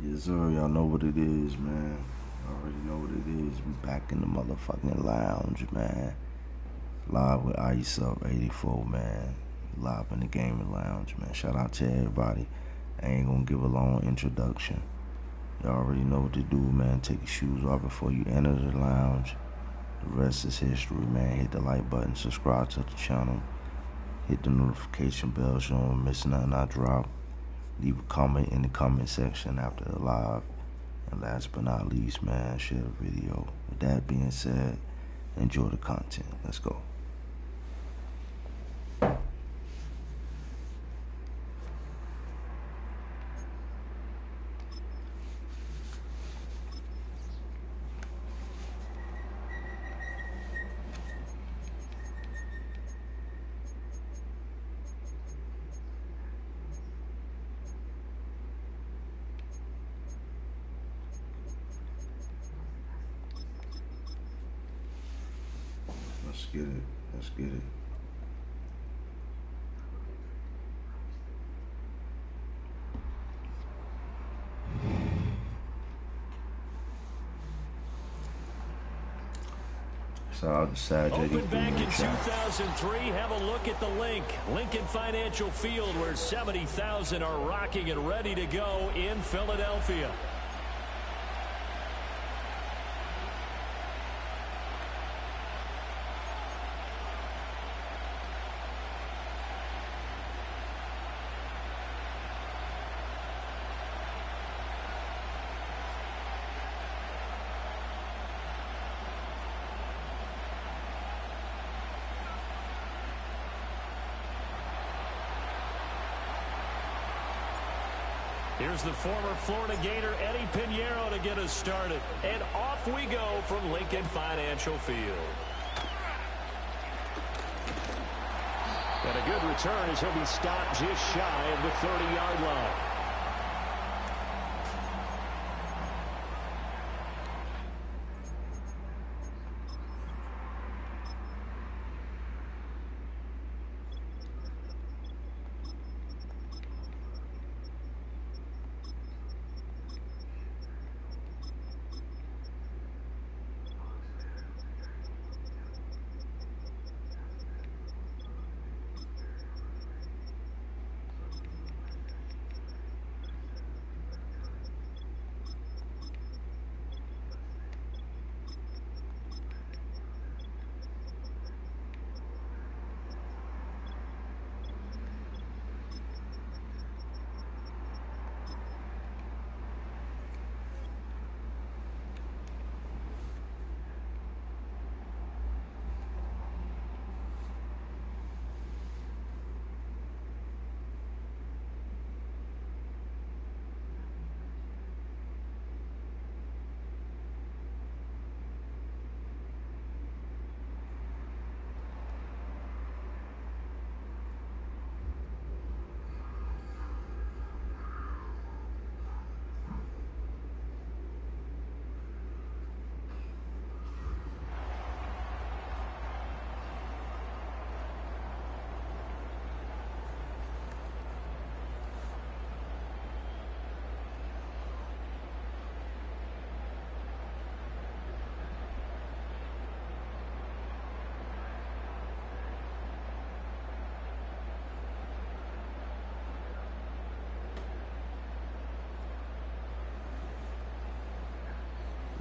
Yes, sir. Y'all know what it is, man. Y'all already know what it is. We back in the motherfucking lounge, man. Live with Iceup84, man. Live in the gaming lounge, man. Shout out to everybody. I ain't gonna give a long introduction. Y'all already know what to do, man. Take your shoes off before you enter the lounge. The rest is history, man. Hit the like button, subscribe to the channel. Hit the notification bell so you don't miss nothing I drop. Leave a comment in the comment section after the live. And last but not least, man, share the video. With that being said, enjoy the content. Let's go. Let's get it. Let's get it. Shout out to Sag Open 83 back in in the chat. 2003. Have a look at the link. Lincoln Financial Field, where 70,000 are rocking and ready to go in Philadelphia. Here's the former Florida Gator, Eddie Pinheiro, to get us started. And off we go from Lincoln Financial Field. And a good return as he'll be stopped just shy of the 30-yard line.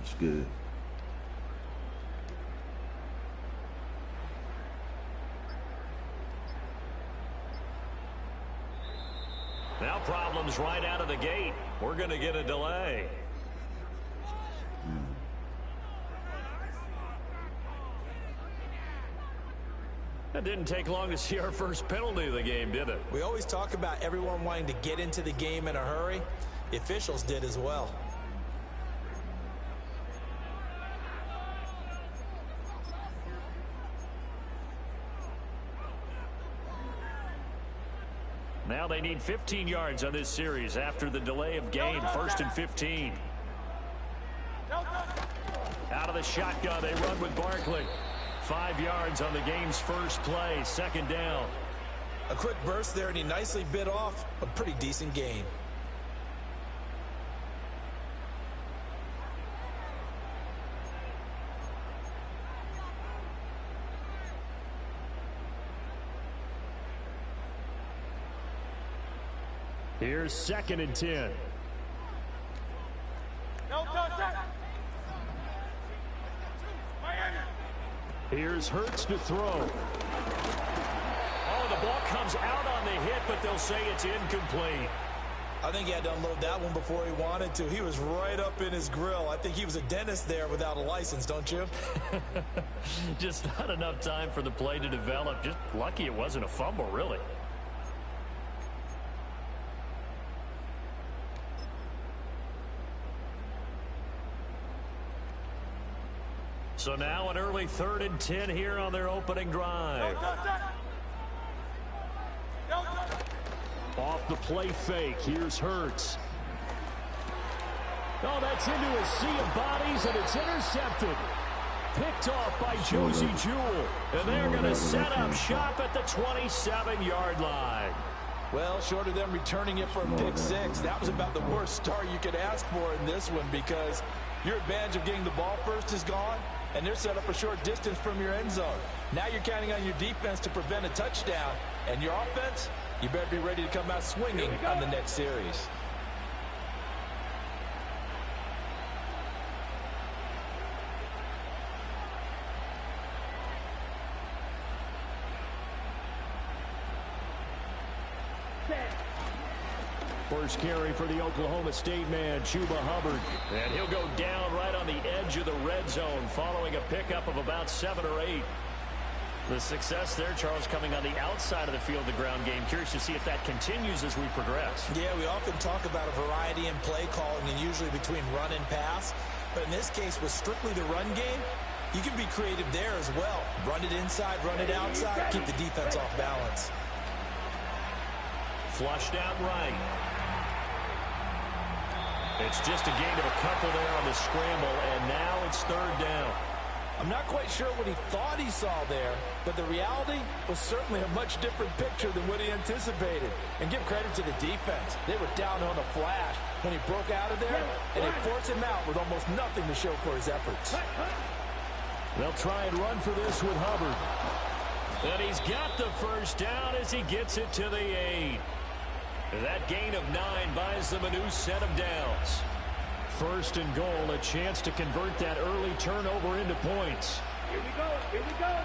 Let's get it. Now problems right out of the gate. We're going to get a delay. It didn't take long to see our first penalty of the game, did it? We always talk about everyone wanting to get into the game in a hurry. The officials did as well. Now they need 15 yards on this series after the delay of game. 1st and 15. Out of the shotgun, they run with Barkley. 5 yards on the game's first play. 2nd down. A quick burst there, and he nicely bit off a pretty decent gain. Here's 2nd and 10. Here's Hurts to throw. Oh, the ball comes out on the hit, but they'll say it's incomplete. I think he had to unload that one before he wanted to. He was right up in his grill. I think he was a dentist there without a license, don't you? Just not enough time for the play to develop. Just lucky it wasn't a fumble, really. So now an early 3rd and 10 here on their opening drive. Off the play fake. Here's Hurts. Oh, that's into a sea of bodies, and it's intercepted. Picked off by Josie Jewell. And they're going to set up shop at the 27-yard line. Well, short of them returning it for a pick six, that was about the worst start you could ask for in this one, because your advantage of getting the ball first is gone, and they're set up a short distance from your end zone. Now you're counting on your defense to prevent a touchdown, and your offense, you better be ready to come out swinging on the next series. First carry for the Oklahoma State man, Chuba Hubbard. And he'll go down right on the edge of the red zone following a pickup of about 7 or 8. The success there, Charles, coming on the outside of the field, the ground game. Curious to see if that continues as we progress. Yeah, we often talk about a variety in play calling, and usually between run and pass. But in this case, with strictly the run game, you can be creative there as well. Run it inside, run it outside, keep the defense off balance. Flushed out right. It's just a gain of a couple there on the scramble, and now it's 3rd down. I'm not quite sure what he thought he saw there, but the reality was certainly a much different picture than what he anticipated. And give credit to the defense. They were down on a flash when he broke out of there, and they forced him out with almost nothing to show for his efforts. They'll try and run for this with Hubbard. And he's got the first down as he gets it to the 8. That gain of 9 buys them a new set of downs. 1st and goal, a chance to convert that early turnover into points. Here we go, here we go.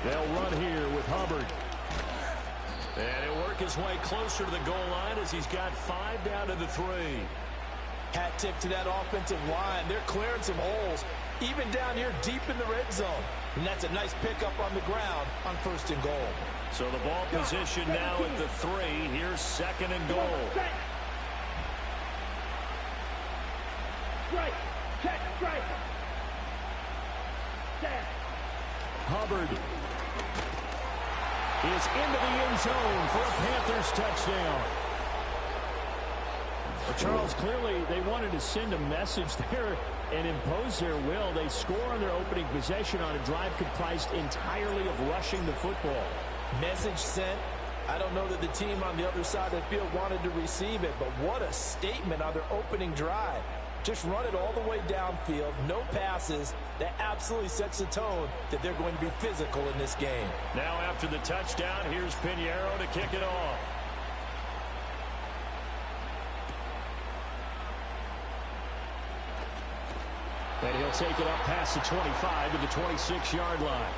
They'll run here with Hubbard. And he'll work his way closer to the goal line as he's got 5 down to the 3. Hat tip to that offensive line. They're clearing some holes, even down here deep in the red zone. And that's a nice pickup on the ground on 1st and goal. So the ball position now at the 3. Here's 2nd and goal. Strike, check, strike. Set. Hubbard is into the end zone for a Panthers touchdown. Well, Charles, clearly they wanted to send a message there and impose their will. They score on their opening possession on a drive comprised entirely of rushing the football. Message sent. I don't know that the team on the other side of the field wanted to receive it, but what a statement on their opening drive. Just run it all the way downfield, no passes. That absolutely sets the tone that they're going to be physical in this game. Now after the touchdown, here's Pinheiro to kick it off. And he'll take it up past the 25 to the 26-yard line.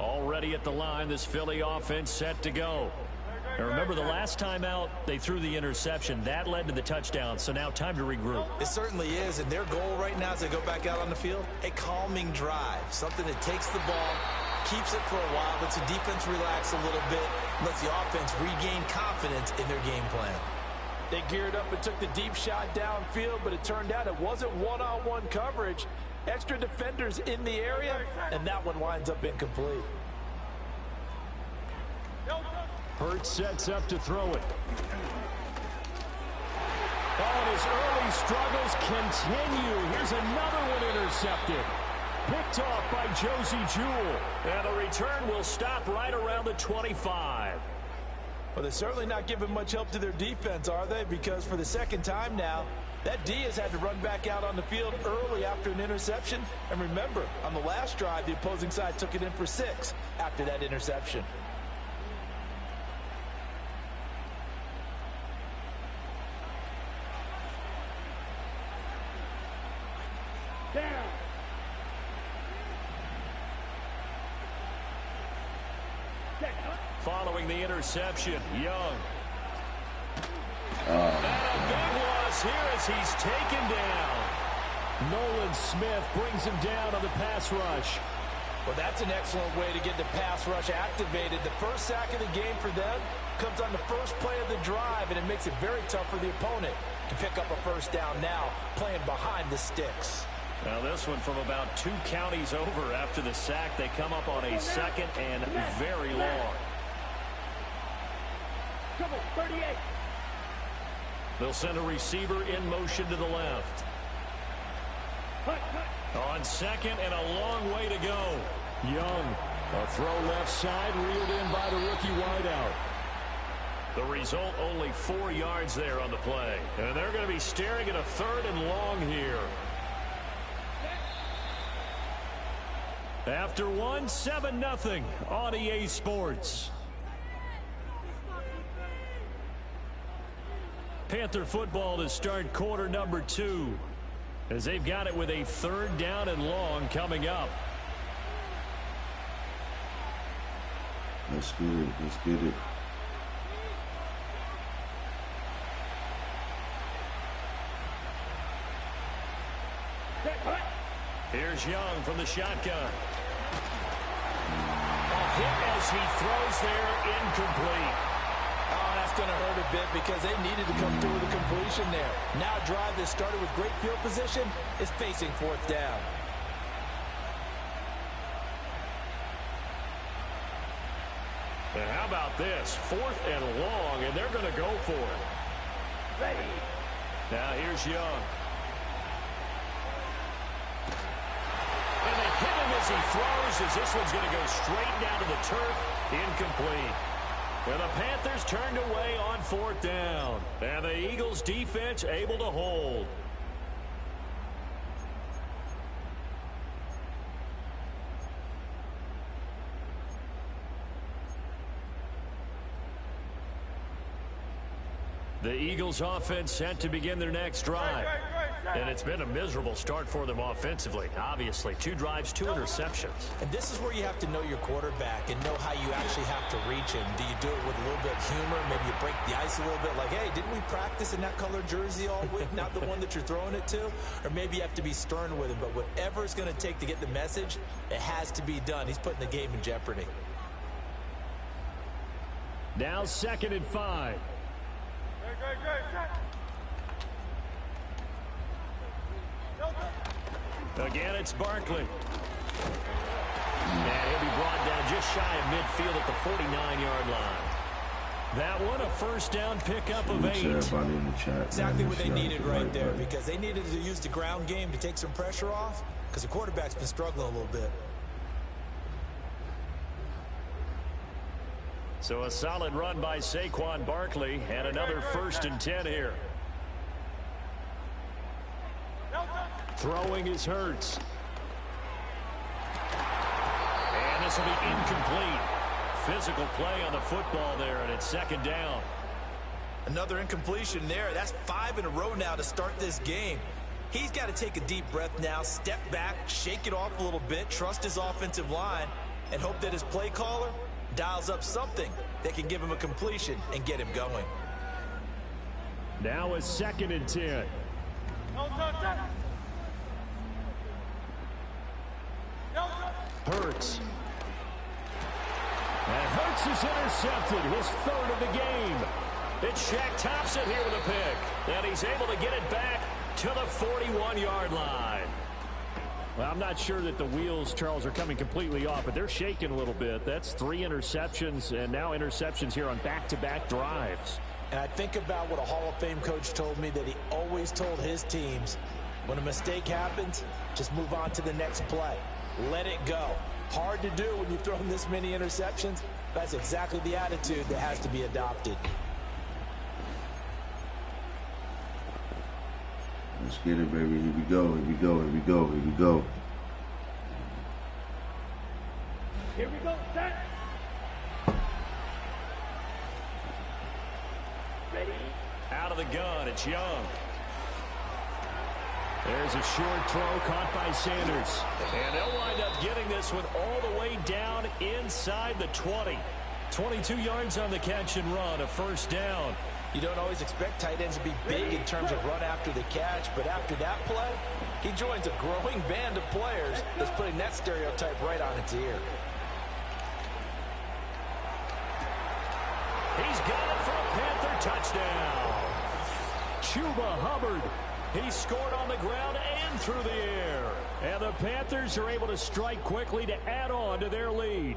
Already at the line, this Philly offense set to go. And remember, the last time out, they threw the interception. That led to the touchdown, so now time to regroup. It certainly is, and their goal right now as they go back out on the field, a calming drive. Something that takes the ball, keeps it for a while, lets the defense relax a little bit, lets the offense regain confidence in their game plan. They geared up and took the deep shot downfield, but it turned out it wasn't one-on-one coverage. Extra defenders in the area, and that one winds up incomplete. Hurts sets up to throw it. Oh, and his early struggles continue. Here's another one intercepted. picked off by Josie Jewell. And the return will stop right around the 25. Well, they're certainly not giving much help to their defense, are they? Because for the second time now, that D has had to run back out on the field early after an interception. And remember, on the last drive, the opposing side took it in for 6 after that interception. Down. Following the interception, Young. And a big loss here as he's taken down. Nolan Smith brings him down on the pass rush. Well, that's an excellent way to get the pass rush activated. The first sack of the game for them comes on the first play of the drive, and it makes it very tough for the opponent to pick up a first down now, playing behind the sticks. Now this one from about 2 counties over after the sack. They come up on a second and very long. Trouble, 38. They'll send a receiver in motion to the left. On second and a long way to go. Young, a throw left side, reeled in by the rookie wideout. The result, only 4 yards there on the play. And they're going to be staring at a 3rd and long here. After 1, 7-0 on EA Sports. Panther football to start quarter number 2. As they've got it with a 3rd down and long coming up. Let's get it. Let's get it. Here's Young from the shotgun. A hit as he throws there, incomplete. Oh, that's going to hurt a bit because they needed to come through with a completion there. Now a drive that started with great field position is facing 4th down. And how about this? 4th and long, and they're going to go for it. Ready. Now here's Young. And they hit him as he throws, as this one's going to go straight down to the turf. Incomplete. And the Panthers turned away on 4th down. And the Eagles defense able to hold. The Eagles offense set to begin their next drive. And it's been a miserable start for them offensively. Obviously, 2 drives, 2 interceptions. And this is where you have to know your quarterback and know how you actually have to reach him. Do you do it with a little bit of humor? Maybe you break the ice a little bit like, hey, didn't we practice in that color jersey all week? Not the one that you're throwing it to? Or maybe you have to be stern with him. But whatever it's going to take to get the message, it has to be done. He's putting the game in jeopardy. Now 2nd and 5. Again, it's Barkley. And he'll be brought down just shy of midfield at the 49-yard line. That one, a 1st down pickup of 8. Exactly what they needed right there, because they needed to use the ground game to take some pressure off, because the quarterback's been struggling a little bit. So a solid run by Saquon Barkley, and another 1st and 10 here. Throwing is Hurts. And this will be incomplete. Physical play on the football there, and it's 2nd down. Another incompletion there. That's 5 in a row now to start this game. He's got to take a deep breath now, step back, shake it off a little bit, trust his offensive line, and hope that his play caller dials up something that can give him a completion and get him going. Now a 2nd and 10. Hurts. And Hurts is intercepted, his 3rd of the game. It's Shaq Thompson here with a pick. And he's able to get it back to the 41-yard line. Well, I'm not sure that the wheels, Charles, are coming completely off, but they're shaking a little bit. That's 3 interceptions, and now interceptions here on back-to-back drives. And I think about what a Hall of Fame coach told me, that he always told his teams, when a mistake happens, just move on to the next play. let it go. Hard to do when you've thrown this many interceptions. That's exactly the attitude that has to be adopted. Let's get it, baby. Here we go. Here we go. Here we go. Here we go. Here we go, set. Ready. Out of the gun, it's Young. There's a short throw caught by Sanders. And they'll wind up getting this one all the way down inside the 20. 22 yards on the catch and run, a first down. You don't always expect tight ends to be big in terms of run after the catch, but after that play, he joins a growing band of players that's putting that stereotype right on its ear. He's got it for a Panther touchdown. Chuba Hubbard. He scored on the ground and through the air. And the Panthers are able to strike quickly to add on to their lead.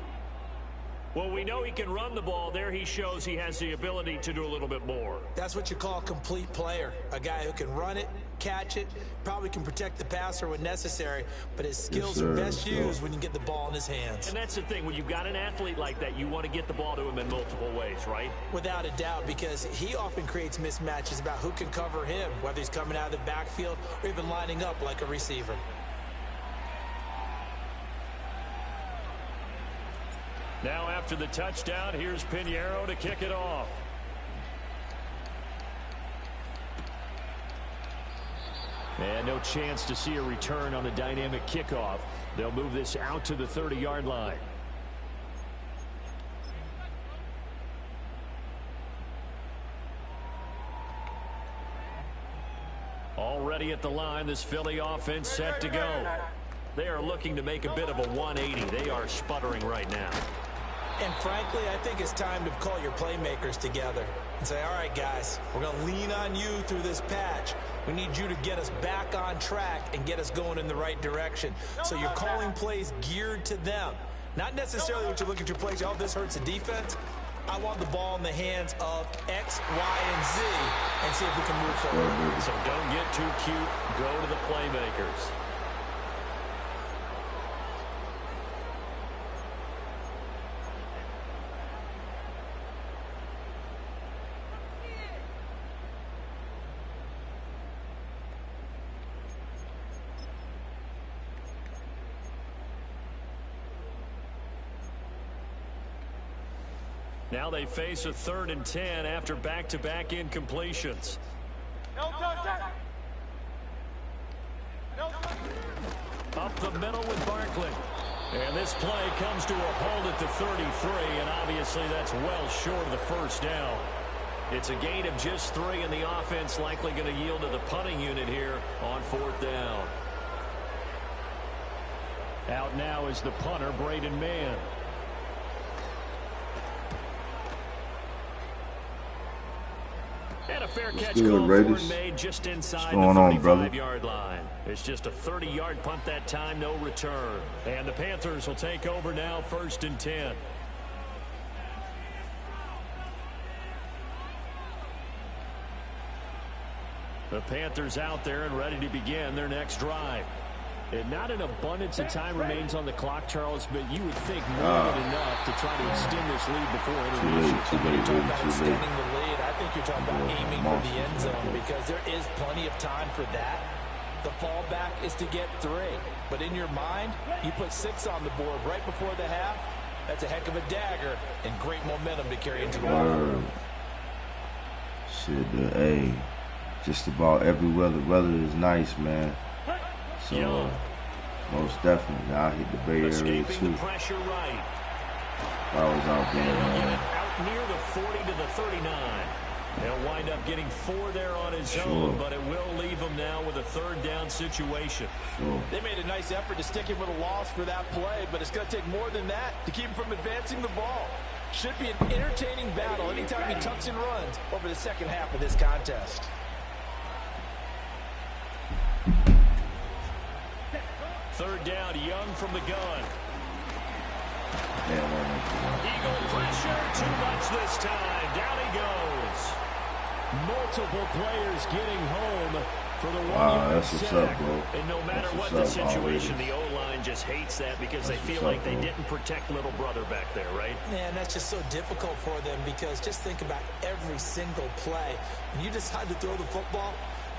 Well, we know he can run the ball. There he shows he has the ability to do a little bit more. That's what you call a complete player. A guy who can run it, catch it, probably can protect the passer when necessary, but his skills are best used when you get the ball in his hands. And that's the thing. When you've got an athlete like that, you want to get the ball to him in multiple ways, right? Without a doubt, because he often creates mismatches about who can cover him, whether he's coming out of the backfield or even lining up like a receiver. Now after the touchdown, here's Pinheiro to kick it off. And no chance to see a return on the dynamic kickoff. They'll move this out to the 30-yard line. Already at the line, this Philly offense set to go. They are looking to make a bit of a 180. They are sputtering right now. And frankly, I think it's time to call your playmakers together and say, all right, guys, we're going to lean on you through this patch. We need you to get us back on track and get us going in the right direction. So you're calling plays geared to them. Not necessarily what you look at your plays, oh, this hurts the defense. I want the ball in the hands of X, Y, and Z and see if we can move forward. So don't get too cute. Go to the playmakers. Now they face a 3rd and 10 after back-to-back incompletions. Up the middle with Barkley. And this play comes to a halt at the 33, and obviously that's well short of the first down. It's a gain of just 3, and the offense likely going to yield to the punting unit here on 4th down. Out now is the punter, Braden Mann. And a fair catch call for and made just inside the 35-yard line. It's just a 30-yard punt that time, no return. And the Panthers will take over now, 1st and 10. The Panthers out there and ready to begin their next drive. And not an abundance of time remains on the clock, Charles, but you would think more than enough to try to extend this lead before intermission. When you're talking about extending the lead, I think you're talking about aiming for the end zone because there is plenty of time for that. The fallback is to get 3. But in your mind, you put 6 on the board right before the half. That's a heck of a dagger and great momentum to carry into the ball. Shit, hey, just about everywhere the weather is nice, man. So, most definitely, I hit the Bay Area too. The pressure right. I was out there, man. Out near the 40 to the 39. He'll wind up getting 4 there on his own, but it will leave him now with a 3rd down situation. They made a nice effort to stick him with a loss for that play, but it's going to take more than that to keep him from advancing the ball. Should be an entertaining battle anytime he tucks and runs over the second half of this contest. Third down, Young from the gun. Eagle pressure, too much this time. Down he goes. Multiple players getting home for the Wow, 1-yard that's what's sack. up, bro. And no matter That's what what's the up situation, already. the O-line just hates that because they That's feel what's like up, they bro. didn't protect little brother back there, right? Man, that's just so difficult for them because just think about every single play. When you decide to throw the football,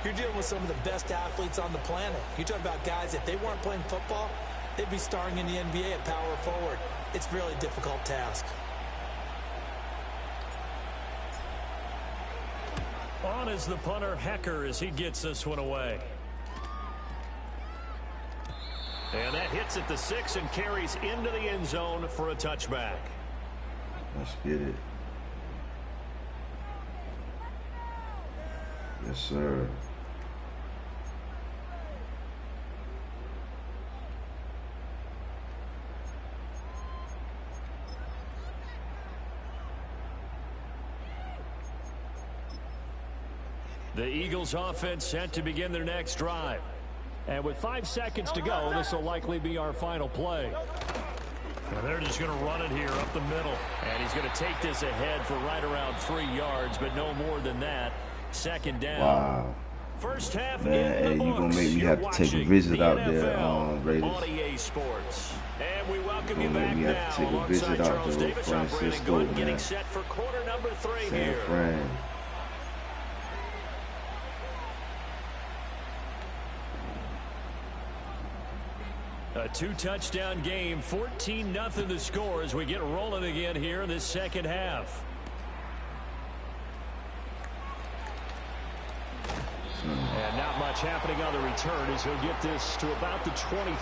you're dealing with some of the best athletes on the planet. You talk about guys, if they weren't playing football, they'd be starring in the NBA at power forward. It's a really difficult task. On is the punter, Hecker, as he gets this one away. And that hits at the 6 and carries into the end zone for a touchback. Let's get it. Yes, sir. The Eagles offense set to begin their next drive. And with 5 seconds to go, this will likely be our final play. And they're just going to run it here up the middle. And he's going to take this ahead for right around 3 yards, but no more than that. Second down. Wow. First half Man, in the hey, you gonna books. make me You're have to take a watching visit the out NFL there, Raiders. on EA Sports. And we welcome You you gonna back make me have to now take a visit alongside out Charles there, Davis. I'm Brandon Francisco, Good, man. getting set for quarter number 3 San here. Fran. A 2-touchdown game, 14-0 the score as we get rolling again here in this second half. And not much happening on the return as he'll get this to about the 23.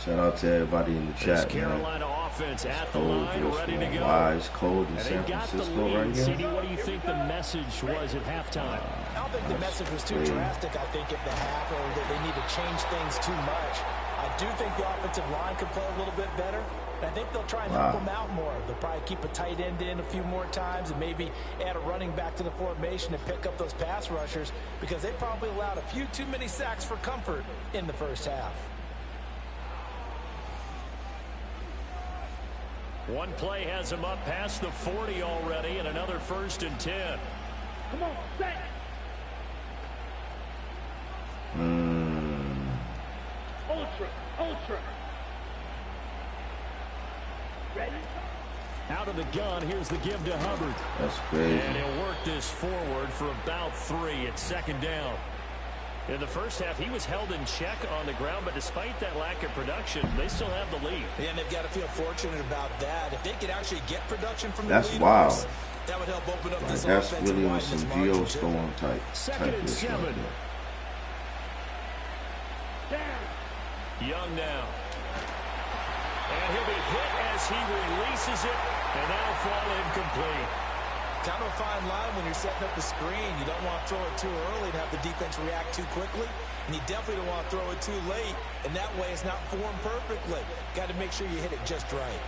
Shout out to everybody in the This chat, man. Carolina offense at the Cold, line, just, ready to man. go. Why it's cold in And San they got the Francisco lead. right here? CD, what do you think the message was at halftime? I don't think the message was too drastic, I think, at the half, or that they need to change things too much. I do think the offensive line could play a little bit better. I think they'll try and help them out more. They'll probably keep a tight end in a few more times and maybe add a running back to the formation to pick up those pass rushers because they probably allowed a few too many sacks for comfort in the first half. One play has him up past the 40 already, and another 1st and 10. Come on, set. Ultra. Ready? Out of the gun, here's the give to Hubbard. That's crazy. And he'll work this forward for about 3 at second down. In the first half, he was held in check on the ground, but despite that lack of production, they still have the lead. Yeah, and they've got to feel fortunate about that. If they could actually get production from the That's lead wild. horse, that would help open up Like, this that's offense really and on widen some this margin, too. Geostorm type. Second and this right 7. there. Down. Young now. And he'll be hit as he releases it, and that'll fall incomplete. Kind of a fine line when you're setting up the screen. You don't want to throw it too early and have the defense react too quickly. And you definitely don't want to throw it too late. And that way it's not formed perfectly. Got to make sure you hit it just right.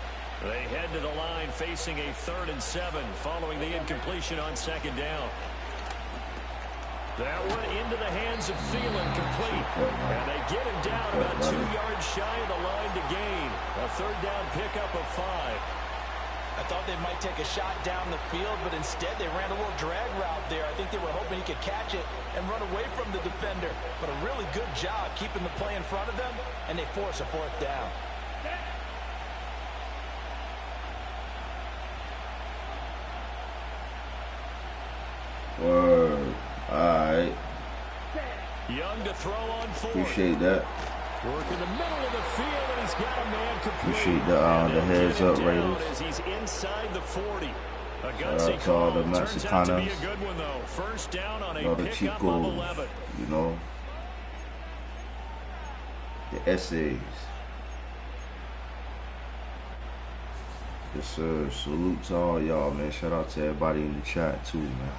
They head to the line facing a 3rd and 7 following the incompletion on second down. That one into the hands of Thielen, complete. And they get him down about 2 yards shy of the line to gain. A 3rd down pickup of 5. I thought they might take a shot down the field, but instead they ran a little drag route there. I think they were hoping he could catch it and run away from the defender. But a really good job keeping the play in front of them, and they force a 4th down. Word. Alright. Young to throw on 4th. Appreciate that. Work in the middle of the field, and he's got a man complete. Appreciate the heads up, Raiders. As he's inside the 40. A Shout gutsy out to all the call. Turns out to be a Mexicanos. good one, though. First down on All a the pickup of chicos, 11. you know. The essays. Yes, sir. Salute to all y'all, man. Shout out to everybody in the chat, too, man.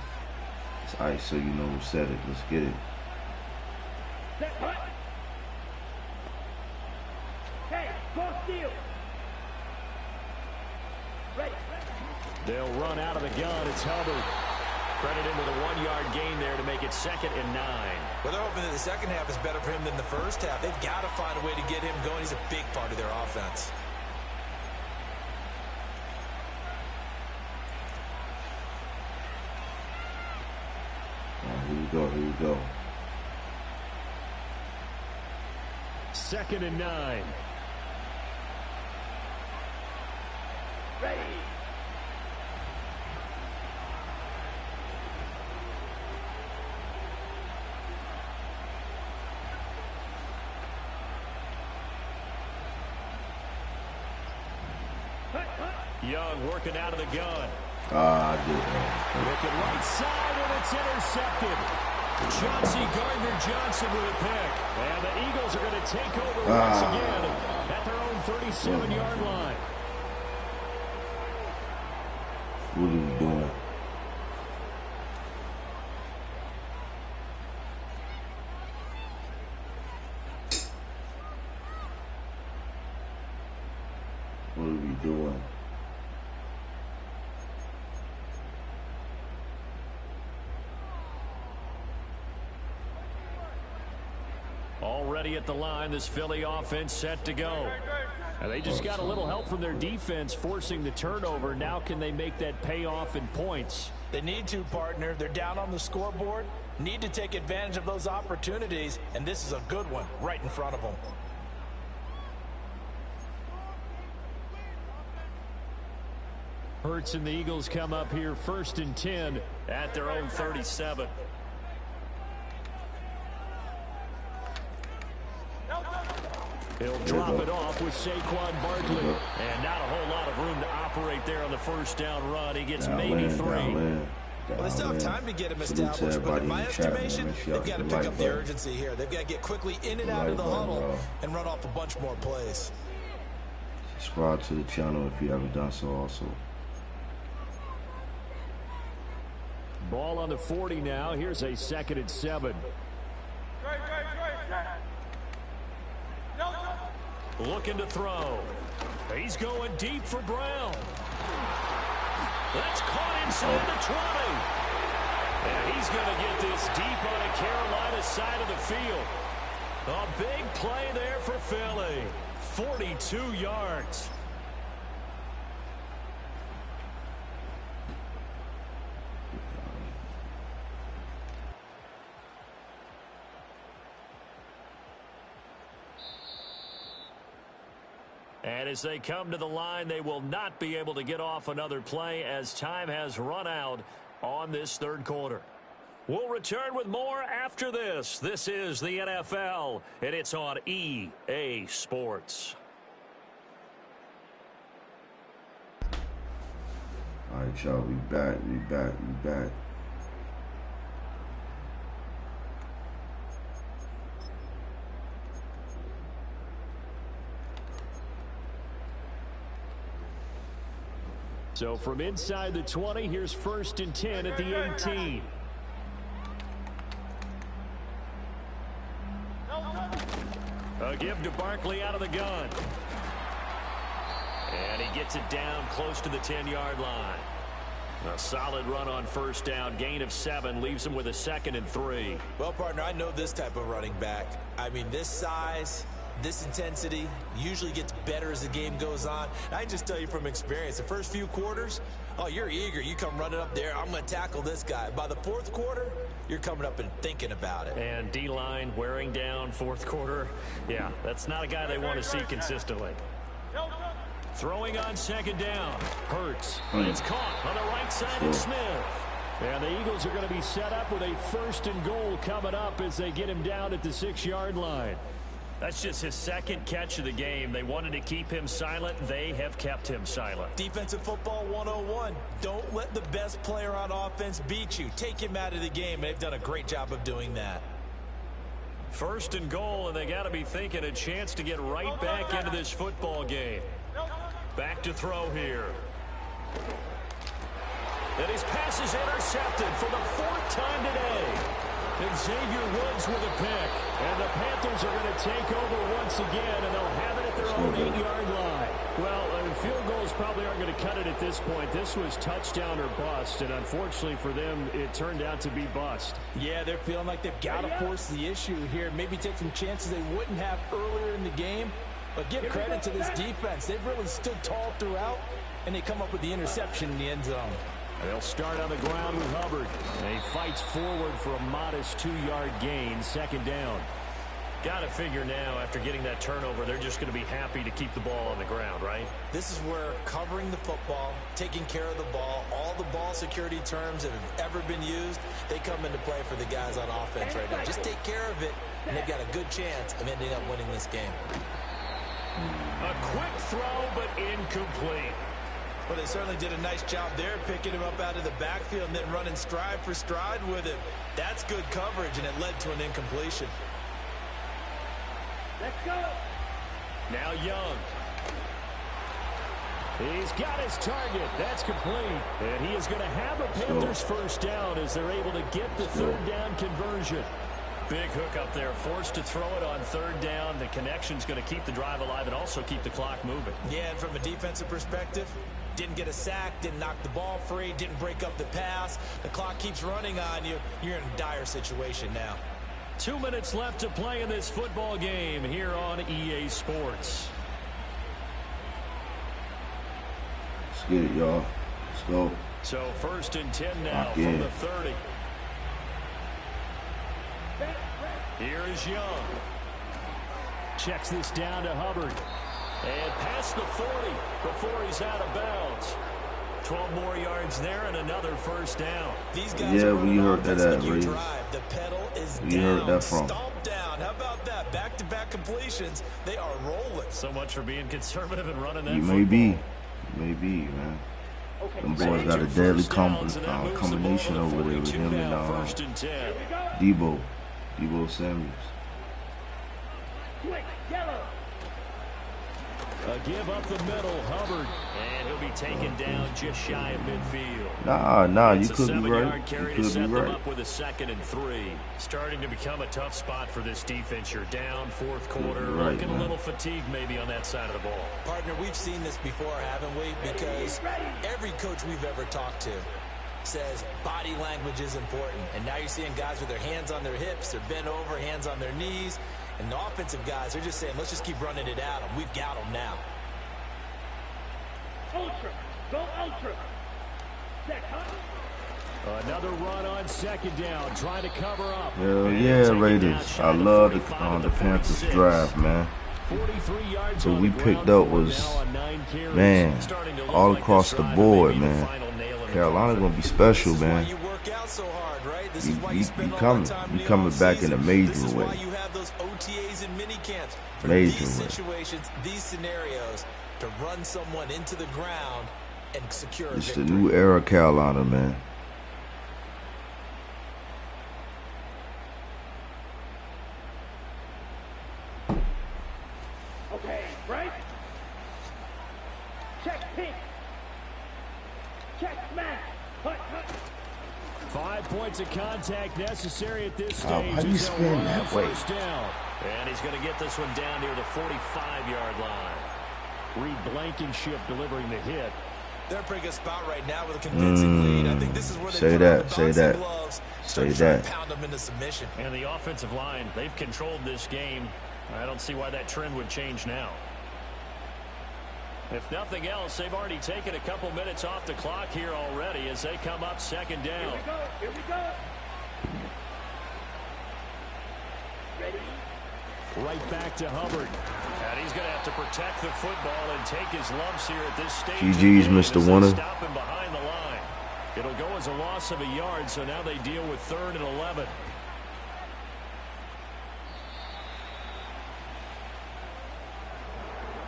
It's Ice, so you know who said it. Let's get it. Set. Hut. Hey, cross field. Ready. They'll run out of the gun. It's Hubbard. Credit him with a 1-yard gain there to make it 2nd and 9. Well, they're hoping that the second half is better for him than the first half. They've got to find a way to get him going. He's a big part of their offense. go. Here we go. 2nd and 9. Ready. Young working out of the gun. I did that. Looking right side, and it's intercepted. Chauncey Gardner-Johnson with a pick. And the Eagles are going to take over once again at their own 37-yard line. What are we doing? What are we doing? Already at the line, this Philly offense set to go. And they just got a little help from their defense forcing the turnover. Now can they make that pay off in points? They need to, partner. They're down on the scoreboard. Need to take advantage of those opportunities. And this is a good one right in front of them. Hurts and the Eagles come up here 1st and 10 at their own 37. He'll drop it off with Saquon Barkley. And not a whole lot of room to operate there on the first down run. He gets maybe 3. Well, they still have time to get him established, but in my estimation, they've got to pick up the urgency here. They've got to get quickly in and out of the huddle and run off a bunch more plays. Subscribe to the channel if you haven't done so also. Ball on the 40 now. Here's a 2nd and 7. Looking to throw. He's going deep for Brown. That's caught inside the 20. And he's going to get this deep on the Carolina side of the field. A big play there for Philly. 42 yards. And as they come to the line, they will not be able to get off another play as time has run out on this 3rd quarter. We'll return with more after this. This is the NFL, and it's on EA Sports. All right, y'all, we back. So from inside the 20, here's 1st and 10 at the 18. A give to Barkley out of the gun. And he gets it down close to the 10-yard line. A solid run on 1st down. Gain of 7 leaves him with a 2nd and 3. Well, partner, I know this type of running back. I mean, this size, this intensity usually gets better as the game goes on. And I can just tell you from experience, the first few quarters, oh, you're eager. You come running up there, I'm going to tackle this guy. By the 4th quarter, you're coming up and thinking about it. And D-line wearing down 4th quarter. Yeah, that's not a guy they want to see consistently. Throwing on 2nd down. Hurts. It's caught on the right side of Smith. And the Eagles are going to be set up with a 1st and goal coming up as they get him down at the 6-yard line. That's just his 2nd catch of the game. They wanted to keep him silent. They have kept him silent. Defensive football 101. Don't let the best player on offense beat you. Take him out of the game. They've done a great job of doing that. 1st and goal, and they got to be thinking a chance to get right back into this football game. Back to throw here. And his pass is intercepted for the 4th time today. And Xavier Woods with a pick. And the Panthers are going to take over once again, and they'll have it at their own 8-yard line. Well, field goals probably aren't going to cut it at this point. This was touchdown or bust, and unfortunately for them, it turned out to be bust. Yeah, they're feeling like they've got to force the issue here. Maybe take some chances they wouldn't have earlier in the game. But give credit to this defense. They've really stood tall throughout, and they come up with the interception in the end zone. They'll start on the ground with Hubbard. And he fights forward for a modest 2-yard gain, second down. Got to figure now, after getting that turnover, they're just going to be happy to keep the ball on the ground, right? This is where covering the football, taking care of the ball, all the ball security terms that have ever been used, they come into play for the guys on offense right now. Just take care of it, and they've got a good chance of ending up winning this game. A quick throw, but incomplete. Well, they certainly did a nice job there, picking him up out of the backfield and then running stride for stride with him. That's good coverage, and it led to an incompletion. Let's go. Now Young. He's got his target. That's complete. And he is going to have a Panthers first down as they're able to get the third down conversion. Big hook up there, forced to throw it on third down. The connection's going to keep the drive alive and also keep the clock moving. Yeah, and from a defensive perspective, didn't get a sack, didn't knock the ball free, didn't break up the pass. The clock keeps running on you. You're in a dire situation now. 2 minutes left to play in this football game here on EA Sports. Let's get it, y'all. Let's go. So 1st and 10 now from the 30. Here is Young. Checks this down to Hubbard. And past the 40 before he's out of bounds. 12 more yards there and another first down. These guys we heard that at Raiders. The pedal is we down. Heard that from. Stomp down. How about that? Back-to-back completions. They are rolling. So much for being conservative and running that He football. may be, man. Them boys got a deadly combination over there with him and Debo Samuels. Quick, yellow. A give up the middle, Hubbard. And he'll be taken down just shy of midfield. Nah, you could be right. You could set them up with a 2nd and 3. Starting to become a tough spot for this defense. You're down, fourth quarter. Looking a little fatigued maybe on that side of the ball. Partner, we've seen this before, haven't we? Because every coach we've ever talked to says body language is important. And now you're seeing guys with their hands on their hips, they're bent over, hands on their knees. And the offensive guys are just saying, let's just keep running it at them. We've got them now. Ultra. Go ultra. Check, Another run on 2nd down, trying to cover up. Hell yeah, Raiders. I love the Panthers drive, man. 43 yards what we picked up was, man, all across the board, man. Carolina gonna be special, man. We coming back in a major way. Major way. These scenarios to run someone into the ground and secure. It's the new era, Carolina, man. okay, right? Check pink. Check smash. Hut. 5 points of contact necessary at this How stage. do you spin that way? First down. And he's going to get this one down near the 45-yard line. Reed Blankenship delivering the hit. They're in a pretty good spot right now with a convincing lead. I think this is where they say that. Pound them into submission. And the offensive line, they've controlled this game. I don't see why that trend would change now. If nothing else, they've already taken a couple minutes off the clock here already as they come up 2nd down. Here we go. Ready? Right back to Hubbard. And he's going to have to protect the football and take his lumps here at this stage. GG's, Mr. Winner. Stop him behind the line. It'll go as a loss of a yard, so now they deal with 3rd and 11.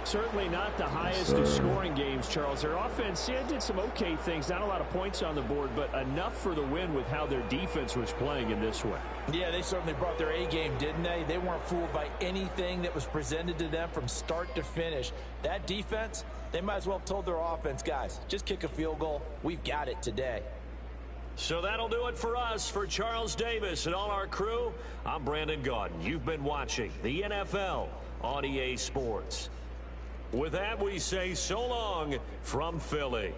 Certainly not the highest of scoring games, Charles. Their offense did some okay things. Not a lot of points on the board, but enough for the win with how their defense was playing in this one. Yeah, they certainly brought their A game, didn't they? They weren't fooled by anything that was presented to them from start to finish. That defense, they might as well have told their offense, guys, just kick a field goal. We've got it today. So that'll do it for us. For Charles Davis and all our crew, I'm Brandon Gaudin. You've been watching the NFL on EA Sports. With that, we say so long from Philly.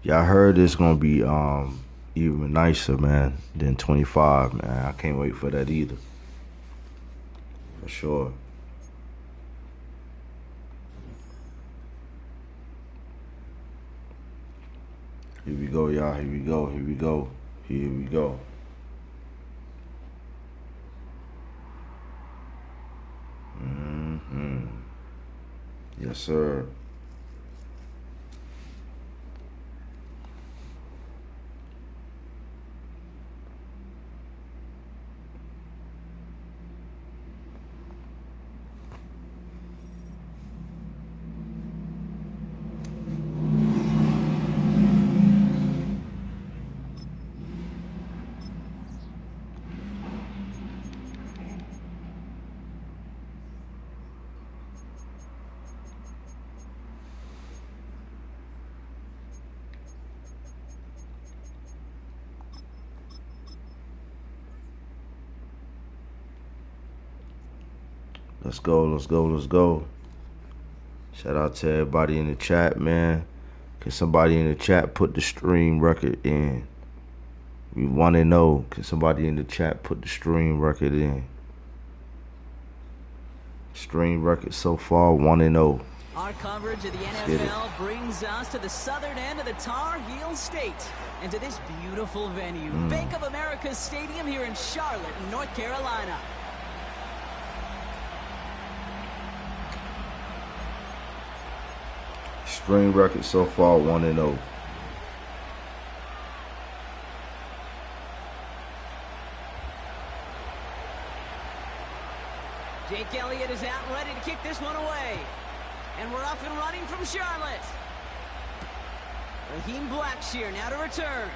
Yeah, I heard it's gonna be even nicer, man, than 25, man. I can't wait for that either. For sure. Here we go, y'all. Here we go. Here we go. Here we go. Mm-hmm. Yes, sir. Let's go. Let's go. Let's go. Shout out to everybody in the chat, man. Can somebody in the chat put the stream record in? We want to know. Can somebody in the chat put the stream record in? Stream record so far 1-0. Our coverage of the NFL brings us to the southern end of the Tar Heel State and to this beautiful venue, Bank of America Stadium here in Charlotte, North Carolina. Stream record so far 1-0. Jake Elliott is out and ready to kick this one away. And we're off and running from Charlotte. Raheem Blackshear now to return.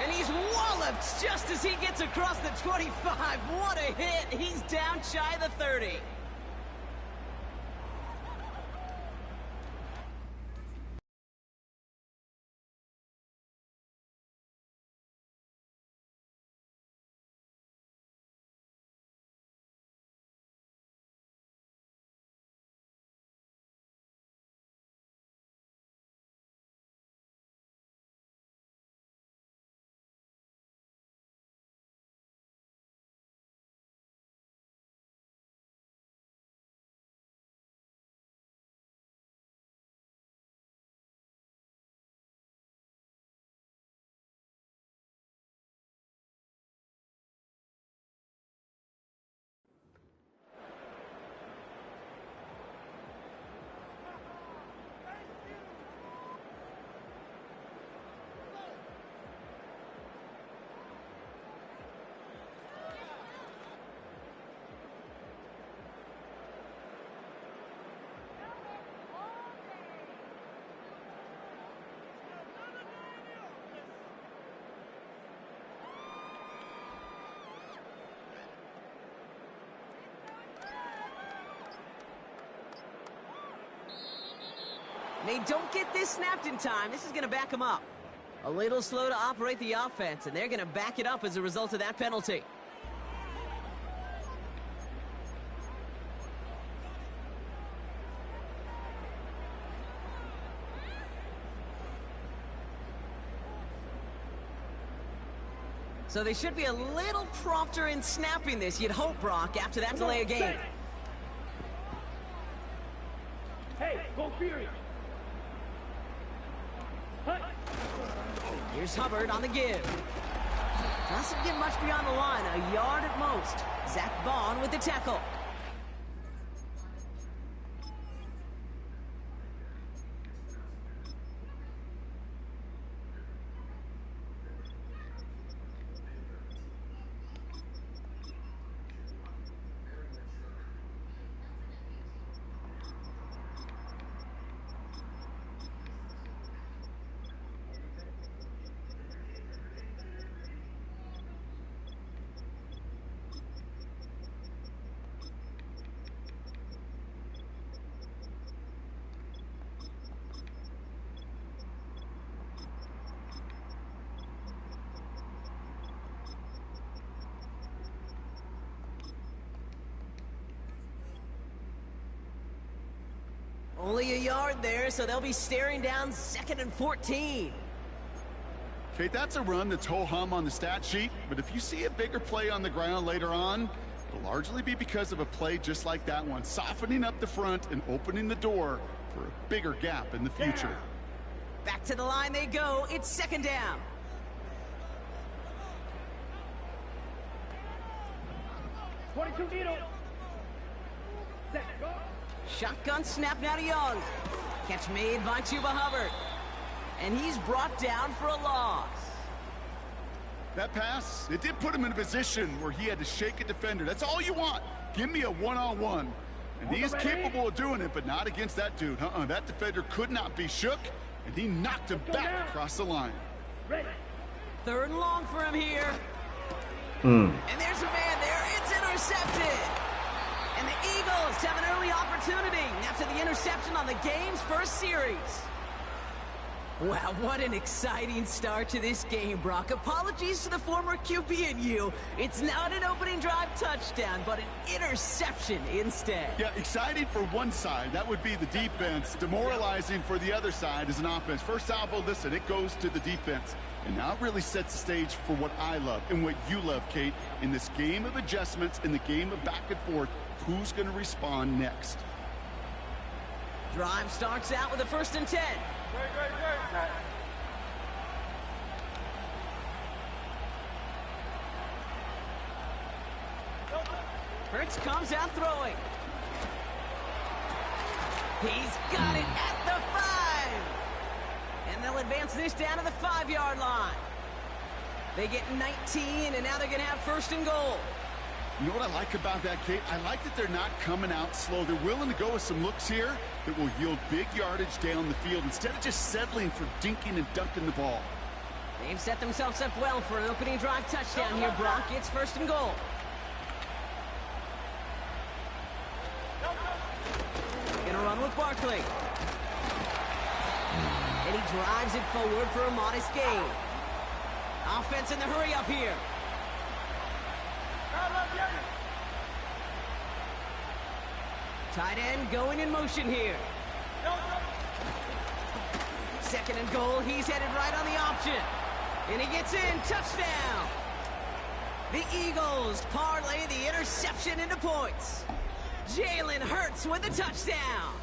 And he's walloped just as he gets across the 25. What a hit. He's down shy of the 30. They don't get this snapped in time. This is going to back them up. A little slow to operate the offense, and they're going to back it up as a result of that penalty. So they should be a little prompter in snapping this, you'd hope, Brock, after that delay of game. Hey, go Fury. Here's Hubbard on the give. Doesn't get much beyond the line, a yard at most. Zach Bond with the tackle. Only a yard there, so they'll be staring down 2nd and 14. Kate, that's a run that's ho-hum on the stat sheet, but if you see a bigger play on the ground later on, it'll largely be because of a play just like that one, softening up the front and opening the door for a bigger gap in the future. Back to the line they go. It's 2nd down. Shotgun snap now to Young. Catch made by Chuba Hubbard. And he's brought down for a loss. That pass, it did put him in a position where he had to shake a defender. That's all you want. Give me a one-on-one. And he is capable of doing it, but not against that dude. That defender could not be shook, and he knocked him back across the line. 3rd and long for him here. And there's a man there. It's intercepted. And the Eagles have an early opportunity after the interception on the game's first series. Wow, what an exciting start to this game, Brock. Apologies to the former QB and you. It's not an opening drive touchdown, but an interception instead. Yeah, exciting for one side. That would be the defense. Demoralizing for the other side as an offense. First salvo, listen, it goes to the defense. And now it really sets the stage for what I love and what you love, Kate. In this game of adjustments, in the game of back and forth, who's going to respond next? Drive starts out with a 1st and 10. Hurts comes out throwing. He's got it at the 5. And they'll advance this down to the 5-yard line. They get 19, and now they're going to have 1st and goal. You know what I like about that, Kate? I like that they're not coming out slow. They're willing to go with some looks here that will yield big yardage down the field instead of just settling for dinking and dunking the ball. They've set themselves up well for an opening drive touchdown here, Brock. It's 1st and goal. Gonna run with Barkley. And he drives it forward for a modest gain. Offense in the hurry up here. Tight end going in motion here. 2nd and goal. He's headed right on the option. And he gets in. Touchdown. The Eagles parlay the interception into points. Jalen Hurts with the touchdown.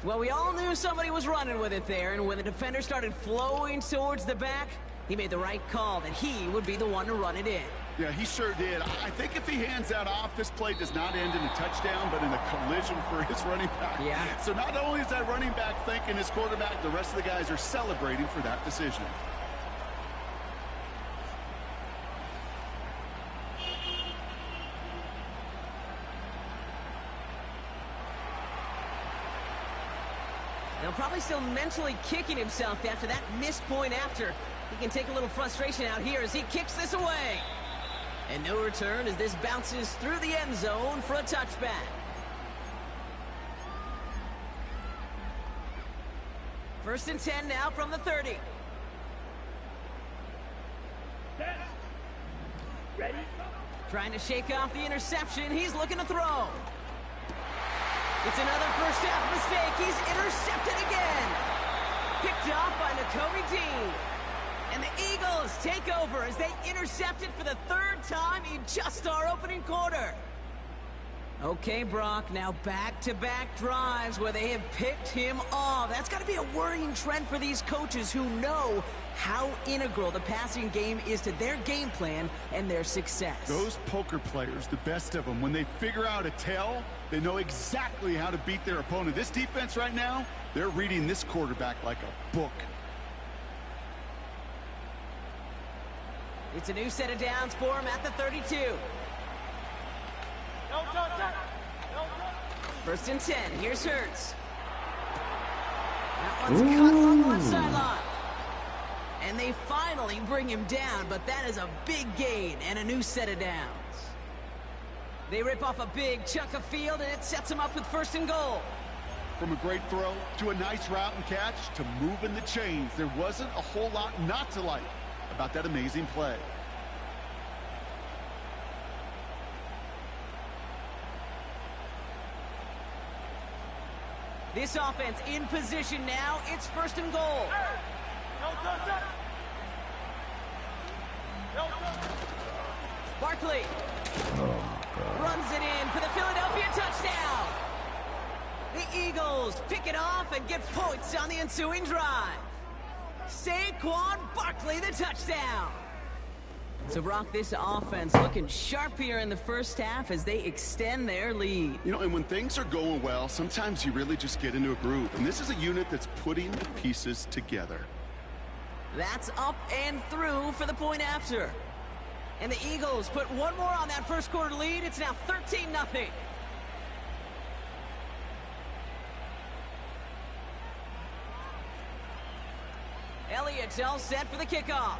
Well, we all knew somebody was running with it there, and when the defender started flowing towards the back, he made the right call that he would be the one to run it in. Yeah, he sure did. I think if he hands that off, this play does not end in a touchdown, but in a collision for his running back. Yeah. So not only is that running back thanking his quarterback, the rest of the guys are celebrating for that decision. Now probably still mentally kicking himself after that missed point after. He can take a little frustration out here as he kicks this away. And no return as this bounces through the end zone for a touchback. 1st and 10 now from the 30. Ready? Trying to shake off the interception. He's looking to throw. It's another first half mistake. He's intercepted again. Picked off by Nakobe Dean. And the Eagles take over as they intercept it for the 3rd time in just our opening quarter. Okay, Brock, now back-to-back drives where they have picked him off. That's got to be a worrying trend for these coaches who know how integral the passing game is to their game plan and their success. Those poker players, the best of them, when they figure out a tell, they know exactly how to beat their opponent. This defense right now, they're reading this quarterback like a book. It's a new set of downs for him at the 32. 1st and 10. Here's Hurts. That one's cut on one sideline. And they finally bring him down, but that is a big gain and a new set of downs. They rip off a big chunk of field, and it sets them up with 1st and goal. From a great throw to a nice route and catch to moving the chains, there wasn't a whole lot not to like about that amazing play. This offense in position now. It's 1st and goal. Barkley runs it in for the Philadelphia touchdown. The Eagles pick it off and get points on the ensuing drive. Saquon Barkley, the touchdown. So, Brock, this offense looking sharp here in the first half as they extend their lead. You know, and when things are going well, sometimes you really just get into a groove. And this is a unit that's putting the pieces together. That's up and through for the point after. And the Eagles put one more on that first quarter lead. It's now 13-0. Elliott's all set for the kickoff.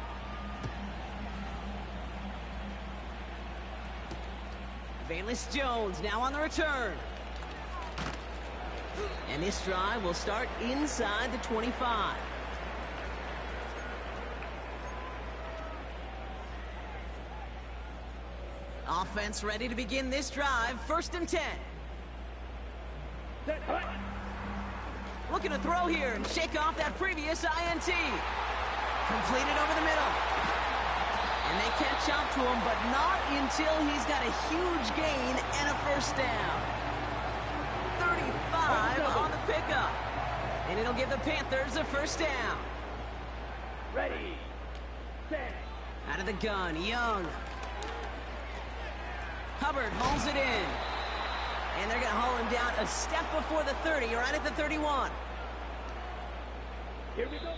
Valus Jones now on the return. And this drive will start inside the 25. Offense ready to begin this drive. 1st and 10. Looking to throw here and shake off that previous INT. Completed over the middle. And they catch up to him, but not until he's got a huge gain and a 1st down. 35 on the pickup. And it'll give the Panthers a 1st down. Ready, set. Out of the gun, Young. Hubbard holds it in. And they're going to haul him down a step before the 30, right at the 31. Here we go.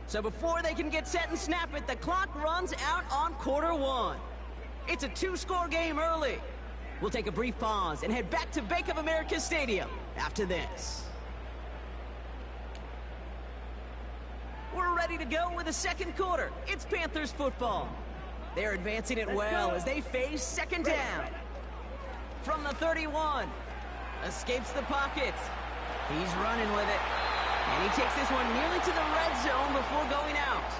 So before they can get set and snap it, the clock runs out on quarter 1. It's a 2-score game early. We'll take a brief pause and head back to Bank of America Stadium after this. We're ready to go with the 2nd quarter. It's Panthers football. They're advancing it well as they face 2nd down. From the 31. Escapes the pocket. He's running with it. And he takes this one nearly to the red zone before going out.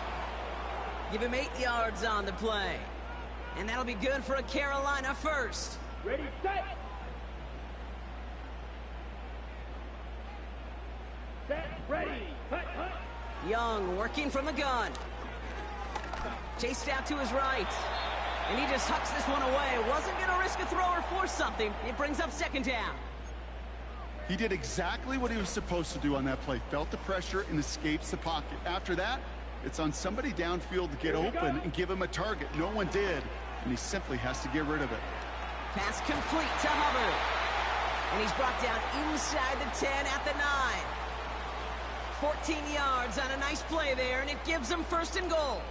Give him 8 yards on the play. And that'll be good for a Carolina 1st. Ready, set. Set, ready. Hut, hut. Young working from the gun. Chased out to his right. And he just hucks this one away. Wasn't going to risk a throw or force something. It brings up 2nd down. He did exactly what he was supposed to do on that play. Felt the pressure and escapes the pocket. After that, it's on somebody downfield to get open and give him a target. No one did, and he simply has to get rid of it. Pass complete to Hubbard. And he's brought down inside the 10 at the 9. 14 yards on a nice play there, and it gives them 1st and goal.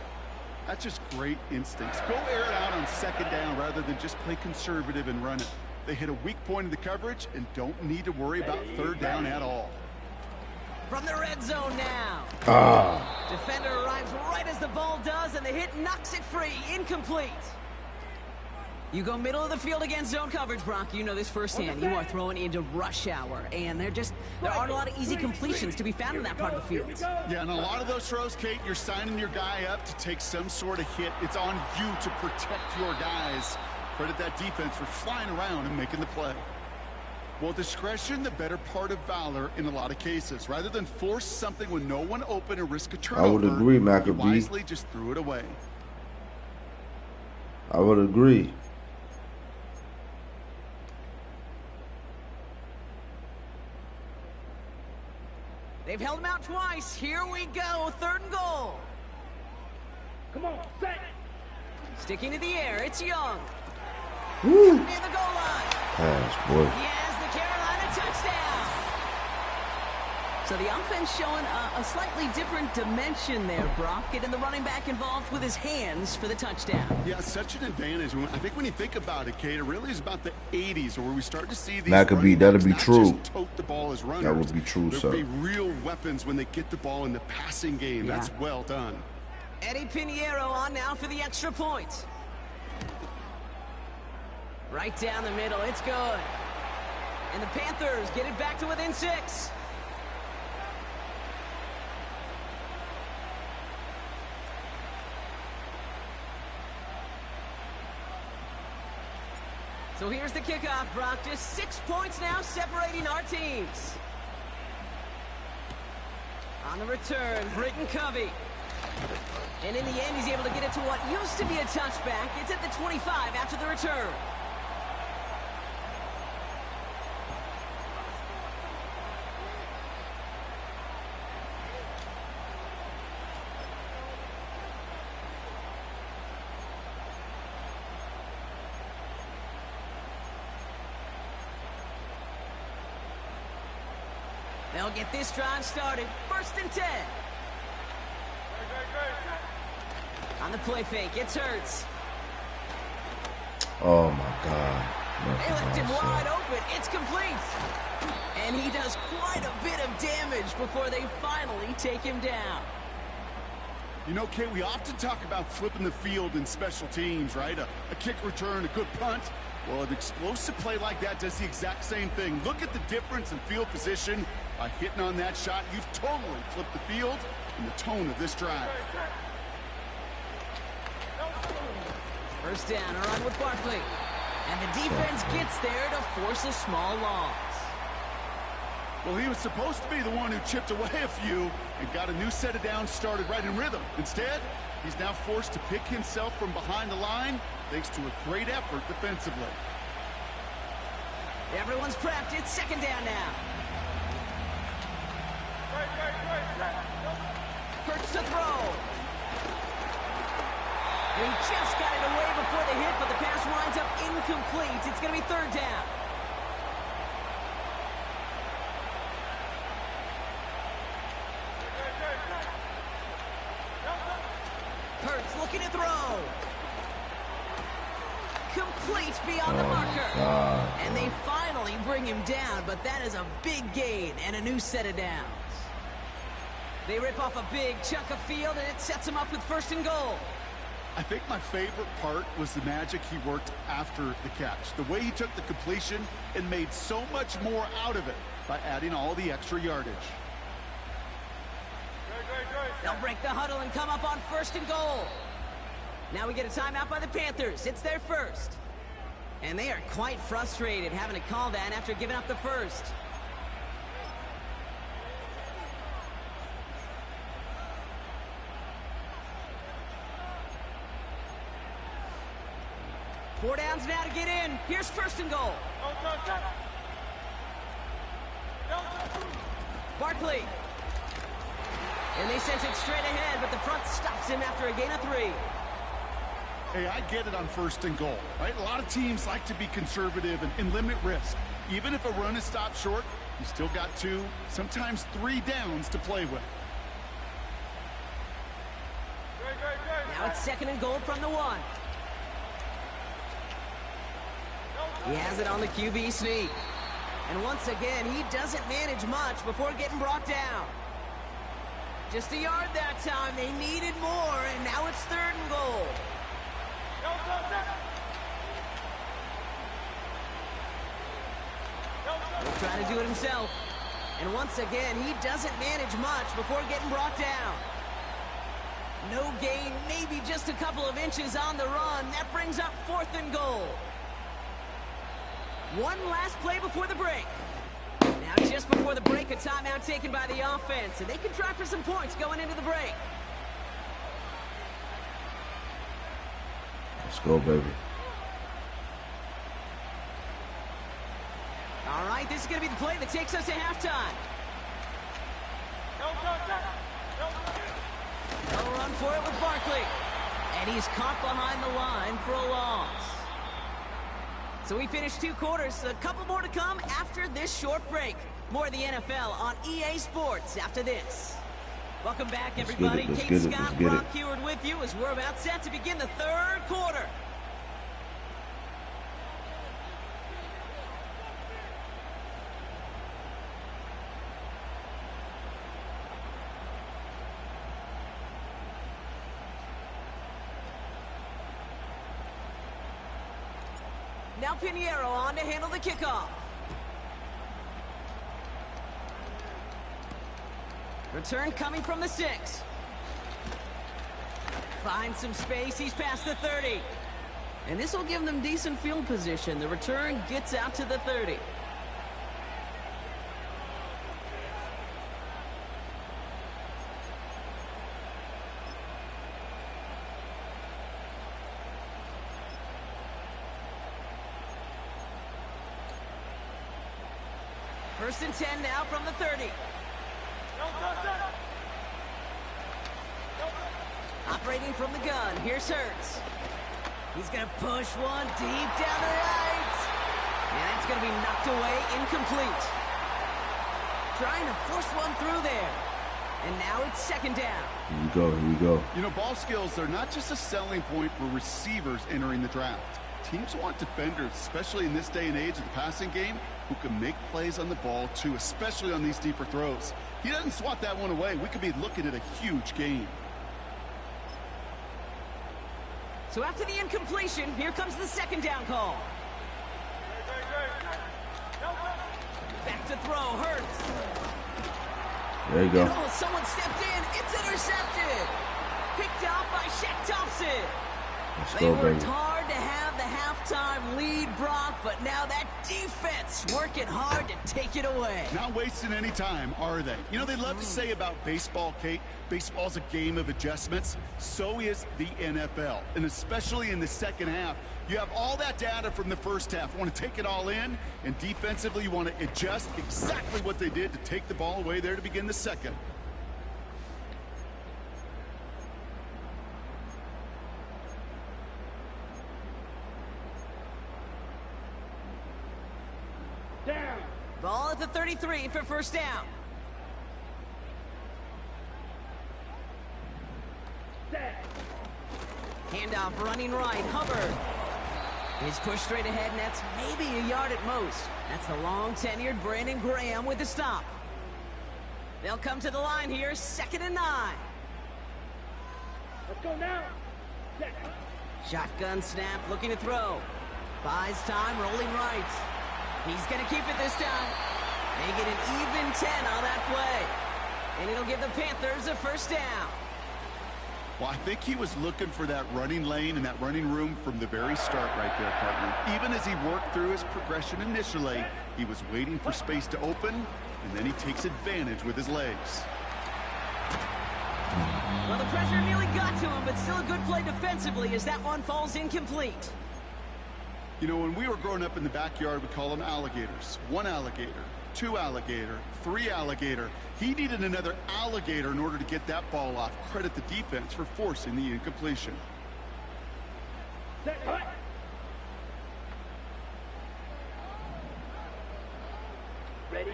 That's just great instincts. Go air it out on 2nd down rather than just play conservative and run it. They hit a weak point in the coverage and don't need to worry about 3rd down at all. From the red zone now. Defender arrives right as the ball does, and the hit knocks it free. Incomplete. You go middle of the field against zone coverage, Brock. You know this firsthand. You are throwing into rush hour, and there aren't a lot of easy completions to be found in that part of the field. Yeah, and a lot of those throws, Kate, you're signing your guy up to take some sort of hit. It's on you to protect your guys. Credit that defense for flying around and making the play. Well, discretion, the better part of valor in a lot of cases. Rather than force something with no one open and risk a turnover, I would agree, Maccabee. He wisely just threw it away. I would agree. They've held him out twice. Here we go. 3rd and goal. Come on, set. Sticking to the air. It's Young. Woo. Near the goal line. Pass, boy. He has the Carolina touchdown. So the offense showing a slightly different dimension there, Brock. Getting the running back involved with his hands for the touchdown. Yeah, such an advantage. I think when you think about it, Kate, it really is about the 80s where we start to see these Maccabee, that'll be true. Just tote the ball as runners. That would be true, There'll sir. be real weapons when they get the ball in the passing game. Yeah. That's well done. Eddie Pinheiro on now for the extra point. Right down the middle. It's good. And the Panthers get it back to within 6. So here's the kickoff, Brock. Just 6 points now separating our teams. On the return, Britton Covey. And in the end, he's able to get it to what used to be a touchback. It's at the 25 after the return. They'll get this drive started. 1st and 10. On the play fake, it's Hurts. Oh my God. They left him wide open. It's complete. And he does quite a bit of damage before they finally take him down. You know, Kate, we often talk about flipping the field in special teams, right? A kick return, a good punt. Well, an explosive play like that does the exact same thing. Look at the difference in field position. By hitting on that shot, you've totally flipped the field and the tone of this drive. 1st down, a run with Barkley. And the defense gets there to force a small loss. Well, he was supposed to be the one who chipped away a few and got a new set of downs started right in rhythm. Instead, he's now forced to pick himself from behind the line thanks to a great effort defensively. Everyone's prepped. It's 2nd down now. Hurts to throw. And he just got it away before the hit, but the pass winds up incomplete. It's going to be 3rd down. Hurts looking to throw. Complete beyond the marker. God. And they finally bring him down, but that is a big gain and a new set of downs. They rip off a big chunk of field, and it sets him up with 1st and goal. I think my favorite part was the magic he worked after the catch. The way he took the completion and made so much more out of it by adding all the extra yardage. They'll break the huddle and come up on 1st and goal. Now we get a timeout by the Panthers. It's their 1st. And they are quite frustrated having to call that after giving up the 1st. Four downs now to get in. Here's 1st and goal. Barkley. And they sent it straight ahead, but the front stops him after a gain of 3. Hey, I get it on 1st and goal, right? A lot of teams like to be conservative and limit risk. Even if a run is stopped short, you still got 2, sometimes 3 downs to play with. Now it's 2nd and goal from the 1. He has it on the QB sneak. And once again, he doesn't manage much before getting brought down. Just a yard that time. They needed more, and now it's 3rd and goal. He'll try to do it himself. And once again, he doesn't manage much before getting brought down. No gain, maybe just a couple of inches on the run. That brings up 4th and goal. One last play before the break. Now just before the break, a timeout taken by the offense, and they can try for some points going into the break. Let's go, baby. All right, this is going to be the play that takes us to halftime. They'll run for it with Barkley. And he's caught behind the line for a loss. So we finished 2 quarters. A couple more to come after this short break. More of the NFL on EA Sports after this. Welcome back, everybody. Kate Scott, Brock Heward with you as we're about set to begin the 3rd quarter. Now Pinheiro on to handle the kickoff. Return coming from the 6. Finds some space. He's past the 30. And this will give them decent field position. The return gets out to the 30. First and 10 now from the 30. Operating from the gun, here's Hurts. He's going to push one deep down the right. And that's going to be knocked away, incomplete. Trying to force one through there. And now it's second down. Here we go. You know, ball skills are not just a selling point for receivers entering the draft. Teams want defenders, especially in this day and age of the passing game, who can make plays on the ball too, especially on these deeper throws. He doesn't swat that one away. We could be looking at a huge game. So after the incompletion, here comes the second down call. Back to throw, Hurts. There you go. Oh, someone stepped in. It's intercepted. Picked up by Shaq Thompson. Let's They go, worked baby. hard to have the halftime lead, Brock, but now that defense working hard to take it away. Not wasting any time, are they? You know, they love to say about baseball, Kate, baseball's a game of adjustments. So is the NFL. And especially in the second half, you have all that data from the first half. You want to take it all in, and defensively you want to adjust exactly what they did to take the ball away there to begin the second. Down. Ball at the 33 for first down. Set. Handoff running right, Hubbard. He's pushed straight ahead, and that's maybe a yard at most. That's the long-tenured Brandon Graham with the stop. They'll come to the line here, 2nd and 9. Let's go now. Set. Shotgun snap, looking to throw. Buys time, rolling right. He's going to keep it this time. They get an even 10 on that play. And it'll give the Panthers a first down. Well, I think he was looking for that running lane and that running room from the very start right there, partner. Even as he worked through his progression initially, he was waiting for space to open, and then he takes advantage with his legs. Well, the pressure nearly got to him, but still a good play defensively as that one falls incomplete. You know, when we were growing up in the backyard, we call them alligators. 1 alligator, 2 alligator, 3 alligator. He needed another alligator in order to get that ball off. Credit the defense for forcing the incompletion. Set. Hut. Ready.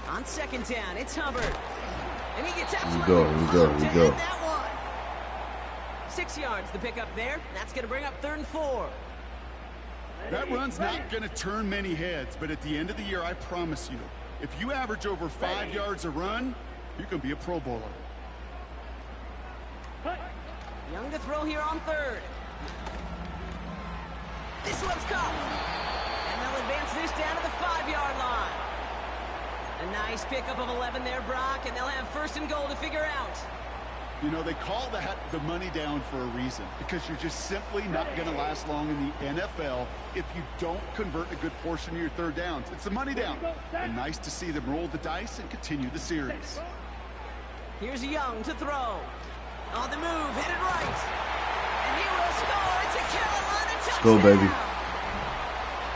On second down, it's Hubbard. And he gets absolutely Here pumped we to go. end that one. 6 yards the pickup there. That's going to bring up 3rd and 4. That run's not going to turn many heads, but at the end of the year, I promise you, if you average over 5 yards a run, you're going to be a Pro Bowler. Hut. Young to throw here on 3rd. This one's caught. And they'll advance this down to the 5-yard line. A nice pickup of 11 there, Brock, and they'll have 1st and goal to figure out. You know, they call that the money down for a reason, because you're just simply not going to last long in the NFL if you don't convert a good portion of your 3rd downs. It's the money down. And nice to see them roll the dice and continue the series. Here's Young to throw. On the move, headed right. And he will score. It's a Carolina touchdown. Go, baby.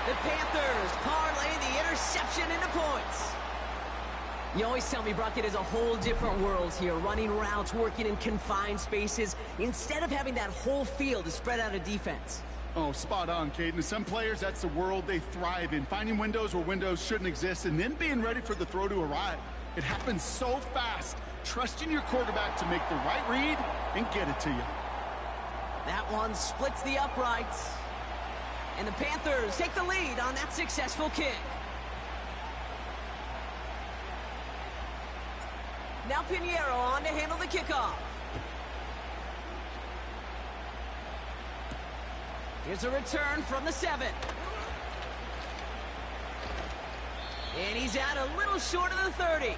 The Panthers parlay the interception into points. You always tell me, Brock, it is a whole different world here. Running routes, working in confined spaces, instead of having that whole field to spread out a defense. Oh, spot on, Caden. Some players, that's the world they thrive in. Finding windows where windows shouldn't exist and then being ready for the throw to arrive. It happens so fast. Trusting your quarterback to make the right read and get it to you. That one splits the uprights. And the Panthers take the lead on that successful kick. Now Pinheiro on to handle the kickoff. Here's a return from the 7. And he's out a little short of the 30.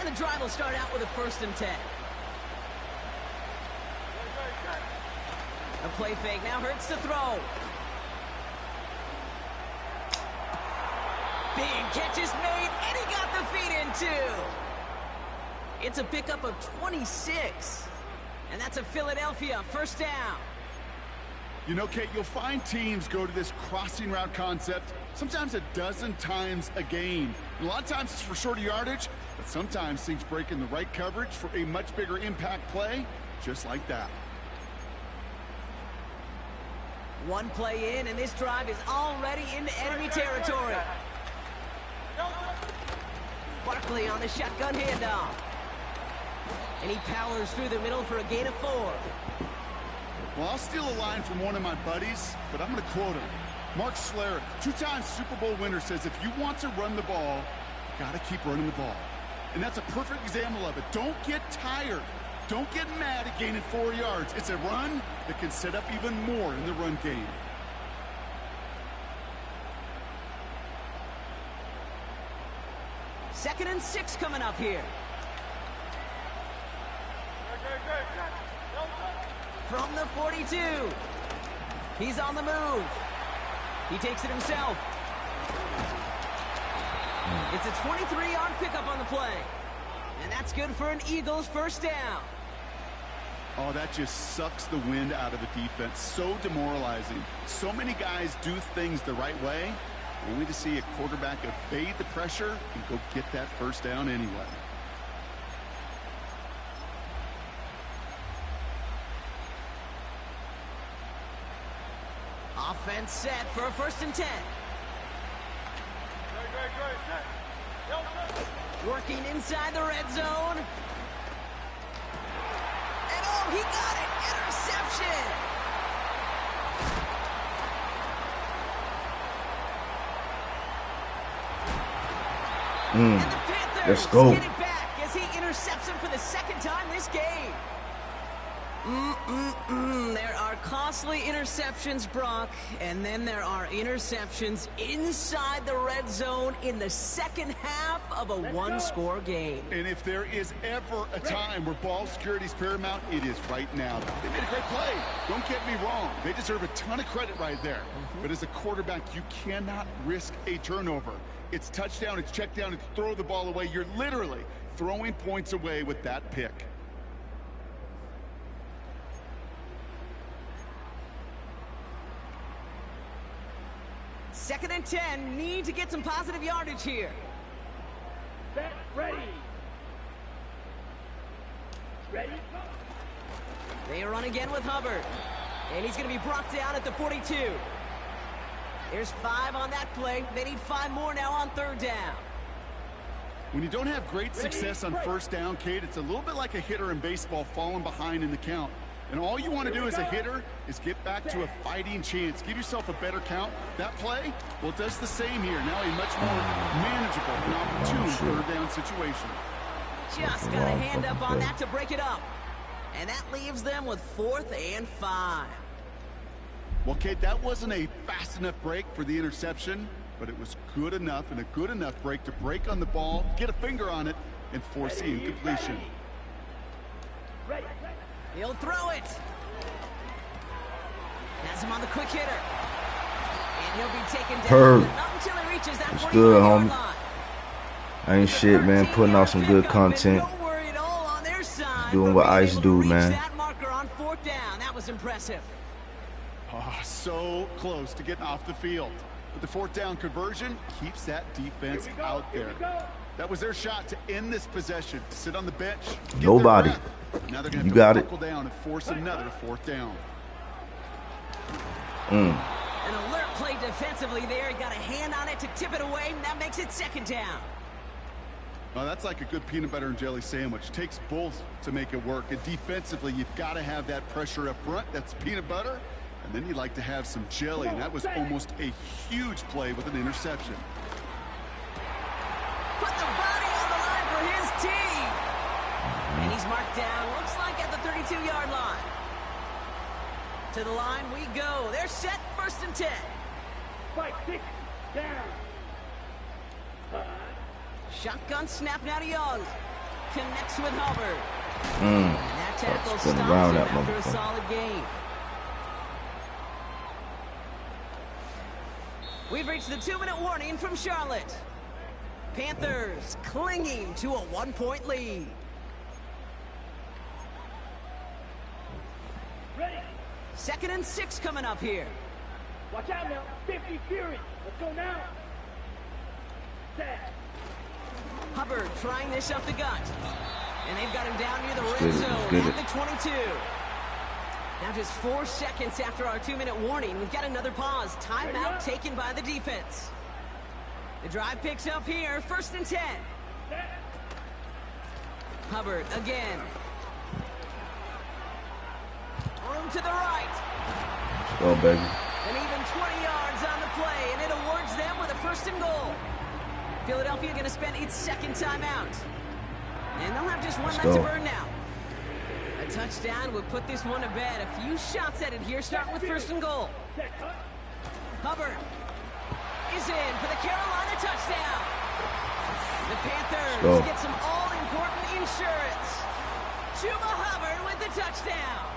And the drive will start out with a 1st and 10. A play fake now hurts to throw. Big catch is made, and he got the feet in too. It's a pickup of 26. And that's a Philadelphia 1st down. You know, Kate, you'll find teams go to this crossing route concept sometimes a dozen times a game. And a lot of times it's for shorter yardage, but sometimes things break in the right coverage for a much bigger impact play, just like that. One play in, and this drive is already into enemy territory. Barkley on the shotgun handoff. And he powers through the middle for a gain of 4. Well, I'll steal a line from one of my buddies, but I'm going to quote him. Mark Schlereth, 2-time Super Bowl winner, says if you want to run the ball, you got to keep running the ball. And that's a perfect example of it. Don't get tired. Don't get mad at gaining 4 yards. It's a run that can set up even more in the run game. Second and 6 coming up here. From the 42. He's on the move. He takes it himself. It's a 23-yard pickup on the play. And that's good for an Eagles 1st down. Oh, that just sucks the wind out of the defense. So demoralizing. So many guys do things the right way, only to see a quarterback evade the pressure and go get that 1st down anyway. Offense set for a 1st and 10. Working inside the red zone. And oh, he got it! Interception! And the Panthers Let's go. get it back as he intercepts him for the 2nd time this game. There are costly interceptions, Brock, and then there are interceptions inside the red zone in the 2nd half of a 1-score game. And if there is ever a time where ball security is paramount, it is right now. They made a great play. Don't get me wrong. They deserve a ton of credit right there. But as a quarterback, you cannot risk a turnover. It's touchdown, it's check down, it's throw the ball away. You're literally throwing points away with that pick. Second and 10, need to get some positive yardage here. Set, ready. Ready? They run again with Hubbard. And he's going to be brought down at the 42. There's 5 on that play. They need 5 more now on 3rd down. When you don't have great success on 1st down, Kate, it's a little bit like a hitter in baseball falling behind in the count. And all you want to do as a hitter is get back to a fighting chance. Give yourself a better count. That play, well, it does the same here. Now a much more manageable and opportune 3rd down situation. Just got a hand up on that to break it up. And that leaves them with 4th and 5. Well, Kate, that wasn't a fast enough break for the interception, but it was good enough and a good enough break to break on the ball, get a finger on it, and force the incompletion. Ready. He'll throw it. Has him on the quick hitter. And he'll be taken down. Not until he reaches that 45-yard line. I ain't shit, man. Putting out some good content. Doing what Ice do, man. That marker on 4th down. That was impressive. Oh, so close to getting off the field. But the 4th down conversion keeps that defense out there. That was their shot to end this possession, to sit on the bench. Nobody. Now they're going You to got have it. to buckle down and force another 4th down. An alert play defensively there. He got a hand on it to tip it away. And that makes it 2nd down. Well, that's like a good peanut butter and jelly sandwich. It takes both to make it work. And defensively, you've got to have that pressure up front. That's peanut butter. And then you'd like to have some jelly. And that was almost a huge play with an interception. Put the body on the line for his team. And he's marked down, looks like at the 32-yard line. To the line we go. They're set, 1st and 10. Spike 6, down. 5. Shotgun snap now to Young. connects with Hubbard. And that tackle stops him after a solid gain. We've reached the 2-minute warning from Charlotte. Panthers clinging to a 1-point lead. Ready. 2nd and 6 coming up here. Watch out now. 50 Fury. Let's go now. Set. Hubbard trying this up the gut. And they've got him down near the red zone at the 22. Now just 4 seconds after our 2-minute warning, we've got another pause. Timeout taken by the defense. The drive picks up here, 1st and 10. Hubbard again. Room to the right. Let's go, baby. And even 20 yards on the play, and it awards them with a 1st and goal. Philadelphia going to spend its 2nd timeout. And they'll have just one left to burn now. A touchdown would put this one to bed. A few shots at it here, starting with 1st and goal. Hubbard is in for the Carolina touchdown. The Panthers get some all-important insurance. Chuba Hubbard with the touchdown.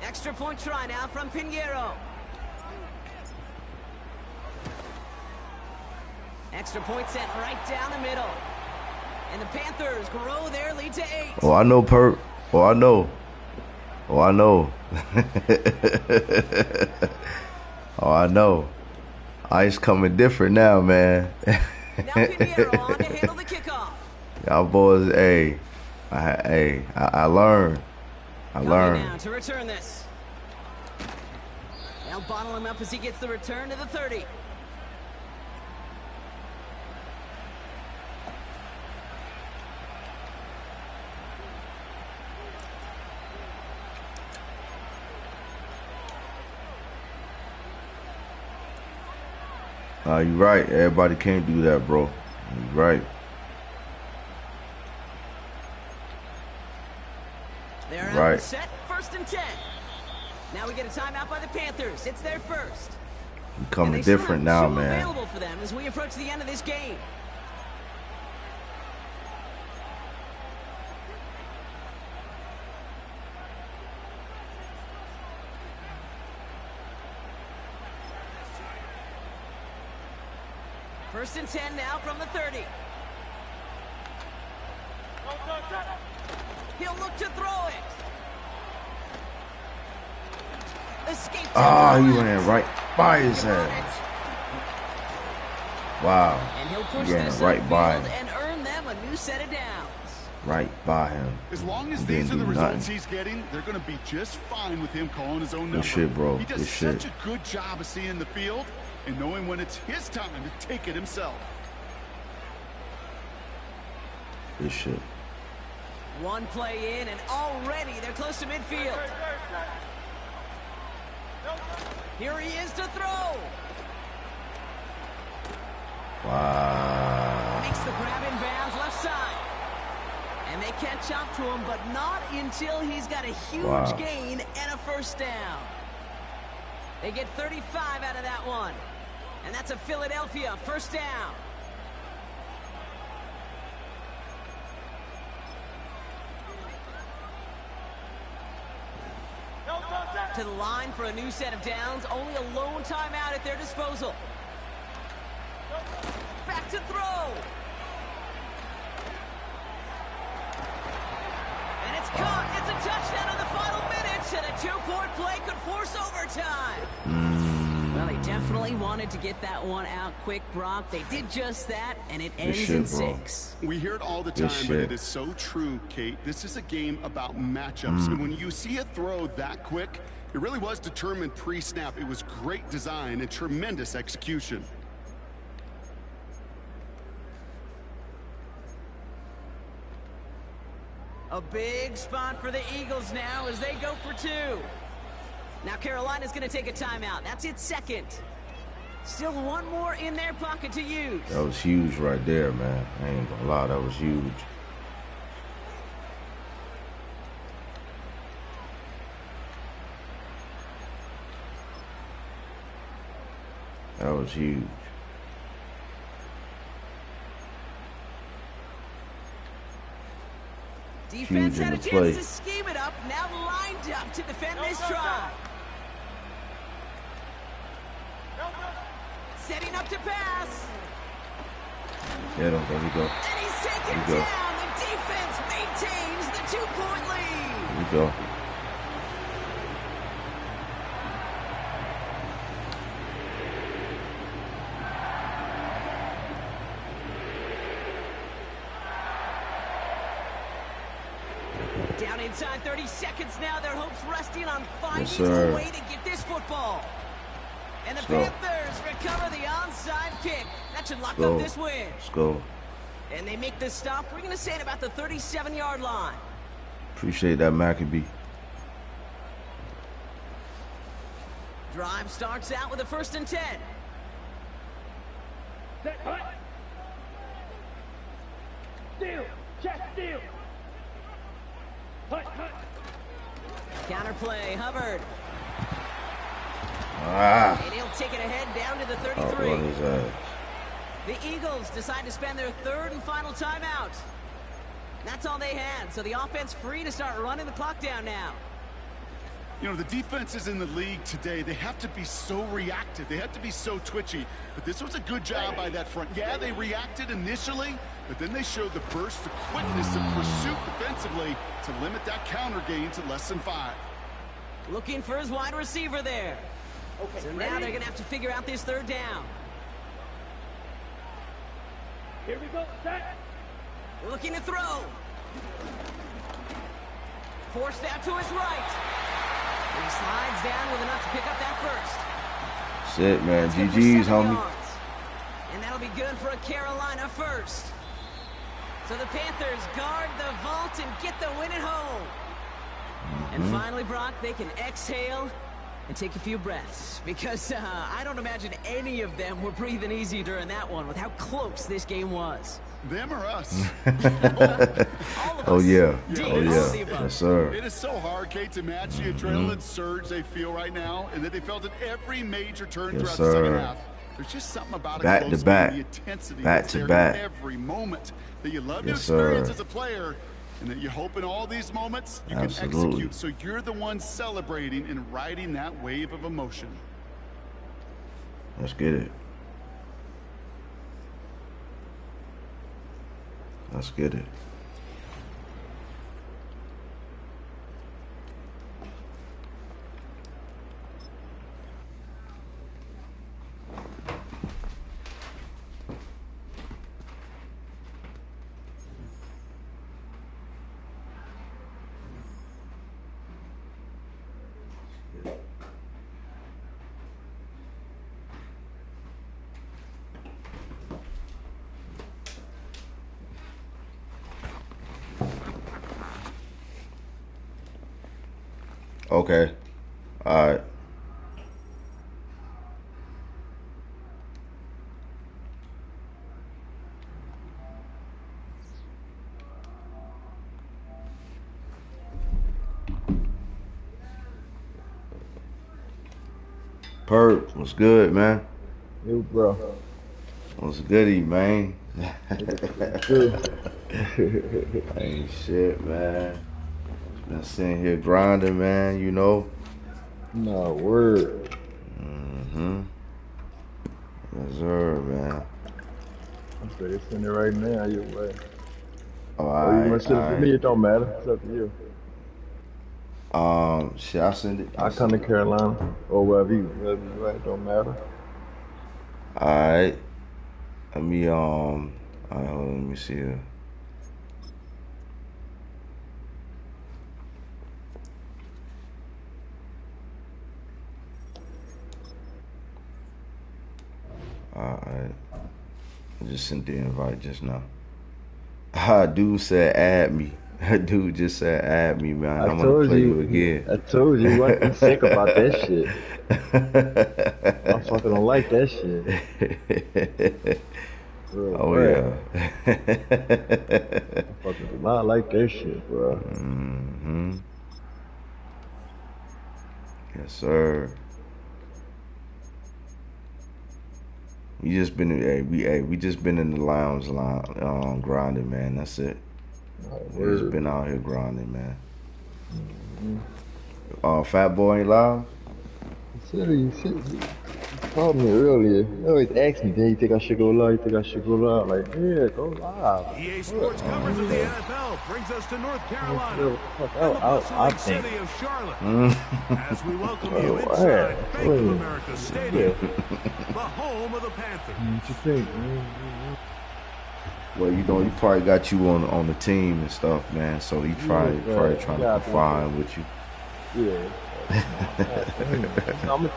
Extra point try now from Pinheiro. Extra point sent right down the middle. And the Panthers grow their lead to 8. Oh, I know, Perk. Oh, I know. Oh, I know. Oh, I know. Ice coming different now, man. Now Pinheiro on to handle the kickoff. Y'all boys, hey. I learned. I learned. Now to return this. They'll bottle him up as he gets the return to the 30. You're right. Everybody can't do that, bro. You're right. They're out set, 1st and 10. Now we get a timeout by the Panthers. It's their 1st. Becoming different now, man. Available for them as we approach the end of this game. First and 10 now from the 30. He'll look to throw it. Escape. He ran right by his head. Wow. And he'll push this right by him and earn them a new set of downs. Right by him. As long as these are the results he's getting, they're going to be just fine with him calling his own number. Good shit, bro. He does such a good job of seeing the field and knowing when it's his time to take it himself. Good shit. One play in, and already they're close to midfield. Here he is to throw. Wow. Makes the grab in bounds left side. And they catch up to him, but not until he's got a huge gain and a 1st down. They get 35 out of that one. And that's a Philadelphia 1st down. To the line for a new set of downs. Only a lone timeout at their disposal. Back to throw. And it's caught. It's a touchdown in the final minutes. And a 2-point play could force overtime. Well, they definitely wanted to get that one out quick, Brock. They did just that, and it ends in 6. We hear it all the time, but it is so true, Kate. This is a game about matchups. And when you see a throw that quick, it really was determined pre-snap. It was great design and tremendous execution. A big spot for the Eagles now as they go for 2. Now Carolina's going to take a timeout. That's its 2nd. Still one more in their pocket to use. That was huge right there, man. I ain't gonna lie, that was huge. That was huge. Defense Huge had a in the chance play. to scheme it up, now lined up to defend this try. Setting up to pass. Get him. There we go. And he's taken There we go. down. The defense maintains the 2-point lead. There we go. Down inside 30 seconds now. Their hopes resting on finding Yes, a sir. way to get this football. And the Let's go. Panthers recover the onside kick. That should lock Go. up this win. Let's go. And they make this stop. We're going to say at about the 37-yard line. Appreciate that, Maccabee. Drive starts out with a 1st and 10. Set, hut. Steal. Check, steal. Hut, hut. Counter play, Hubbard. Ah. And he'll take it ahead down to the Outrun 33. his ass. The Eagles decide to spend their 3rd and final timeout. That's all they had, so the offense free to start running the clock down now. You know, the defenses in the league today, they have to be so reactive. They have to be so twitchy. But this was a good job by that front. Yeah, they reacted initially, but then they showed the burst of quickness and pursuit defensively to limit that counter gain to less than 5. Looking for his wide receiver there. Okay, So now ready? they're going to have to figure out this 3rd down. Here we go. Set. Looking to throw. Forced out to his right. And he slides down with enough to pick up that 1st. Shit, man. That's good for GG's, 7 homie. yards. And that'll be good for a Carolina 1st. So the Panthers guard the vault and get the win at home. And finally, Brock, they can exhale and take a few breaths. Because I don't imagine any of them were breathing easy during that one with how close this game was. Them or us? All of Oh, us. yeah. Dean, Oh, all of yeah. the above. Yes, sir. It is so hard, Kate, to match the adrenaline surge they feel right now, and that they felt at every major turn Yes, throughout the second sir. half. There's just something about Back a to close back. game, the intensity Back that's to there back. in every moment that you love to Yes, experience sir. as a player, and that you hope in all these moments you Absolutely. can execute. So you're the one celebrating and riding that wave of emotion. Let's get it. Let's get it. Okay. All right. Perp, what's good, man? You, bro. What's goody, man? Good. Ain't shit, man. Been sitting here grinding, man, you know. No, word. Mm-hmm. Yes, sir, man. I'm ready to send it right now, your way. Oh, Or you want to send it to me, it don't matter. It's up to you. Shit, I send it. I come to Carolina, or wherever you at, it don't matter. Alright. Let me, alright, hold on, let me see here. Alright. I just sent the invite just now. Dude said add me. Dude just said add me, man. I'm gonna play you again. I told you what you think about that shit. I fucking don't like that shit. Real Oh, bad. yeah. I fucking do not like that shit, bro. Mm-hmm. Yes, sir. We just been we just been in the lounge grinding, man. That's it. We just been out here grinding, man. Fat Boy ain't live? You called me earlier. You always ask me, you think I should go live? You think I should go live? Like, yeah, go live. EA Sports coverage of the NFL brings us to North Carolina and the bustling city of Charlotte as we welcome you inside Bank of America Stadium, the home of the Panthers. What you think, man? Well, you know, he probably got you on the team and stuff, man. So he probably trying to confine with you. Yeah. I'm gonna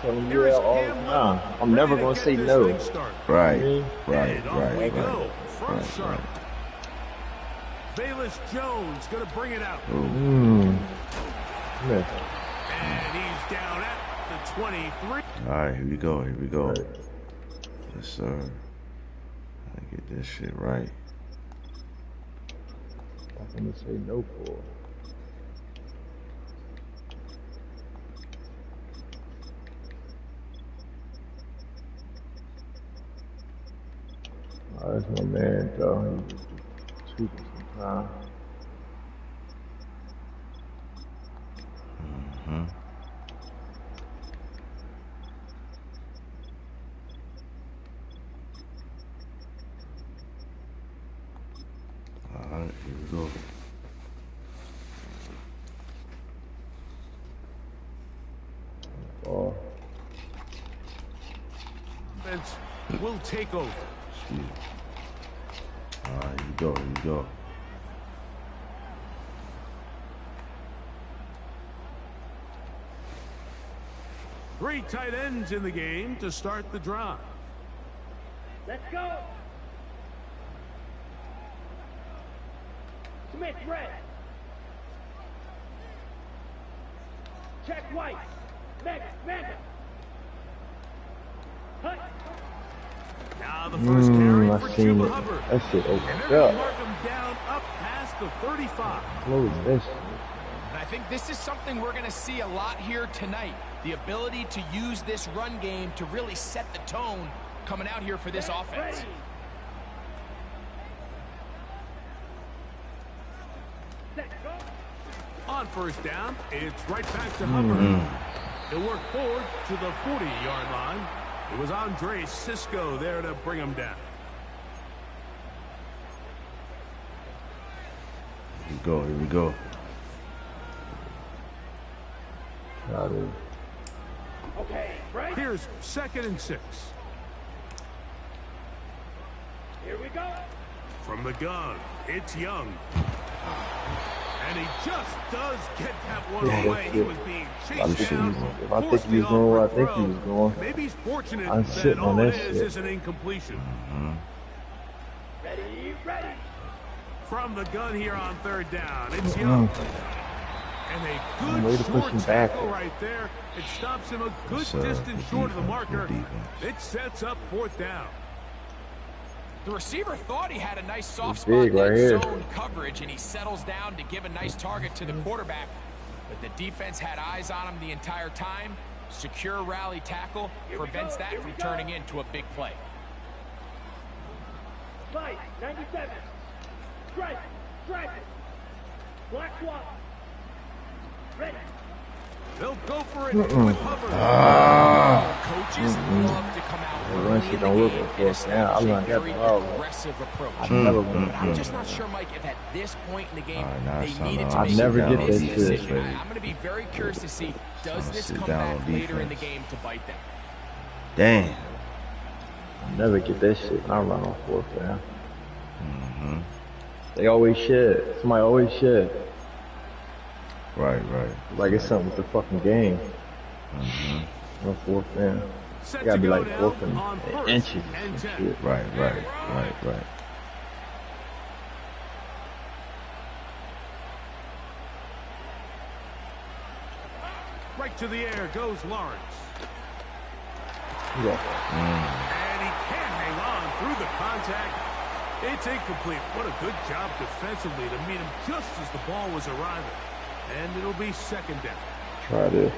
tell him yeah all the time. I'm never gonna say no. Right. Bayless Jones gonna bring it out. Yeah. And he's down at the 23. All right, here we go. Right. Yes, sir. I get this shit right. I'm gonna say no for. Oh, that's my man, though. He's tweaking sometimes. All right, here we go. Defense will take over. All right, here we go. 3 tight ends in the game to start the drive. Let's go. Smith red. Check white. Mega. Hut. Now the first carry for Chuba it. Hubbard. That shit And opened they're up. going to mark him down up past the 35. Close this. And I think this is something we're going to see a lot here tonight. The ability to use this run game to really set the tone coming out here for this offense. Ready. Set, go. On first down, it's right back to Hubbard. He'll work forward to the 40-yard line. It was Andre Cisco there to bring him down. Here we go. Got it. Okay, right. Here's 2nd and 6. Here we go. From the gun, it's Young. And he just does get that one away. He was being chased down. If I think he was going where I think he was going, Maybe he's fortunate I'm that sitting on all that it shit. is an incompletion. Ready. From the gun here on 3rd down, it's Young. And a good short tackle right there. It stops him a good distance short of the marker. It sets up 4th down. The receiver thought he had a nice soft It's spot big in right here. zone coverage, and he settles down to give a nice target to the quarterback. But the defense had eyes on him the entire time. Secure rally tackle prevents that from turning into a big play. Slide, 97. Strike it. Black swap. Ready. They'll go for it with Hubbard. Coaches love to come out run early shit in the don't work game with and us now. I establish a learned that very the hard way. aggressive approach. I never But went I'm just not sure, Mike, if at this point in the game now they it's needed to time make to never sit get down this on that defense, decision. baby. I'm going to be very curious to see, does this sit come down back on later in the defense. game to bite them? Damn. I never get that shit when I run on 4th down. They always shed. Somebody always shed. Right. Like it's something with the fucking game. On 4th down. Set It gotta to be go like now 4th and on 1st inches and and 10. shit. Right. Right to the air goes Lawrence. Yeah. And he can't hang on through the contact. It's incomplete. What a good job defensively to meet him just as the ball was arriving. And it'll be 2nd down. Try this.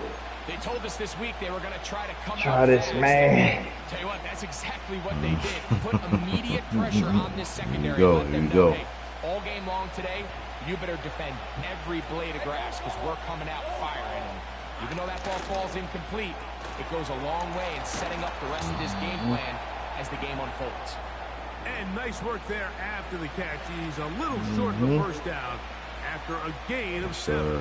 They told us this week they were going to try to come Try out this, fast. man. Tell you what, that's exactly what they did. Put immediate pressure on this secondary. Here we go, Let them here we know, go. hey, all game long today, you better defend every blade of grass because we're coming out firing. And even though that ball falls incomplete, it goes a long way in setting up the rest of this game plan as the game unfolds. And nice work there after the catch. He's a little short of the first down after a gain of 7.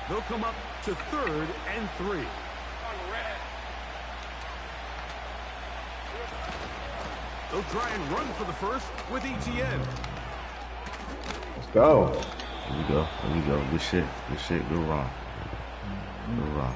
They'll come up to 3rd and 3. They'll try and run for the first with ETN. Let's go. Here we go. Here we go. Good shit. Good shit. Good run. Good run.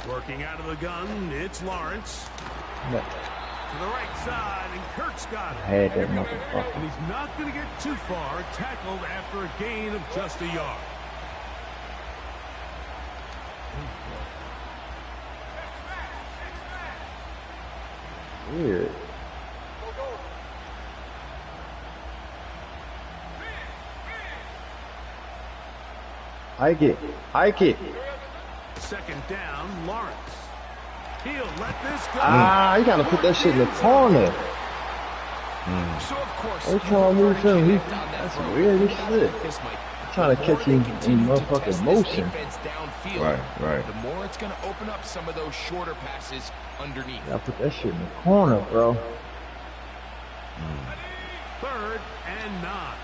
Working out of the gun, it's Lawrence. No. To the right side, and Kirk's got it. I had that motherfucker. And he's not going to get too far, tackled after a gain of just a yard. Weird. Hike it. Hike it. Second down, Lawrence. He'll let this go. Ah, you gotta put that shit in the corner. So of course, Every time I move him, that's weird as shit. I'm trying to catch him in motherfucking motion. Right, right. The more it's going to open up some of those shorter passes underneath. I put that shit in the corner, bro. 3rd and 9.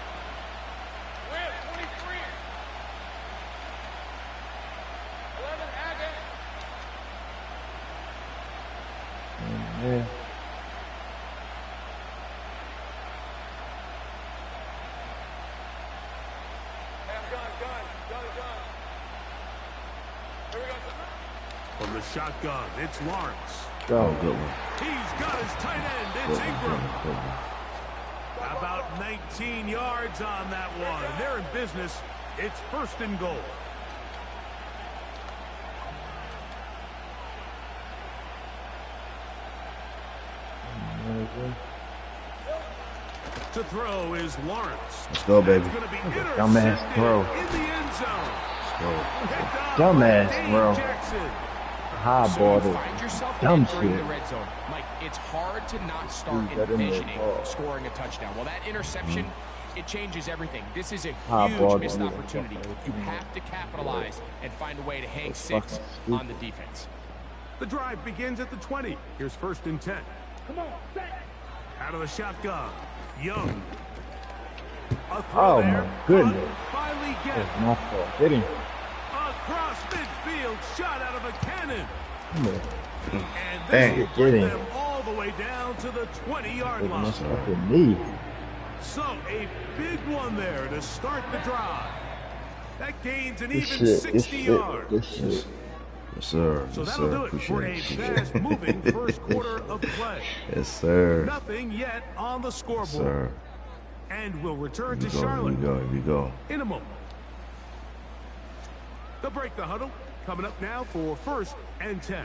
Yeah. From the shotgun, it's Lawrence. Go. Good one. He's got his tight end. It's Ingram. About 19 yards on that one. They're in business. It's 1st and goal. To throw is Lawrence. Let's go, baby. It's going to be Dumbass throw. in the end zone. Dumbass throw. High So ball. you find yourself Dumb entering shit. the red zone. Mike, it's hard to not start Dude, that in there, envisioning ball. scoring a touchdown. Well, that interception, it changes everything. This is a High ball, huge missed don't even opportunity. jump You right have to capitalize and find a way to hang That's 6 fucking on the defense. The drive begins at the 20. Here's 1st and 10. Come on, set. Out of the shotgun, Young. A throw Oh there, my goodness. caught by Lee Getty. That's my fault. Hit him. Across midfield, shot out of a cannon. Come here. And this Dang. will Get bring him. them all the way down to the 20-yard With my line. fucking knee. So a big one there to start the drive. That gains an This even shit. 60 This yards. shit. This shit. Yes, sir. So Yes, that'll sir. do it for a Appreciate it. fast-moving first quarter of play. Yes, sir. Nothing yet on the scoreboard. Sir. And we'll return Here to we go. Here Charlotte we go. Here we go. in a moment. They'll break the huddle. Coming up now for 1st and 10.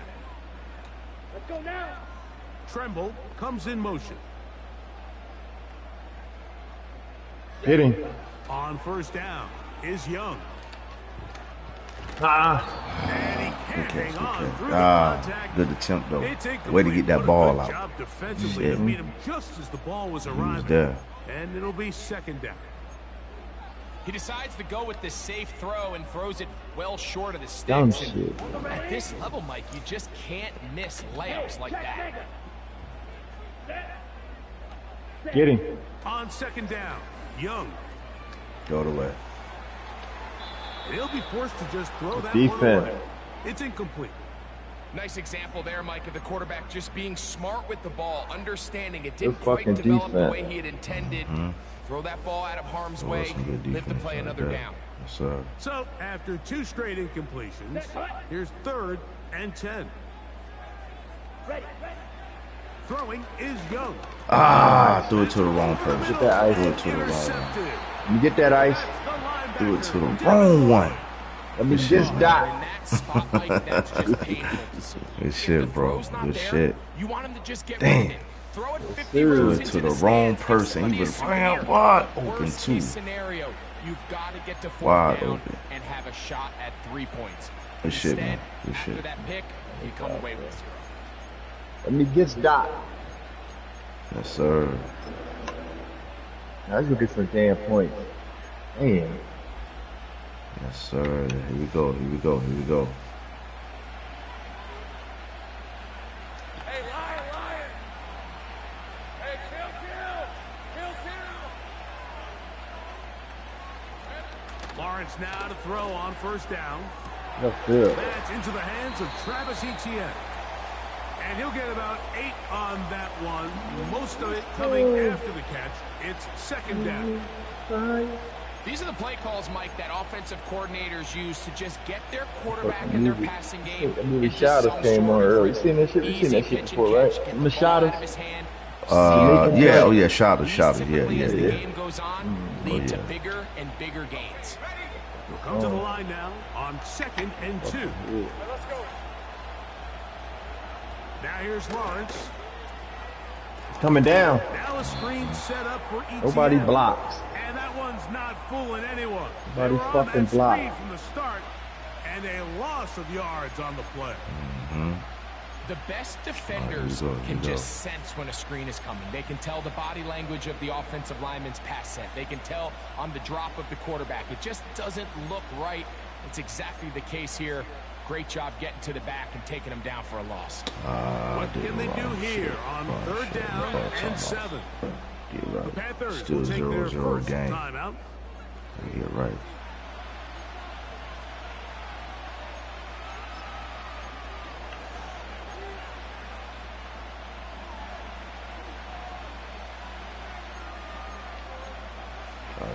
Let's go now. Tremble comes in motion. Hit him. On 1st down is Young. Ah. And he can't hang on through the Ah, contact. good attempt though. It's incomplete, Way to get that but a ball good out. job defensively Shit. to meet him just as the ball was He was arriving. there. And it'll be 2nd down. He decides to go with the safe throw and throws it well short of the Dumb sticks. shit. And at this level, Mike, you just can't miss layups like that. Get him. On 2nd down, Young. Go the way. He'll be forced to just throw that Defense. one away. It's incomplete. Nice example there, Mike, of the quarterback just being smart with the ball, understanding it Good didn't quite fucking develop the defense. way he had intended. Throw that ball out of harm's Oh, way, some good live to defense play right another there. down. Yes, sir. So, after 2 straight incompletions, here's 3rd and 10. Ready. Throwing is Young. Ah, threw it to the wrong person. Get that ice. Threw it to the wrong one. Let me get that ice. Threw it to the wrong one. Let me just die. In that spotlight, that's just painful to see. Good shit, bro. Good shit. You want him to just get Damn. rid of it. Throw it 50 Threw rows it into to the the wrong stands. person. He was Somebody wide open Worst too. case scenario, you've got to get to 4th Wide down open. and have a shot at 3 points. Good shit, Instead, man. Good after shit. that pick, you come away with 0. Let me just die. Yes, sir. Now, let's go get some damn points. Damn. Yes, sir. Here we go. Here we go. Here we go. Hey, lion. Hey, kill. Lawrence now to throw on 1st down. That's good. That's into the hands of Travis Etienne. And he'll get about 8 on that one. Most of it coming after the catch. It's 2nd down. These are the play calls, Mike, that offensive coordinators use to just get their quarterback and their passing game. That movie Shadows came on earlier. You seen that shit? You seen that shit before, right? Remember Shadows? Yeah. Oh, yeah. Shadows. Yeah. As the game goes on, lead to bigger and bigger gains. We'll come to the line now on 2nd and 2. Let's go. Now here's Lawrence. Coming down. Now a screen set up for Etienne. Nobody blocks. And that one's not fooling anyone. Nobody They were on fucking that block. screen from the start, and a loss of yards on the play. The best defenders can just sense when a screen is coming. They can tell the body language of the offensive lineman's pass set. They can tell on the drop of the quarterback. It just doesn't look right. It's exactly the case here. Great job getting to the back and taking them down for a loss. What can they do here on 3rd down and 7? The Panthers will take their 1st timeout. Get right.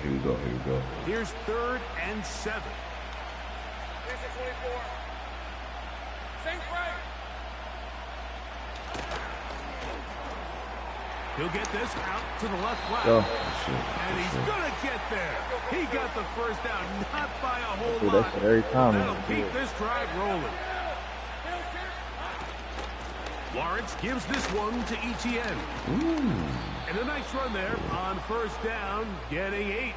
Here we go. Here we go. Here's 3rd and 7. Here's the 24. Same right. He'll get this out to the left flat. And he's going to get there. He got the 1st down, not by a whole lot. That's every time. That'll keep this drive rolling. Lawrence gives this one to Etienne. And a nice run there on 1st down, getting 8.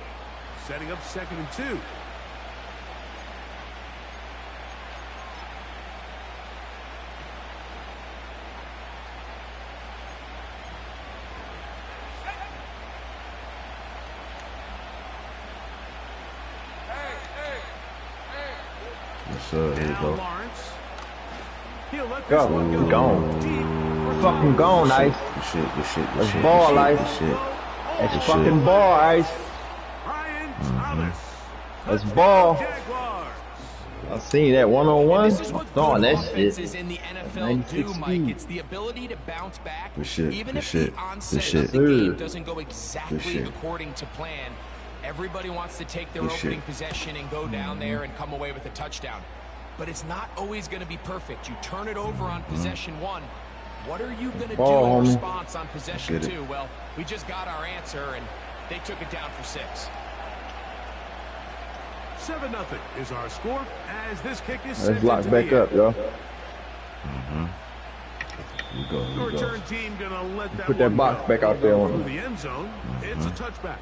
Setting up 2nd and 2. Yes, sir. Here you Now go. Lawrence. He'll let this Go. one go Gone. deep. Fucking gone, Ice. Good shit. Good shit. Good That's shit. ball, Good Ice. shit. Good shit. That's Good fucking shit. ball, Ice. Brian Thomas. That's ball. Jaguars. I seen that one-on-one. This is what Throwing good that offenses shit. in the NFL 96 do, Mike. speed. It's the ability to bounce back, Good shit, even good if shit, the good onset shit. of the game Good doesn't go exactly shit. according to plan. Everybody wants to take their Good opening shit. possession and go down there and come away with a touchdown. But it's not always going to be perfect. You turn it over on possession 1. What are you going to do Ball, in homie. response on possession Get it. 2? Well, we just got our answer, and they took it down for 6. 7-0 is our score as this kick is Let's sent lock into back the up, yo. Here we go. The Here we go. return team gonna let that Put that one box go. back out there on Through him. the end zone. It's a touchback.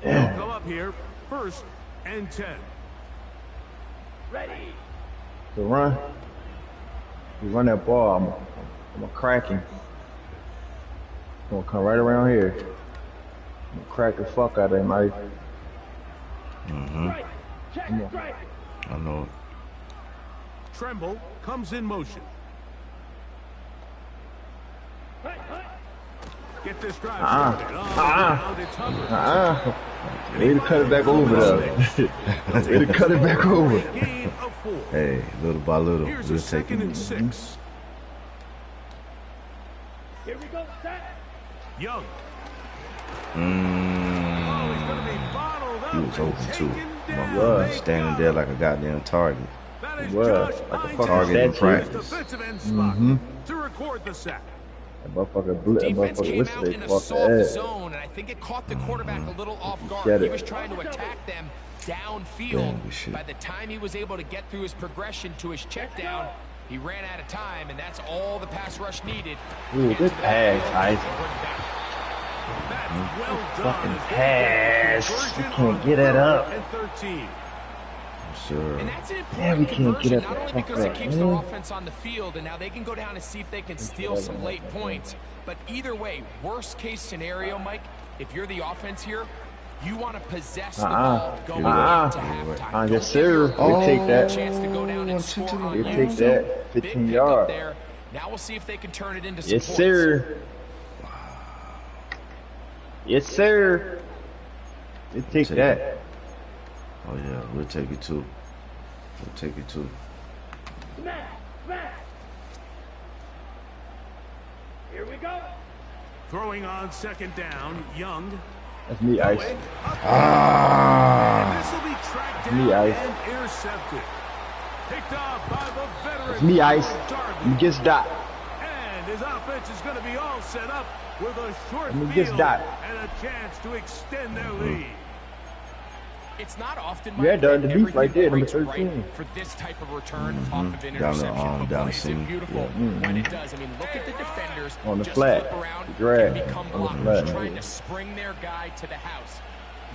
They'll come up here 1st and 10. Ready. The run. You run that ball, I'm gonna crack him. I'm gonna come right around here. I'm gonna crack the fuck out of him, Ice. Strike. Check. Strike. I know it. Tremble comes in motion. Get this drive started. Oh, it's Hubbard. Way to cut it back over there. Way to cut it back over. Gain of 4. Hey, little by little, Here's we'll a take 2nd it. and 6. Here we go. Set. Young. He was open too. Motherfucker standing there like a goddamn target. That is Like a target in practice. To record the sack. That motherfucker Defense came out in a soft zone, and I think it caught the quarterback a little off guard. He was trying to attack them downfield. By the time he was able to get through his progression to his check down, he ran out of time, and that's all the pass rush needed. Ooh, good pass, Ice. Fucking pass. We can't get it up. Sure. And that's an important conversion, not only because it keeps their offense on the field, and now they can go down and see if they can steal some late points. But either way, worst case scenario, Mike, if you're the offense here, you want to possess the ball going into halftime. Yes, sir. We take that. Chance to go down and score on we take that. 15 yards. Now we'll see if they can turn it into some yes, points. Sir. Yes, sir. We take that. Oh yeah, we'll take it too. We'll take it too. Smash! Here we go. Throwing on second down, Young. That's me, Ice. And this will be tracked down me, Ice. and intercepted. Picked off by the veteran. That's me, Ice. You get dot. And his offense is going to be all set up with a short me field get dot. and a chance to extend their lead. It's not often Yeah, the beef right there, number everything 13. right for this type of return off of an Down the interception. arm, But down boy, the is seam. it beautiful when it does. I mean, look at the defenders On the just flat. flip around Drag. and become On the blockers, flat. trying to spring their guy to the house.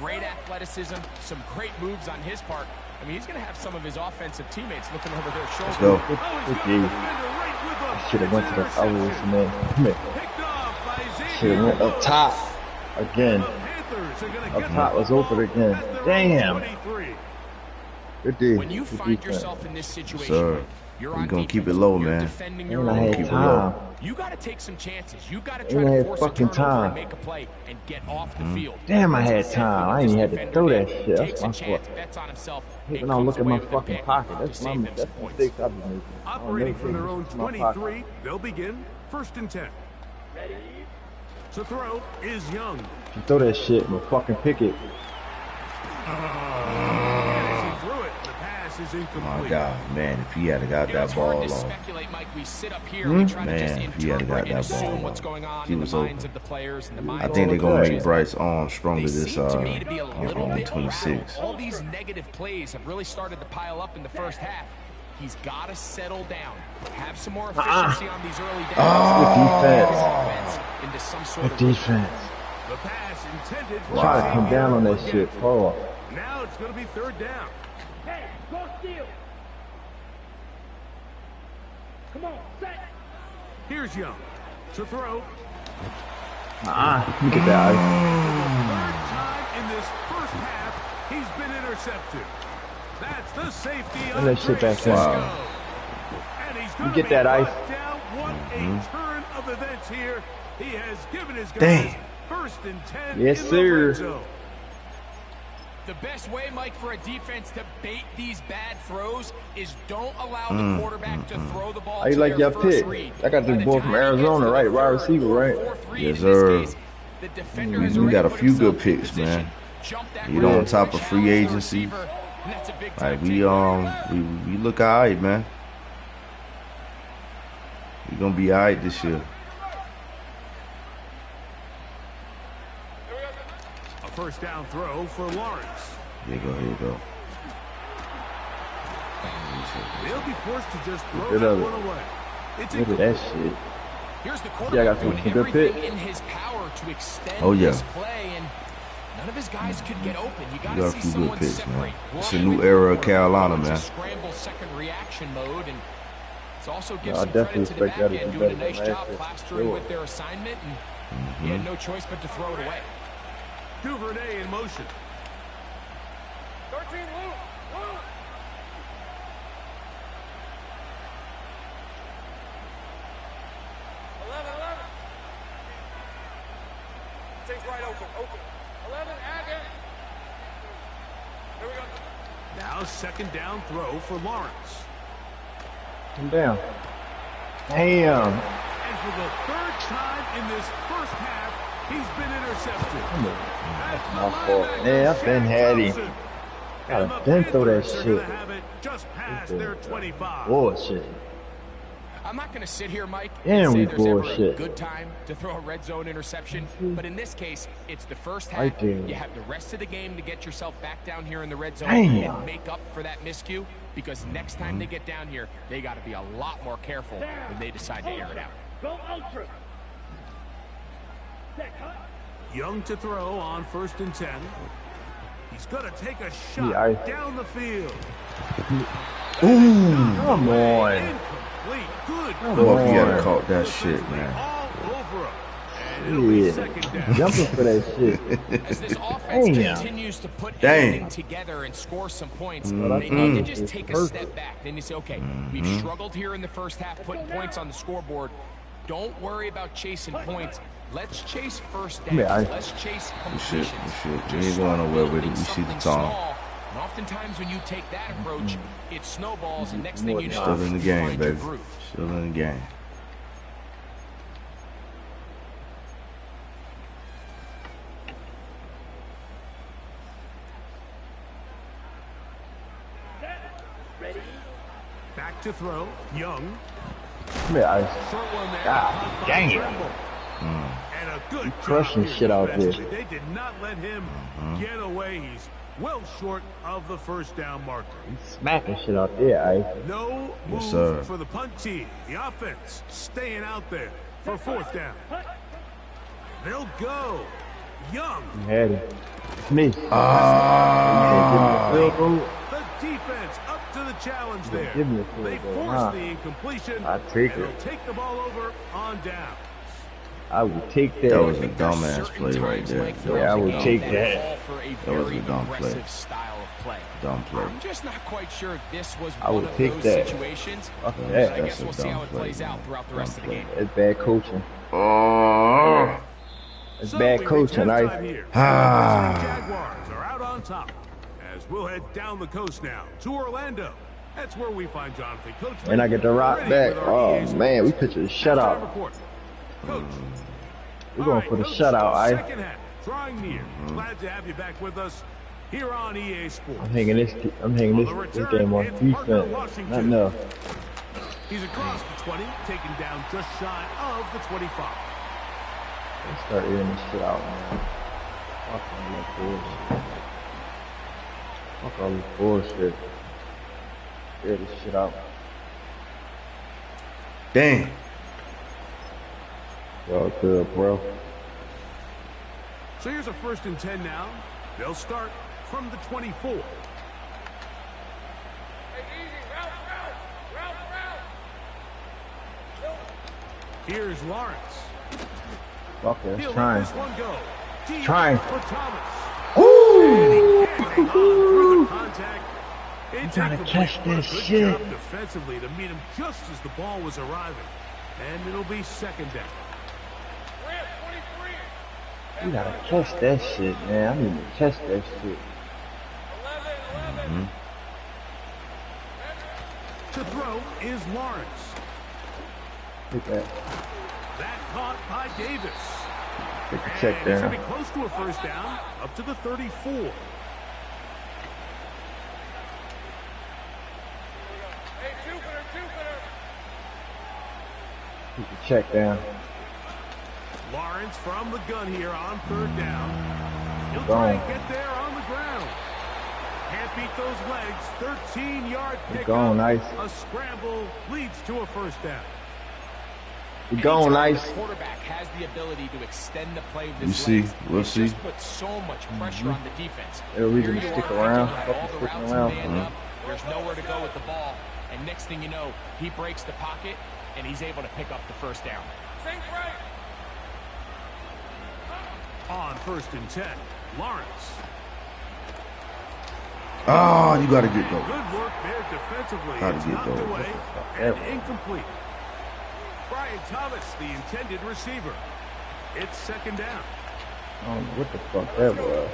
Great athleticism, some great moves on his part. I mean, he's going to have some of his offensive teammates looking over their shoulder. Let's go. Oh, he's got the defender right with him. Should have went to the other man. Picked off by Should have went up top again. The Panthers are going to Up get top was open again. at their own Damn. 23. Good D. When you Good find defense. yourself in this situation, Sir, you're we on gonna keep defense, it low, you're man. defending your And I own had Keep it goal. time. You got to take some chances. You got to And try I to had force a fucking turnover time. and make a play and get off the field. Damn, I That's had exactly time. what I ain't this even had to defender throw did. that shit. Takes a That's my chance, fault. bets on himself, When and I comes look at away my with a fucking pick pocket, to that's save them some the points. mistakes I've been making. Operating from their own It's my pocket. 23, they'll begin 1st and 10. Ready? To throw is Young. You throw that shit, I'm gonna fucking pick it. And as he threw it, the pass is My incomplete. God, man, if he had got You know, that it's hard ball to off. speculate, Mike. We sit up here, we try to just Man, if he had interpret got and that ball assume what's off, going on he in the was minds open. of the players and the minds I of think the they're gonna make coaches. Bryce's arm stronger They this seem to me to be a little on bit 26. rattled. All these negative plays have really started to pile up in the first half. He's got to settle down, have some more efficiency on these early downs. Good defense. His offense into some sort Good of defense. The pass intended for Try to come Xavier down on that again. shit. Hold Now it's going to be 3rd down. Hey, go steal. Come on, set. Here's Young. To throw. Look at that. For the 3rd time in this first half, he's been intercepted. That's the safety Run on that shit back Francisco. down. And he's You gonna get be that, Ice? brought down. What a turn of events here. He has given his guys Damn. 1st and 10 Yes, in the sir. red zone. The best way, Mike, for a defense to bait these bad throws is don't allow the quarterback to throw the ball How you to like their your first pick? read. I got By this the boy time from he gets Arizona, to the right? Wide third receiver, or right? fourth read Yes, in this sir. case, the defender has We already got a put few good himself in picks, position, man. jumped that You route, know, on top of free challenged the agency, receiver, and that's a big like time we takeaway. we look alright, man. We gonna be alright this year. A 1st down throw for Lawrence. Here you go. They'll be forced to just throw Good that of it. one away. It's Look at that shit. Here's the Yeah, I quarterback got doing some good everything picks. in his power to extend Oh, yeah. this play, and none of his guys could get open. You got We to got a see few good someone picks, separate. man. It's a Run new with era the of Carolina, quarterback, go man. into scramble second reaction mode, and it's also gives No, I some definitely credit to the expect back that to end be doing a better nice than job last year. plastering Sure. with their assignment, and he had no choice but to throw it away. Duvernay in motion. 13 loose. Loose. Takes right open. 11, again. Here we go. Now 2nd down throw for Lawrence. Come down. Damn. And for the 3rd time in this first half, He's been intercepted. That's my fault. Man, I've been had him. Gotta been through that shit. Just past their 25. Bullshit. I'm not going to sit here, Mike, Damn, and say we there's ever a bullshit. good time to throw a red zone interception, but in this case, it's the first half. Right there. You have the rest of the game to get yourself back down here in the red zone Damn. and make up for that miscue, because next time they get down here, they got to be a lot more careful when they decide to air it out. Go ultra. Young to throw on 1st and 10. He's going to take a shot Yeah, down the field. Ooh, come on. Incomplete. Good. Look, he had caught that shit, man. All over him. And it'll be second down. Jumping for that shit. As this offense Damn. continues to put Damn. everything together and score some points, they need to just take a step back. Then you say, okay, we've struggled here in the first half, putting points on the scoreboard. Don't worry about chasing points. Let's chase first downs. Yeah, Let's chase You completions. should. You ain't going nowhere with it. You see the Something time. small, and oftentimes when you take that approach, it snowballs, and next thing you know, Still in the you game, find your baby. groove. Still in the game. Back to throw. Young. Yeah, Short one there. God dang it. And a good Crushing job shit out there. defensively. They did not let him get away. He's well short of the first down marker. smacking shit out there, Ice. No move Yes, sir. for the punt team. The offense staying out there for 4th down. They'll go. Young. You had him. It's me. The defense up to the challenge there. Give me a field They goal, force huh? the incompletion. I take and it. they'll take the ball over on down. I would take that. That was a dumbass play right there. Yeah, I would take that. That was a dumb play. Style of play. Dumb play. I'm just not quite sure if this was I one would of take those that. situations. Fuck I that. guess we'll see dumb how it play, plays man. out throughout the Dumb rest of the play. game. That's bad coaching. Oh. That's So bad we coaching, reach Ice. halftime here. Ah. The Jaguars are out on top. As we'll head down the coast now to Orlando. That's where we find Jonathan. Coach, And I get the rock ready back. with our Oh, EA man, we Sports pitched a halftime shutout. report. Coach. We're going for the Coach, shutout, Ice. Second half, drawing near. Glad to have you back with us here on EA Sports. I'm hanging this game on defense. Not enough. He's across the 20, taken down just shy of the 25. Let's start eating this shit out, man. Fuck all this bullshit. Fuck all this bullshit. Air this shit out. Damn. Y'all good, bro. So here's a 1st and 10 now. They'll start from the 24. Here's Lawrence. Fuck it, He'll it's let trying. this one go. Deep Trying. for Thomas. Ooh! Hang on through the contact. It's gotta incomplete, catch but a this good shit. job defensively to meet him just as the ball was arriving. And it'll be second down. You gotta catch that shit, man. I need to catch that shit. To throw is Lawrence. Take that. That caught by Davis. Take the check And it's down. going to be close to a first down, up to the 34. Take the check down. Lawrence from the gun here on 3rd down. He'll Gone. try and get there on the ground. Can't beat those legs. 13-yard pickup. Gone, Ice. A scramble leads to a first down. We going, Anytime Ice. The quarterback has the ability to extend the play with You his see, legs, we'll it see. just puts so much pressure on the defense. No reason Here to you stick are, around. you have Fucking all the sticking routes around. manned up. There's nowhere to go with the ball. And next thing you know, he breaks the pocket, and he's able to pick up the first down. On 1st and 10, Lawrence. Oh, you gotta get those. Good work there defensively. Gotta It's get knocked those. away What the and fuck? incomplete. Brian Thomas, the intended receiver. It's second down. I don't know what the fuck that was.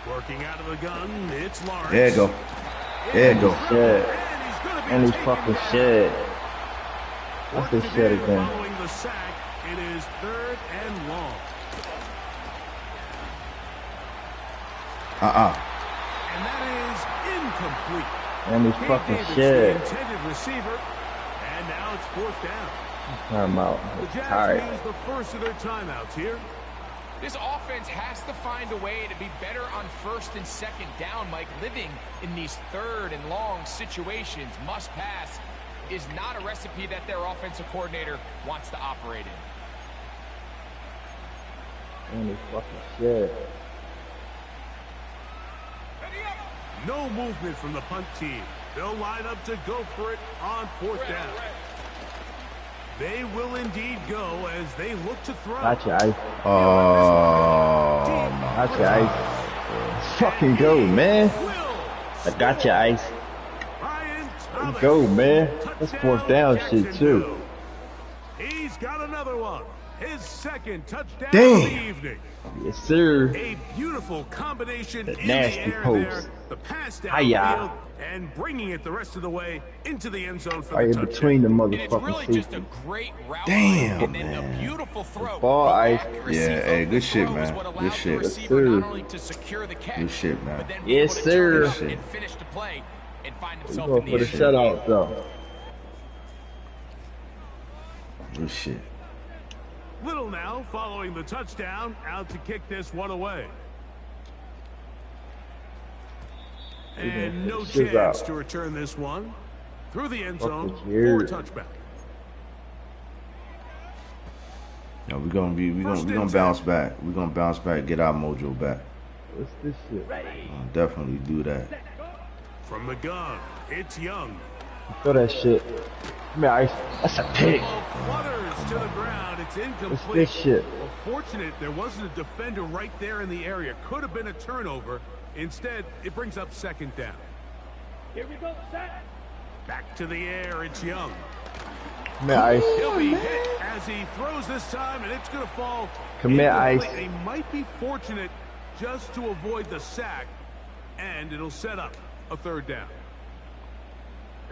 Working out of the gun, it's Lawrence. There you go. There you go. Shit. And he's going to be And he's taken fucking down. shit. Work this to shit do again. following the sack. It is 3rd and long. And that is incomplete. And he's Gabe fucking Davis, shit. the intended receiver, and now it's 4th down. Time out. The Jazz Tired. use the first of their timeouts here. This offense has to find a way to be better on 1st and 2nd down, Mike. Living in these 3rd and long situations, must pass, is not a recipe that their offensive coordinator wants to operate in. And he's fucking shit. No movement from the punt team. They'll line up to go for it on 4th down. They will indeed go as they look to throw. Gotcha, Ice. Oh, Gotcha, Ice. Fucking go, man. I gotcha, Ice. Go, man. That's 4th down shit, too. He's got another one. His 2nd touchdown of Damn. the evening. Yes, sir. A beautiful combination The in nasty the air post. there. The pass Hiya. downfield and bringing it the rest of the way into the end zone for Right the in touchdown. between the And it's motherfucking really just a safety. great route. Damn, and then man. a beautiful throw. Ball, The Ice. accuracy Yeah, of hey, the good shit, throw is man. what Good allowed shit. the Yes, receiver sir. not only to secure the catch, Good shit, man. but then be Yes, able to turn it sir. up and finish the play and find We himself going in the for the end zone. shutout, though. Good shit. Little now following the touchdown, out to kick this one away. And no Shit chance out. to return this one. Through the end zone Fucking for weird. a touchback. No, we're gonna First and bounce back. We're gonna bounce back, get our mojo back. What's this shit? Definitely do that. From the gun, it's Young. Throw that shit. Come here, Ice. That's a pick. Ball flutters to the ground. It's What's incomplete. this shit? Well, fortunate there wasn't a defender right there in the area. Could have been a turnover. Instead, it brings up 2nd down. Here we go, set. Back to the air, it's Young. Come here, Ice. He'll be hit as he throws this time, and it's going to fall. Come here, incomplete. Ice. They might be fortunate just to avoid the sack, and it'll set up a 3rd down.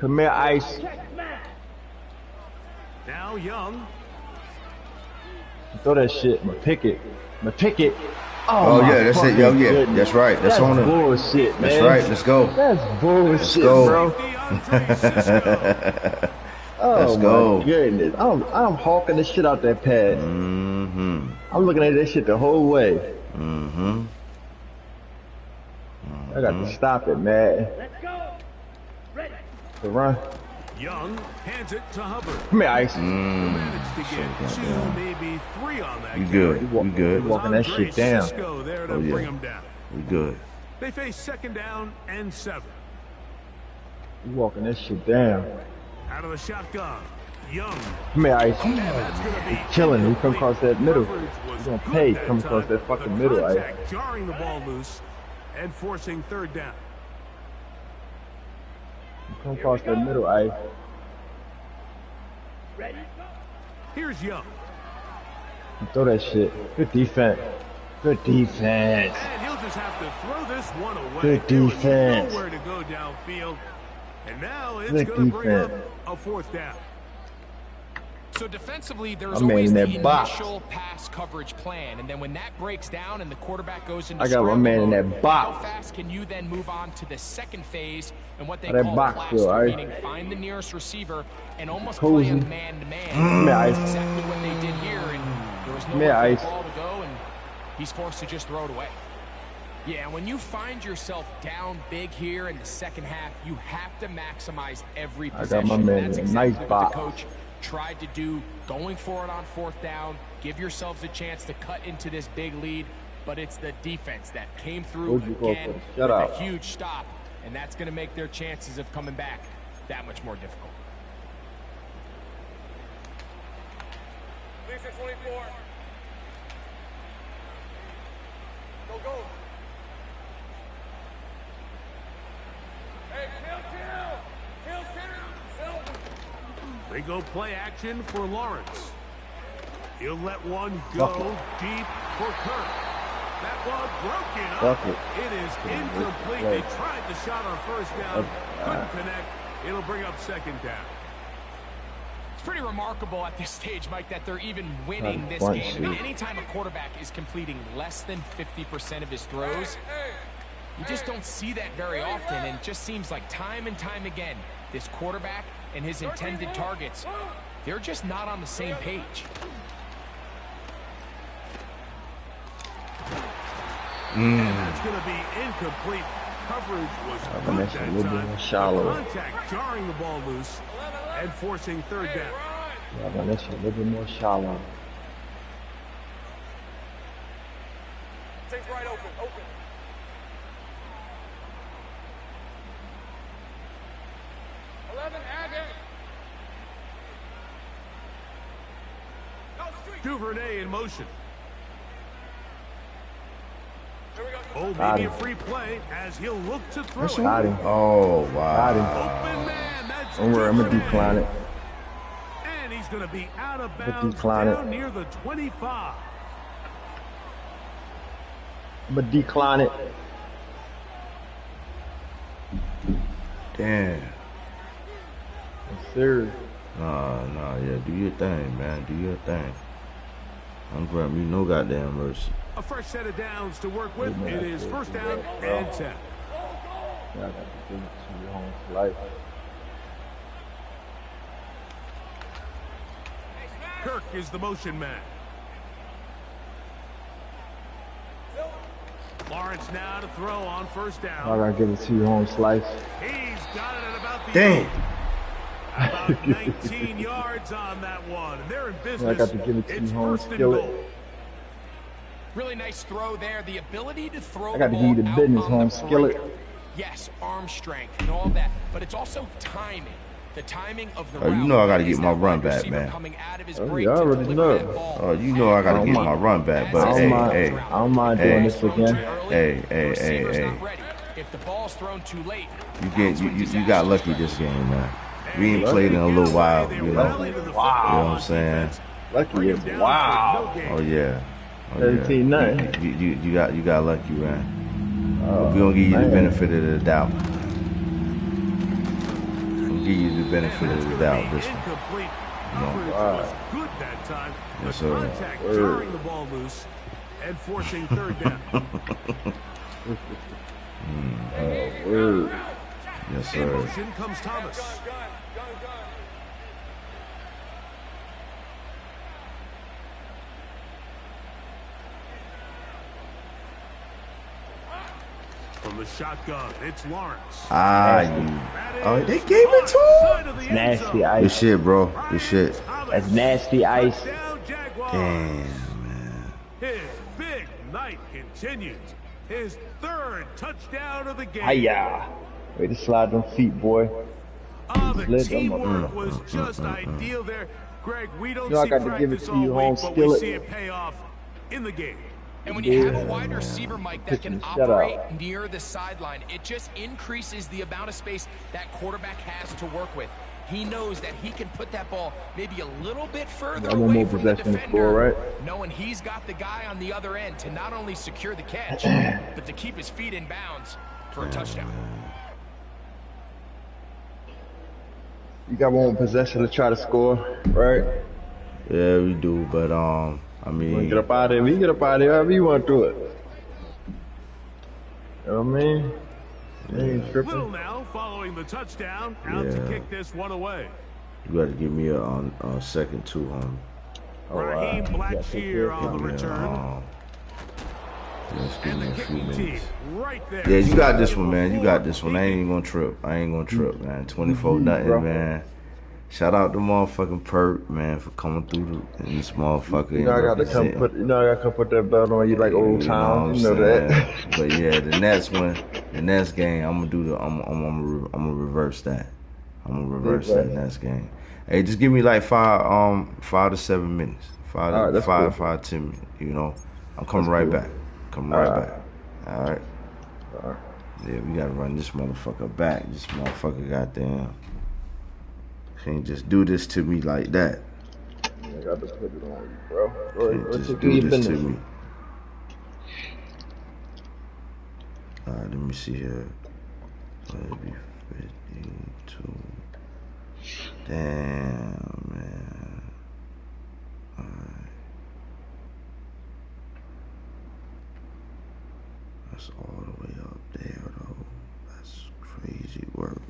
Come here, Ice. Check smash. Now Young. Throw that shit. I'ma pick it. I'ma pick it. Oh, my yeah, that's it, fucking yo, yeah. goodness. That's right. That's on him. bullshit, man. That's right. Let's go. That's bullshit, go. bro. DeAndre Cisco. Oh Let's my go. goodness. I'm hawking the shit out that pass. Mm-hmm. I'm looking at that shit the whole way. Mm-hmm. I got to stop it, man. Let's go. Ready. The run. Young hands it to Hubbard. Come here, Ice. Managed to get 2, maybe 3 on that. We carry. good. We You good. walking that Andre shit down. Cisco there to Oh, yeah. bring him down. We good. They face 2nd down and 7. You walking that shit down. Out of the shotgun. Young. Come here, Ice. And that's going to be Killing. You come across that middle. Coverage was You gonna good pay. that Come across time. that fucking The middle, Ice. contact jarring the ball loose and forcing 3rd down. You come across that middle, Ice. Ready. Go. Here's Young. Throw that shit. Good defense. Good defense. And he'll just have to throw this one away. Good There was defense. nowhere to go downfield. And now it's Good going to bring up defense. a 4th down. So defensively, there's My man always in the that box. initial pass coverage plan, and then when that breaks down and the quarterback goes into I got my scramble man in mode, that box. how fast can you then move on to the 2nd phase and what they How that call box plaster, feel, Ice? meaning find the nearest receiver and almost Cozy. play a man-to-man. Come here, Ice. That's exactly what they did here, and there was Come here, nowhere for Ice. the ball to go, and he's forced to just throw it away. Yeah, when you find yourself down big here in the 2nd half, you have to maximize every I possession. got my man That's in a exactly nice what box. the coach tried to do, going for it on 4th down, give yourselves a chance to cut into this big lead, but it's the defense that came through Where'd you go again for with the shutout? a huge stop, and that's going to make their chances of coming back that much more difficult. Lisa 24. Go. Hey, kill. They go play action for Lawrence. He'll let one go deep for Kirk. That one broken up. It is incomplete. They tried the shot on 1st down. Couldn't connect. It'll bring up 2nd down. pretty remarkable at this stage, Mike, that they're even winning this game. I mean, anytime a quarterback is completing less than 50% of his throws, you just don't see that very often, and it just seems like time and time again, this quarterback and his intended targets, they're just not on the same page. And that's going to be incomplete. Coverage was good that time. Shallow. Contact jarring the ball loose and forcing third down. Yeah, that shit a little bit more shallow. Things right open. 11, Duvernay in motion. Oh, maybe a free play as he'll look to throw it. Got him. Oh, wow. Open man, that's Don't worry, I'm going to decline it. And he's going to be out of bounds down near the 25. I'm going to decline it. Damn. Yes, sir. Nah, yeah, do your thing, man. Do your thing. I'm grabbing you no goddamn mercy. A fresh set of downs to work with. It is first down and 10. Yeah, I got to give it to your home life. Kirk is the motion man. Lawrence now to throw on first down. I got to give it to your home slice. He's got it at about the Damn. About 19 yards on that one. And they're in business. I got to give it to it's you home skillet. Really nice throw there. The ability to throw I got to give you the business home skillet. Yes, arm strength and all that, but it's also timing. The timing of the route. You know I got to get my run back, man. Oh, you already know. Oh, you know I got to get my run back, but I don't mind doing this again. Hey. If the ball's thrown too late, you got lucky this game, man. We ain't played in a little while, you know. Wow. You know what I'm saying? Lucky is wow. Oh yeah. 17-9. You got lucky, man. We gonna give you the benefit of the doubt. We'll give you the benefit of the doubt this one. Wow. Good that time. Yes, sir. Contact jarring the ball loose and forcing third down. Word. Yes, In sir. motion comes Thomas. From the shotgun, it's Lawrence. Oh, they gave it to him. Nasty ice. Good shit, bro. Good shit. That's nasty ice. Damn, man. His big night continues. His third touchdown of the game. Hiya. Way to slide them feet, boy. The teamwork was just ideal there. Greg, we don't see I got to give it to you, home but we skillet. see it pay off in the game. And when you have a wide receiver, Mike, that can operate near the sideline, it just increases the amount of space that quarterback has to work with. He knows that he can put that ball maybe a little bit further away from the defender, right? knowing he's got the guy on the other end to not only secure the catch, but to keep his feet in bounds for a touchdown. You got one possession to try to score, right? Yeah, we do, but I mean, get up out of there. We get up out of there however you want to do it. You know what I mean? Ain't tripping. Little now following the touchdown, out to kick this one away. You got to give me a second too, homie. Raheem Blackshear on the return. Just give me a few minutes. Right there. Yeah, you got this one, man. You got this one. I ain't gonna trip. Man. 24-0, man. Shout out to motherfucking Perk, man, for coming through this motherfucker. You know I gotta come put. You know I gotta come put that belt on you like old times. You know that. But yeah, the next game, I'm gonna reverse that. I'm gonna reverse that next game. Hey, just give me like 5 to 7 minutes. 5 to 10 minutes. You know, I'm coming right back. Coming right back. All right. Yeah, we gotta run this motherfucker back. This motherfucker goddamn can't just do this to me like that. I got to put it on you, bro. Can't just do this to me. Alright, let me see here. 52. Damn, man. Alright. That's all the way up there, though. That's crazy work.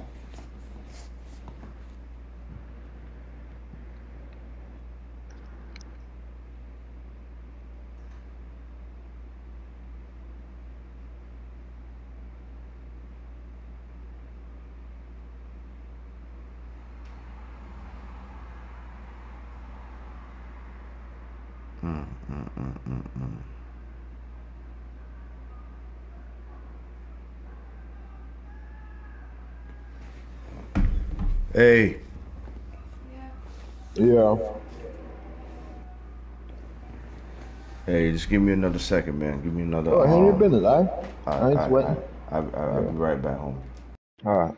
Mm, mm, mm, mm, mm. Hey. Yeah. Hey, just give me another second, man. Give me another Oh, handle your business, all right? I I ain't I I sweating. I'll Yeah. be right back home. All right.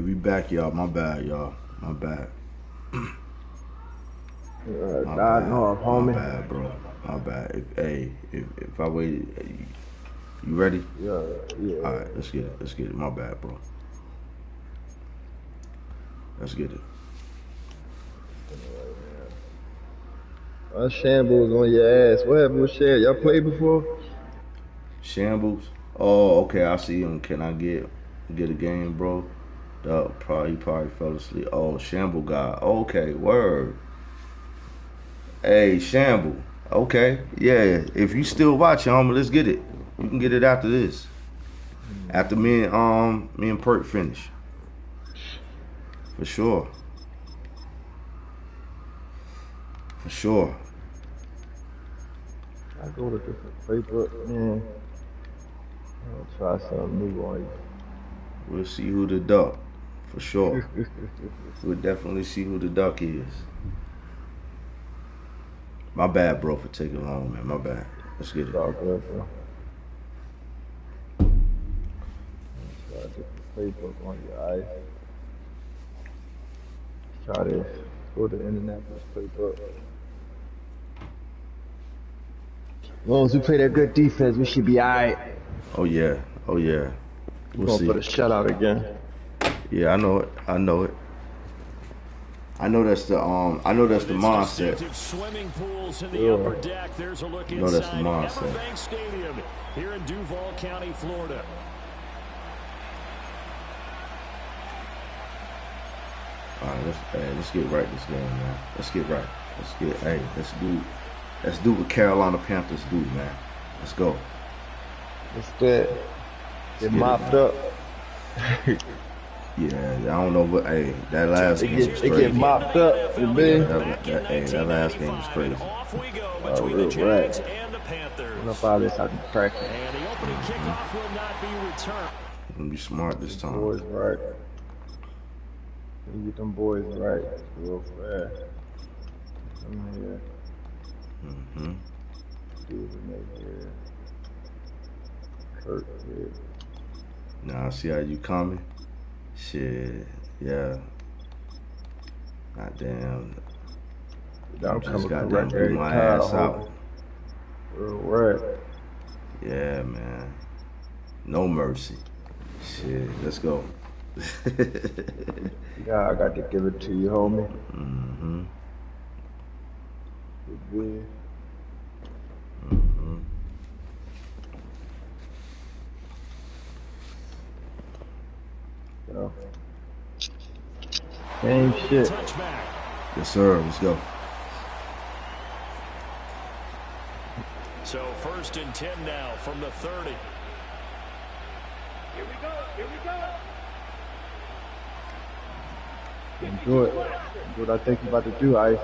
we back, y'all. My bad, y'all. My bad. My bad. My bad, bro. My bad. If I waited, you ready? Yeah. All right, let's get it. Let's get it. My bad, bro. Let's get it. Shambles on your ass. What happened with Shambles? Y'all played before? Shambles. Oh, okay. I see him. Can I get a game, bro? He probably fell asleep. Oh, Shamble guy. Okay, word. Hey, Shamble. Okay, yeah. If you still watching, homie, let's get it. You can get it after this. After me and Perk finish. For sure. For sure. I go to different playbook, man. I'll try something new on you. We'll see who the duck. For sure. We'll definitely see who the duck is. My bad, bro, for taking long, man. My bad. Let's get it. It's all good, bro. Try a different playbook on you, alright? Try this. Go to Indianapolis playbook. As long as we play that good defense, we should be alright. Oh yeah. Oh yeah. We're going for the shutout again. Yeah, I know it. I know it. I know that's the mindset. Swimming pools in the upper deck. There's a look inside Everbank Stadium here in Duval County, Florida. All right, let's get right this game, man. Let's get right. Let's do what Carolina Panthers do, man. Let's go. Let's do it. Get mopped up. Yeah, I don't know what. Hey, that last game was crazy. It get mopped up, man. That last game was crazy. Oh, real right. What if all this I can crack it? And the opening kickoff will not be returned. I'm gonna be smart this time. Boys right. You get them boys right. Real fast. Come here. Steven here. Kurt here. Now I see how you coming. Shit, yeah. Goddamn. I'm just goddamn blew my ass out. Real right. Yeah, man. No mercy. Shit, let's go. Yeah, I got to give it to you, homie. Good. So. Same shit. Yes, sir. Let's go. So 1st and 10 now from the 30. Here we go. Here we go. Do it. Do what I think you're about to do, Ice.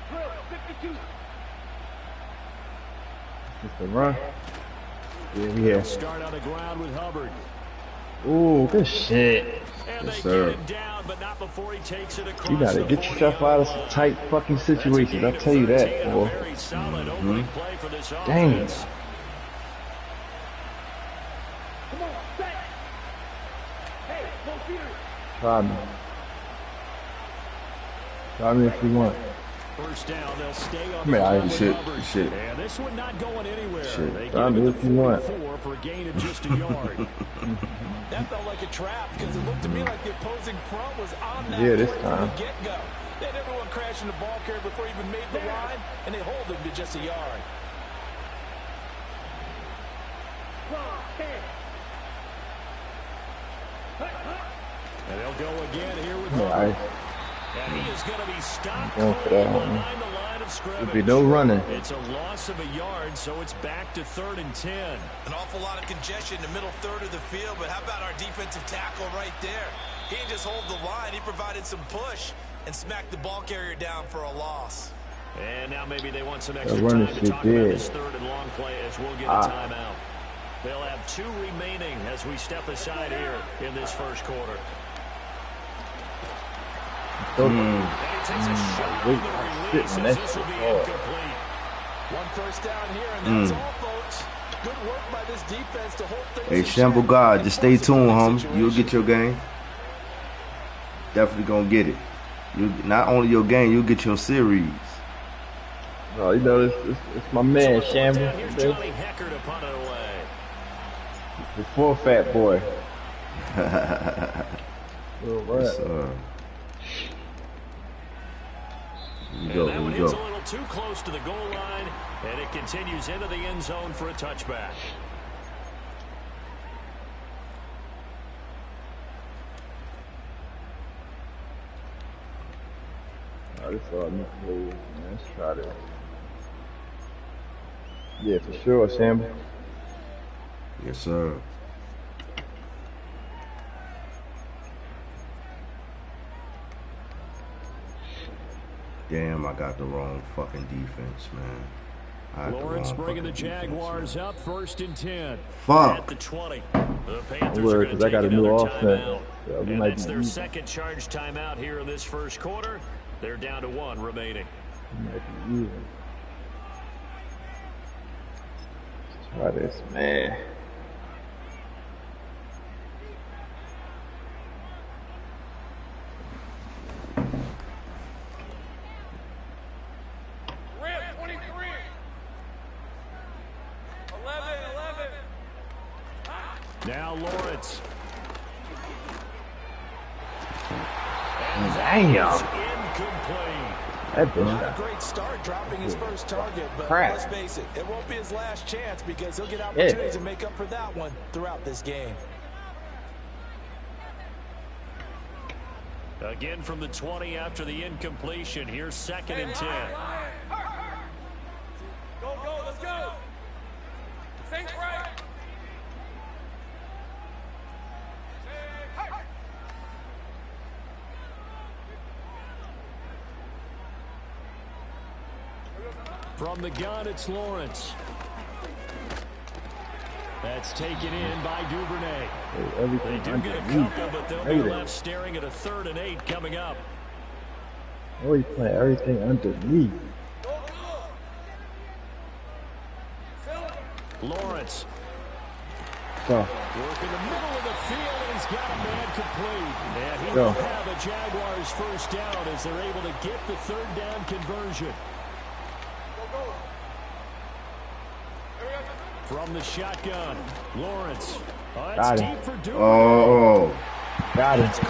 Drill, 52. Just a run. Yeah. Start on the ground with Hubbard. Ooh, good shit. Yes, sir. Down, but not before he takes it across. You gotta get yourself out of some tight fucking situations. I'll tell you that, boy. Dang. Come on, set. Hey, go Peter. Try me. Try me if you want. First down, they'll stay on the shit. And this one not going anywhere. They Try me if you want. For a gain of just a yard. That felt like a trap because it looked to me like the opposing front was on that this from time. the get-go. They had everyone crashing the ball carrier before he even made the line, and they hold him to just a yard. And they'll go again here with Hubbard. And he is going to be stopped Going for that one. behind the line of scrimmage. There'll be no running. It's a loss of a yard, so it's back to 3rd and 10. An awful lot of congestion in the middle third of the field, but how about our defensive tackle right there? He didn't just hold the line, he provided some push and smacked the ball carrier down for a loss. And now maybe they want some extra time to talk about this 3rd and long play as we'll get a timeout. They'll have 2 remaining as we step aside here in this first quarter. Wait, This will be incomplete. 1 first down here, and that's all, folks. Good work by this defense to hold things. Hey, Shamble God, just stay tuned, homie. You'll get your game. Definitely gonna get it. You not only your game, you'll get your series. Oh, you know, it's my man, Shamble. The full fat boy. Yes, sir. And that one hits a little too close to the goal line, and it continues into the end zone for a touchback. This all I need to do, man. Let's try this. Yeah, for sure, Sam. Yes, sir. Damn, I got the wrong fucking defense, man. Lawrence bringing the Jaguars up 1st and 10. Fuck. At the 20. The Panthers are going to take I got a new another offense. timeout. So And that's their second charge timeout here in this first quarter. They're down to 1 remaining. Let's try this, man. Now Lawrence. Damn. Incomplete. That Not a great start dropping his first target, but let's face it, it won't be his last chance because he'll get opportunities to make up for that one throughout this game. Again from the 20 after the incompletion. Here's 2nd and 10. Go, go, let's go. Saints right. From the gun, it's Lawrence. That's taken in by Duvernay. They do get a couple, but they'll be left staring at a 3rd and 8 coming up. Oh, he's playing everything underneath. Lawrence. Go. Work in the middle of the field, and he's got a man complete. And he will have a Jaguars first down as they're able to get the 3rd down conversion. From the shotgun, Lawrence. Oh, that's deep for Duvernay. Oh. Got it.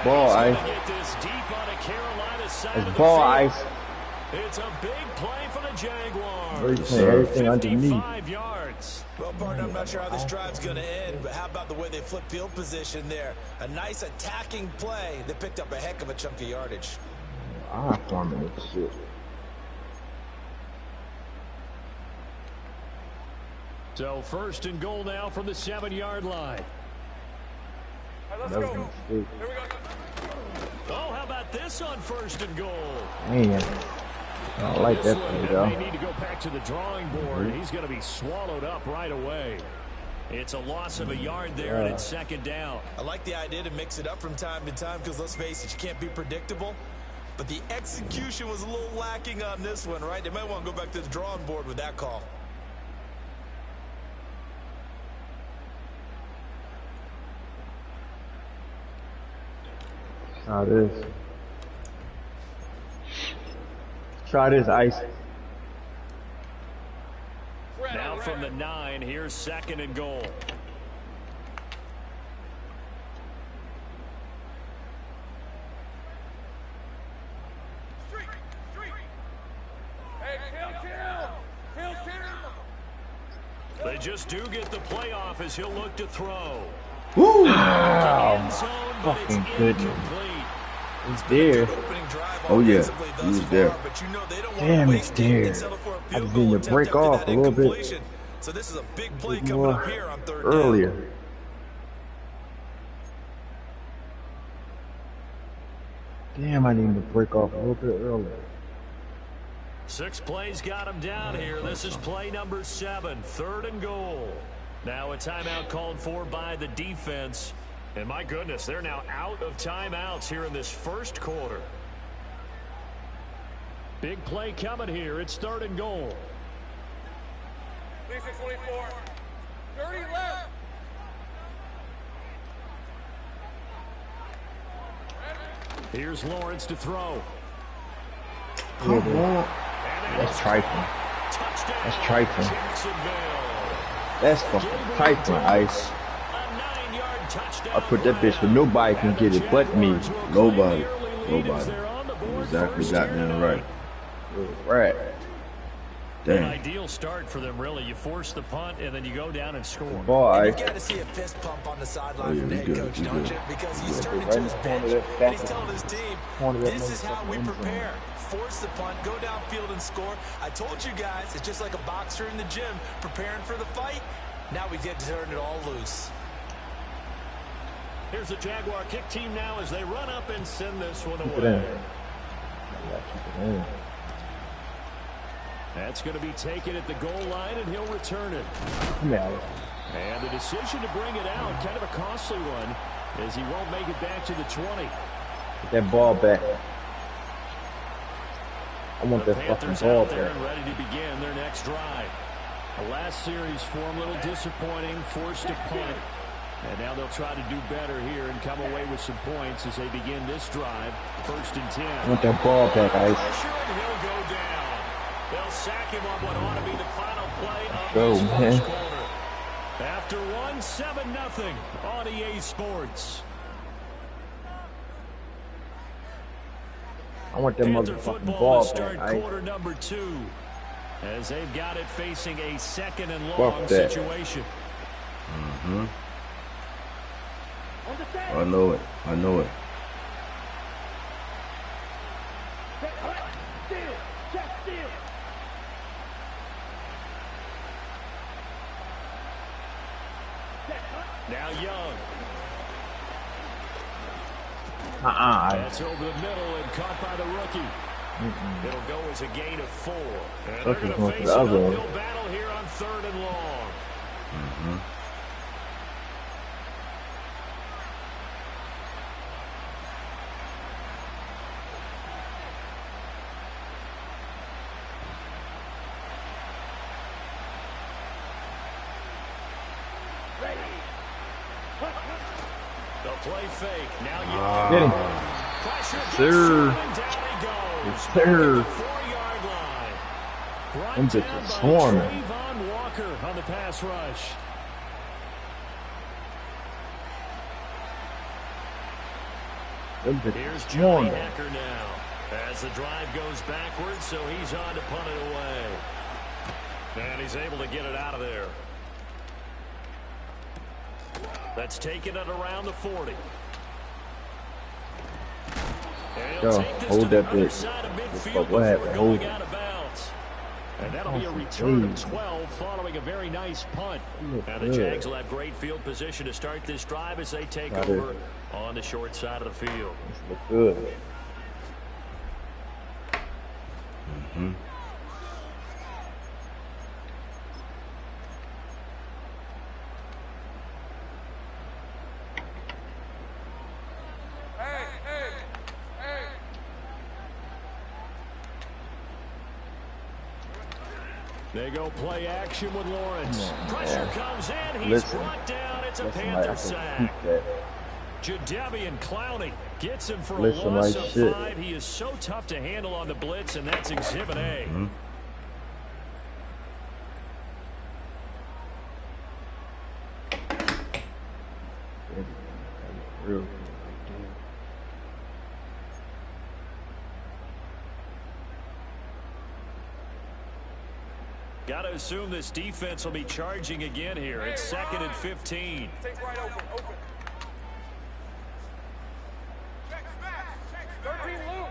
Ball ice. It's ball ice. It's a big play for the Jaguars. Everything underneath. 55 yards. Well, partner, I'm not sure how this drive's going to end, but how about the way they flip field position there? A nice attacking play. They picked up a heck of a chunk of yardage. I'm forming this shit. So 1st and goal now from the 7-yard line. Let's go. Here we go. Oh, how about this on 1st and goal? Man, I don't like that play, though. They need to go back to the drawing board. He's going to be swallowed up right away. It's a loss of a yard there, and it's 2nd down. I like the idea to mix it up from time to time because, let's face it, you can't be predictable. But the execution was a little lacking on this one, right? They might want to go back to the drawing board with that call. Try this. Try this, Ice. Now from the 9, here's 2nd and goal. They just do get the playoff as he'll look to throw. Woo! Oh, fucking goodness. He's there. Oh, yeah. He was there. Damn, it's there. I just need to break off a little bit. So this is a big play coming up here on 3rd down. Earlier. Damn, I need to break off a little bit earlier. 6 plays got him down here. This is play number 7, 3rd and goal. Now a timeout called for by the defense. And my goodness, they're now out of timeouts here in this first quarter. Big play coming here. It's 3rd and goal. Iceup84. 30 left. Here's Lawrence to throw. Come on. That's trifling. That's trifling. That's fucking trifling, Ice. I put that bitch where nobody can get it but me. Nobody. Exactly goddamn right. Right. An ideal start for them, really. You force the punt, and then you go down and score. Boy, you got to see a fist pump on the sideline from the head coach, don't you? Because he's turning to his bench, and he's telling his team, this is how we prepare. Force the punt, go downfield and score. I told you guys, it's just like a boxer in the gym preparing for the fight. Now we get to turn it all loose. Here's the Jaguar kick team now as they run up and send this one away. That's going to be taken at the goal line, and he'll return it. And the decision to bring it out, kind of a costly one, as he won't make it back to the 20. Get that ball back. I want that fucking ball back. Ready to begin their next drive. The last series for him, a little disappointing, forced to punt. And now they'll try to do better here and come away with some points as they begin this drive. 1st and 10. I want that ball back, Ice. And he'll go down. They'll sack him on what ought to be the final play of this first quarter. After 1, 7-0 on EA Sports. I want that motherfucking ball back, Ice. Quarter number 2 as they've got it facing a 2nd and long situation. Mm-hmm. I know it. I know it. Now Young. That's over the middle and caught by the rookie. It'll go as a gain of 4. And they're going to face an uphill battle here on 3rd and long. They'll play fake. Now you get him. Sir. Yes, sir. 4-yard line. I'm just swarming. Trayvon Walker on the pass rush. Here's Johnny Hacker now. As the drive goes backwards, so he's on to punt it away. And he's able to get it out of there. That's taken it around the 40. Yo, hold that bitch. What happened? Hold it. And that'll be a return of 12 following a very nice punt. Now the Jags will have great field position to start this drive as they take over on the short side of the field. This looks good. They go play action with Lawrence. Pressure comes in. He's brought down. It's a Panther sack. Jadeveon Clowney gets him for a loss of 5. He is so tough to handle on the blitz, and that's Exhibit A. Got to assume this defense will be charging again here. It's 2nd and 15. Take right open. 13 loop.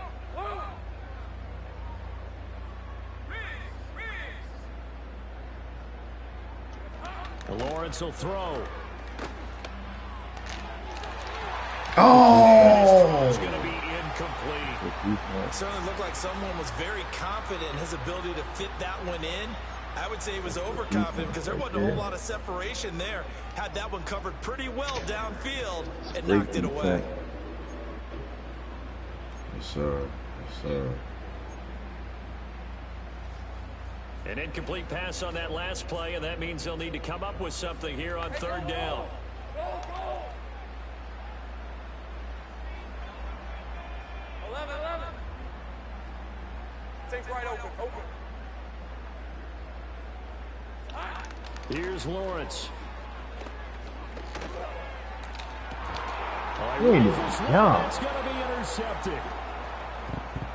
Lawrence will throw. Oh! It's going to be incomplete. It certainly looked like someone was very confident in his ability to fit that one in. I would say he was overconfident because there wasn't a whole lot of separation there. Had that one covered pretty well downfield and knocked it away. Yes, sir. Yes, sir. An incomplete pass on that last play, and that means they'll need to come up with something here on third down. Go. 11. Things right open. Here's Lawrence. It's going to be intercepted.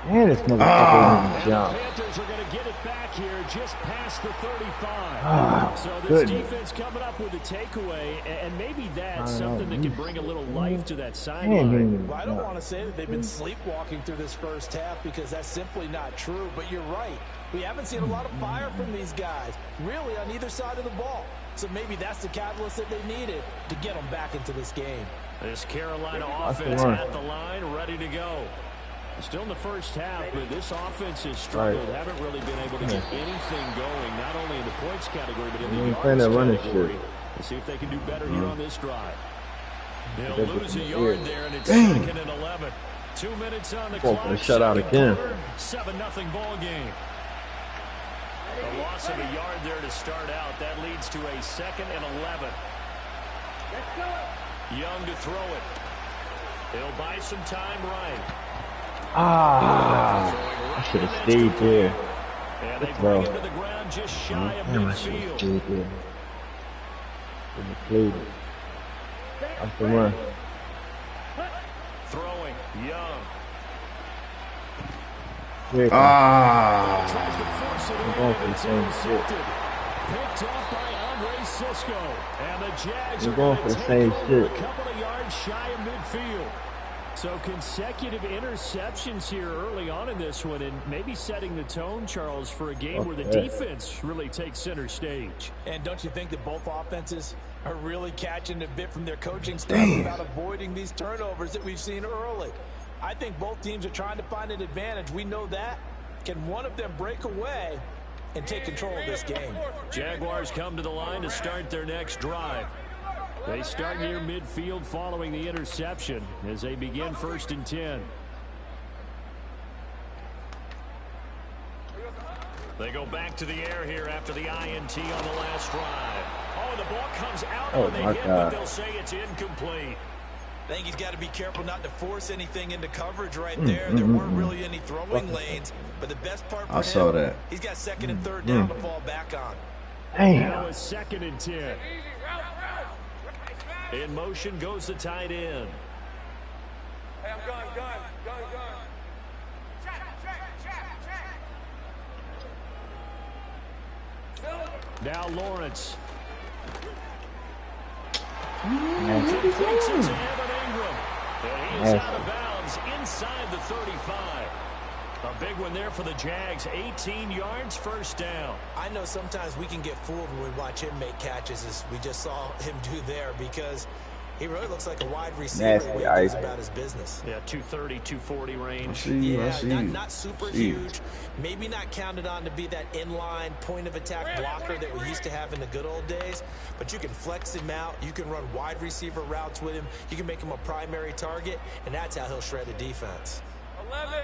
Man, this motherfucker jump. The Panthers are going to get it back here just past the 35. So this defense coming up with a takeaway, and maybe that's something that can bring a little life to that sideline. Well, I don't want to say that they've been sleepwalking through this first half because that's simply not true, but you're right. We haven't seen a lot of fire from these guys, really, on either side of the ball. So maybe that's the catalyst that they needed to get them back into this game. This Carolina offense at the line, ready to go. Still in the first half, but this offense has struggled. Haven't really been able to get anything going, not only in the points category, but in the yards category. Let's see if they can do better here on this drive. They'll lose a yard there, and it's 2nd and 11. 2 minutes on the clock. Shut out again. 7-0 ball game. A loss of a yard there to start out. That leads to a 2nd and 11. Young to throw it. He'll buy some time right. I should have stayed there. And they bring him to the ground just shy of midfield. That's the run. Throwing, Young. Tries to force it in, and it's intercepted. Picked off by Andre Sisco. And the Jags are going to take over a couple of yards shy of midfield. So consecutive interceptions here early on in this one, and maybe setting the tone, Charles, for a game where the defense really takes center stage. And don't you think that both offenses are really catching a bit from their coaching staff about avoiding these turnovers that we've seen early? I think both teams are trying to find an advantage. We know that. Can one of them break away and take control of this game? Jaguars come to the line to start their next drive. They start near midfield following the interception as they begin 1st and 10. They go back to the air here after the INT on the last drive. Oh, the ball comes out on the hit, but they'll say it's incomplete. I think he's got to be careful not to force anything into coverage right there. There weren't really any throwing lanes, but the best part for him, he's got 2nd and 3rd down to fall back on. Now it's 2nd and 10. In motion goes the tight end. Hey, I'm gun. Now Lawrence. Completes it to Evan Ingram. And he's out of bounds inside the 35. A big one there for the Jags. 18 yards, 1st down. I know sometimes we can get fooled when we watch him make catches, as we just saw him do there, because he really looks like a wide receiver when he thinks about his business. Yeah, 230, 240 range. Not super huge. Maybe not counted on to be that inline point-of-attack blocker that we used to have in the good old days, but you can flex him out. You can run wide receiver routes with him. You can make him a primary target, and that's how he'll shred a defense. 11.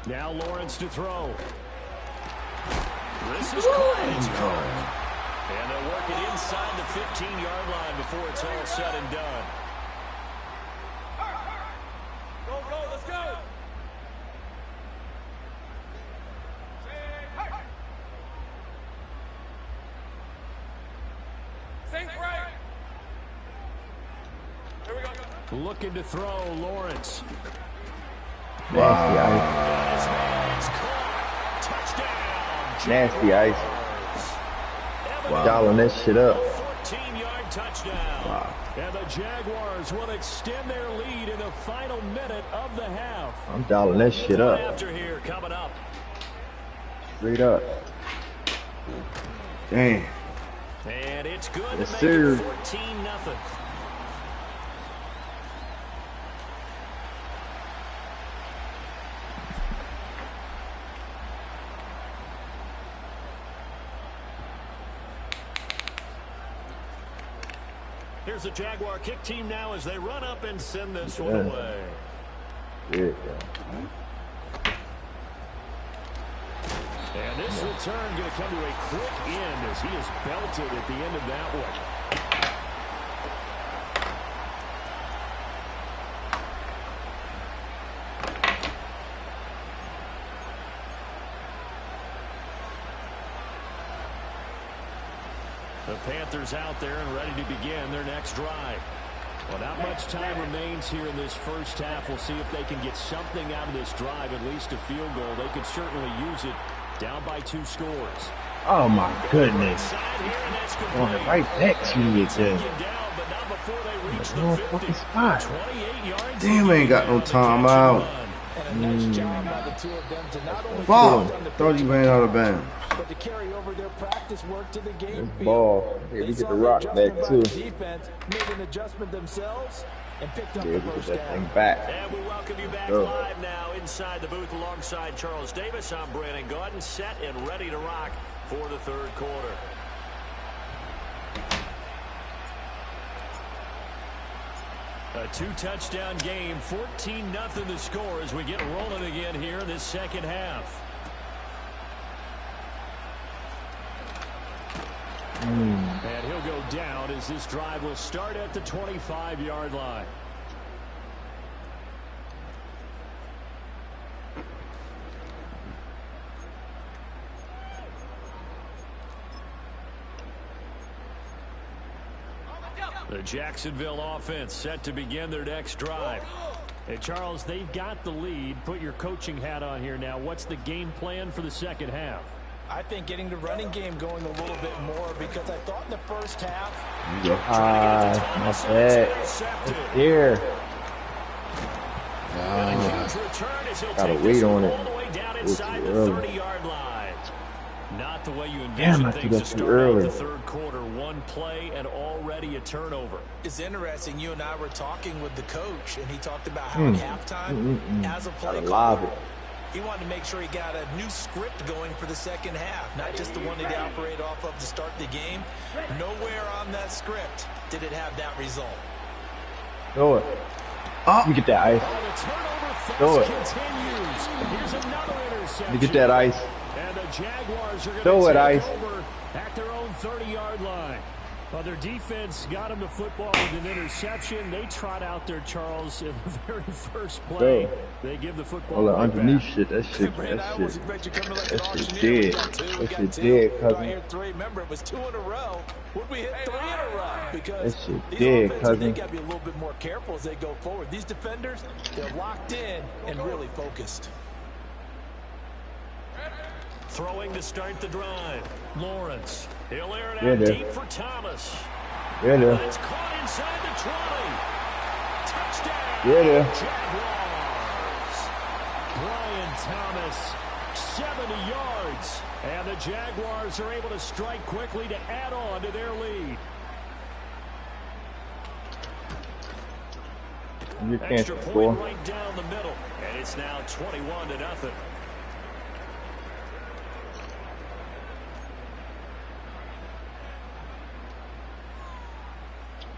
Now Lawrence to throw. This is caught. It's caught. And they'll work it inside the 15-yard line before it's all said and done. Go, let's go. Sink right. Here we go. Looking to throw, Lawrence. Nasty ice. Dialing this shit up. 14-yard touchdown. And the Jaguars will extend their lead in the final minute of the half. I'm dialing this shit up. After here, coming up. Straight up. Damn. And it's good Yes, to sir. make it 14-0. Here's the Jaguar kick team now as they run up and send this one away. Yeah. And this return going to come to a quick end as he is belted at the end of that one. The Panthers out there and ready to begin their next drive. Well, not much time remains here in this first half. We'll see if they can get something out of this drive, at least a field goal. They could certainly use it, down by 2 scores. Oh, my goodness. Going right back to me again. Fucking spot. Damn, ain't got no timeout. Ball. Thought you ran out of bounds. But to carry over their practice work to the game field. Ball. Yeah, we get the rock back too. Defense made an adjustment themselves and picked up the first down. Back. And we welcome you back live now inside the booth alongside Charles Davis. I'm Brandon Gordon, set and ready to rock for the third quarter. A 2-touchdown game, 14-0 the score as we get rolling again here in this second half. And he'll go down as this drive will start at the 25-yard line. The Jacksonville offense set to begin their next drive. Hey, Charles, they've got the lead. Put your coaching hat on here now. What's the game plan for the second half? I think getting the running game going a little bit more because I thought in the first half. Not bad. It's here. Gotta wait on it. It's early. Not the way you envisioned things to start out the third quarter. One play and already a turnover. It's interesting. You and I were talking with the coach, and he talked about how at halftime, as a play caller, he wanted to make sure he got a new script going for the second half, not just the one that he operated off of to start the game. Nowhere on that script did it have that result. Go it. You get that ice. Go it. You get that ice. And the Jaguars are going to take over at their own 30-yard line. Well, their defense got them the football with an interception. They trot out there, Charles, in the very first play. They give the football right underneath back. Shit. That shit dead. That shit dead, cousin. Remember, it was 2 in a row. Would we hit 3 in a row? Because that shit these dead, offenses, cousin. they got to be a little bit more careful as they go forward. These defenders, they're locked in and really focused. Throwing to start the drive. Lawrence. He'll air it out deep for Thomas. It's caught inside the 20. Touchdown. Jaguars. Brian Thomas, 70 yards. And the Jaguars are able to strike quickly to add on to their lead. Extra point right down the middle. And it's now 21-0.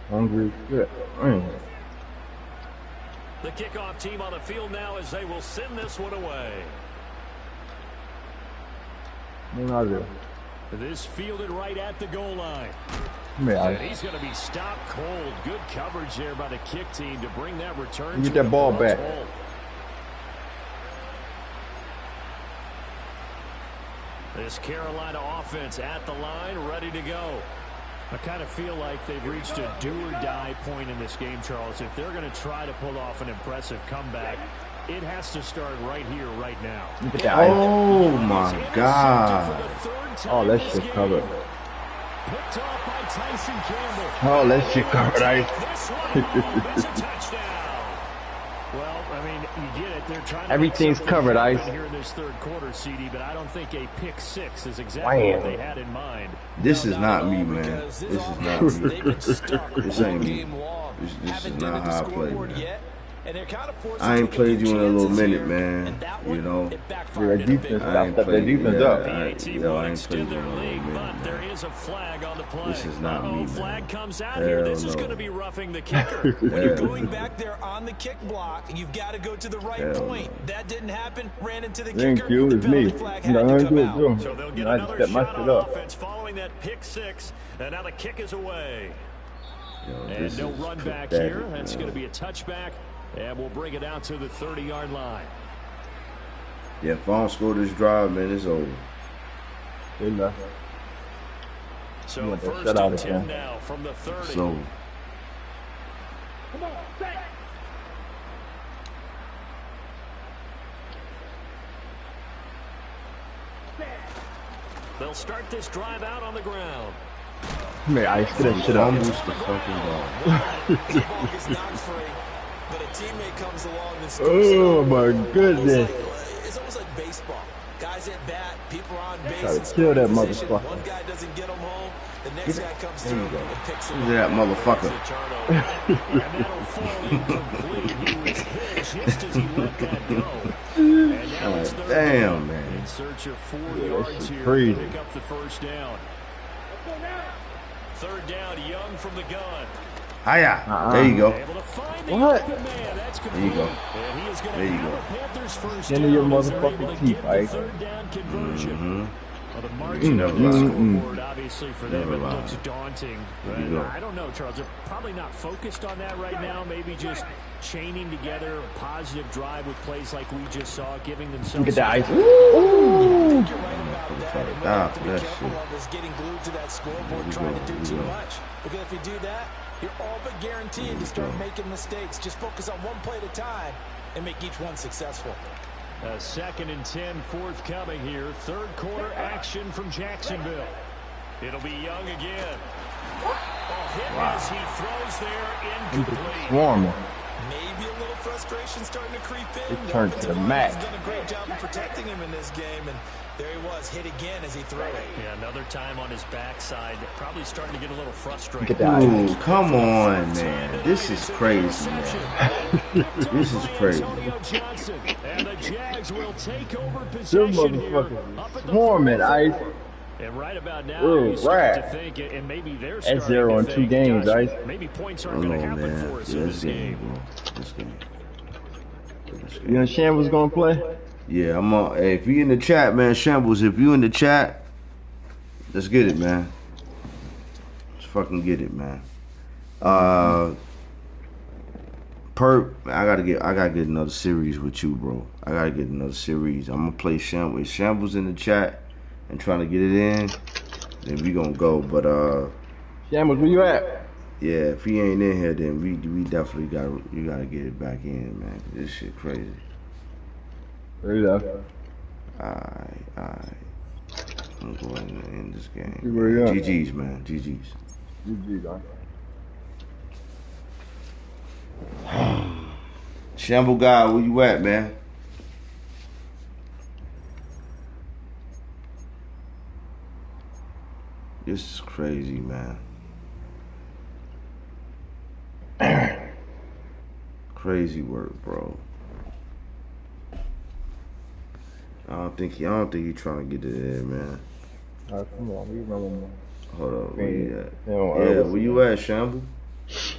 Hungry shit. The kickoff team on the field now as they will send this one away. This fielded right at the goal line. And he's going to be stopped cold. Good coverage there by the kick team to bring that return. Get that ball back. This Carolina offense at the line, ready to go. I kind of feel like they've reached a do-or-die point in this game, Charles. If they're going to try to pull off an impressive comeback, it has to start right here, right now. Oh, my God. Oh, that shit covered. Picked off by Tyson Campbell. Oh, that shit covered, Well, I mean, you get it. They're trying to everything's covered, Ice. Here in this third quarter, CD, but I don't think a pick six is exactly what they had in mind. This is not me, man. This is not me. This ain't me. This is not how I play, man. And they're kind of forced I to ain't take a played few you in a little chances minute, here, man. and that You one, know, it backfired Yeah, in a big defense, way. step that defense up. I ain't played you in a little minute, But there man. is a flag on the play. This is not me, man. Flag comes out Hell here. This is no. going to be roughing the kicker. When you're going back there on the kick block, you've got to go to the right point. No. That didn't happen. Ran into the Thank kicker. you. The It's me. penalty flag had I'm to gonna come do it out. too. So they'll get I just another step my shot shit on up. offense following that pick six. And now the kick is away. Yo, And no run back pathetic, here. That's man. going to be a touchback. And we'll bring it out to the 30-yard line. Yeah, if I don't score this drive, man, it's over. They left. So want that first shutout and 10 again. now from the 30. It's over. Come on, set. They'll start this drive out on the ground. Man, I get that shit up. Fumbles the fucking ball. The ball gets knocked free, but a teammate comes along and scoops Oh it up. my goodness. It's almost like baseball. Guys at bat, people are on base. Try to in kill that scoring position. motherfucker. One guy doesn't get him home. The next guy comes There through you go. and picks him Look at up. that motherfucker. And that'll fall incomplete. He was hit just as he let that go. And now it's third Damn, down. man. In search of 4 Yeah, yards that's here crazy. to pick up the first down. Let's go now. Third down, Young from the gun. Hiya. There you go. Able to find the What? open man. That's There you go. And he is going There to you have go. a Panthers first Into your down as they're motherfucking able to teeth, get the Ike. third down conversion. Mm-hmm. Well, the margin of the Never scoreboard, obviously, for them, Never it mind. looks daunting. There you But go. I don't know, Charles. They're probably not focused on that right now. Maybe just chaining together a positive drive with plays like we just saw, giving themselves... Look at that ice. I think you're right about that. And what you have to be That careful shit. of is getting glued to that scoreboard We trying go, to do we too go. much. Because if you do that, you're all but guaranteed to start making mistakes. Just focus on one play at a time and make each one successful. A 2nd and 10 forthcoming here. Third quarter action from Jacksonville. It'll be Young again. Hit as he throws there, incomplete. Swarming. Maybe a little frustration starting to creep in. It turned to the mat. He's done a great job of protecting him in this game, and there he was, hit again as he threw it. Yeah, another time on his backside. Probably starting to get a little frustrated. Look at that ice. Ooh, come on, man. This is crazy, man. This is crazy. Antonio Johnson, and the Jags will take over Them possession here. motherfuckers Up at the swarming, 40. ice. And right about now, Ooh, you start to right. think, and maybe they're That's starting 0 to in 2 think, games, gosh, Ice. maybe points I aren't don't going know, to happen man. for us Yeah, in this this game, game. bro. This game. You know Shambles gonna play? Yeah, I'm on. Hey, if you in the chat, man, Shambles, if you in the chat, let's get it, man. Let's fucking get it, man. Perp, I gotta get another series with you, bro. I gotta get another series. I'm gonna play Shambles. If Shambles in the chat and trying to get it in, then we gonna go. But Shambles, where you at? yeah, if he ain't in here, then we definitely gotta get it back in, man. 'Cause this shit crazy. Where you at? Alright. I'm going to end this game. Where you at? GG's, man. GG's. GG, dog. Shamble guy, where you at, man? This is crazy, man. Crazy work, bro. I don't think he trying to get it in, man. Alright, come on, we remember more. Hold up, where you at? Yeah, Where you at, Shamble? He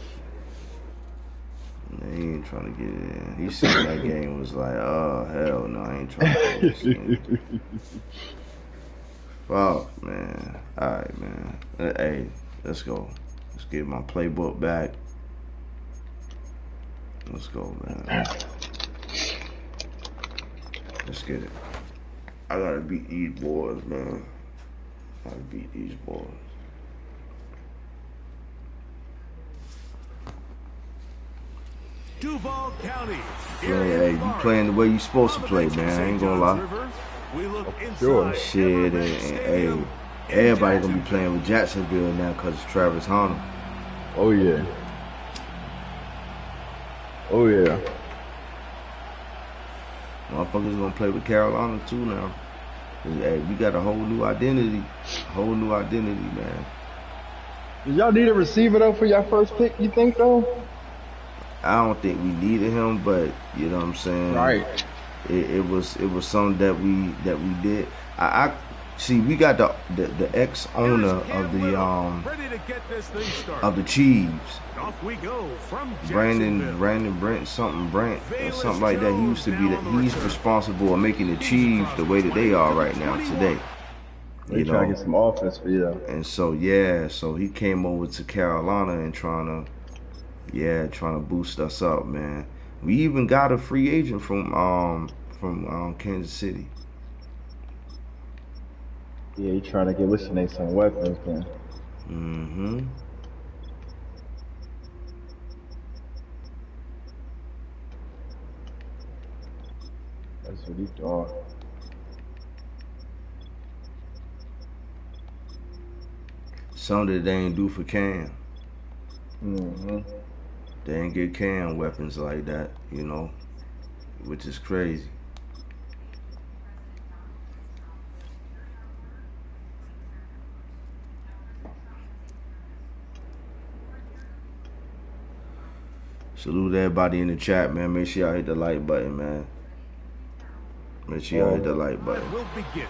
ain't trying to get it in. He said that game was like, oh, hell no, I ain't trying to play this game. Fuck, man. Alright, man. Hey, let's go. Let's get my playbook back. Let's go, man. Let's get it. I gotta beat these boys, man. I gotta beat these boys. Duval County. Hey, you playing the way you supposed to play, man. I ain't gonna lie. Sure. Shit, and hey, everybody gonna be playing with Jacksonville now because it's Travis Hunter. Oh yeah. Oh yeah. Motherfuckers gonna play with Carolina too now. Hey, we got a whole new identity. Man. Did y'all need a receiver though for your first pick, you think though? I don't think we needed him, but you know what I'm saying. Right. It was something that we did. I see we got the ex owner of the Chiefs. Off we go from Brandon Brent something like that. He used to be he's responsible for making the Chiefs the way that they are right now today. They trying to get some offense for you. And so so he came over to Carolina and trying to boost us up, man. We even got a free agent from Kansas City. Yeah, he trying to get listening some weapons, man. Mm-hmm. That's what he's doing. Something that they ain't do for Cam. Mm-hmm. They ain't get Cam weapons like that, you know, which is crazy. Salute everybody in the chat, man. Make sure y'all hit the like button, man. Make sure y'all hit the like button. We'll begin.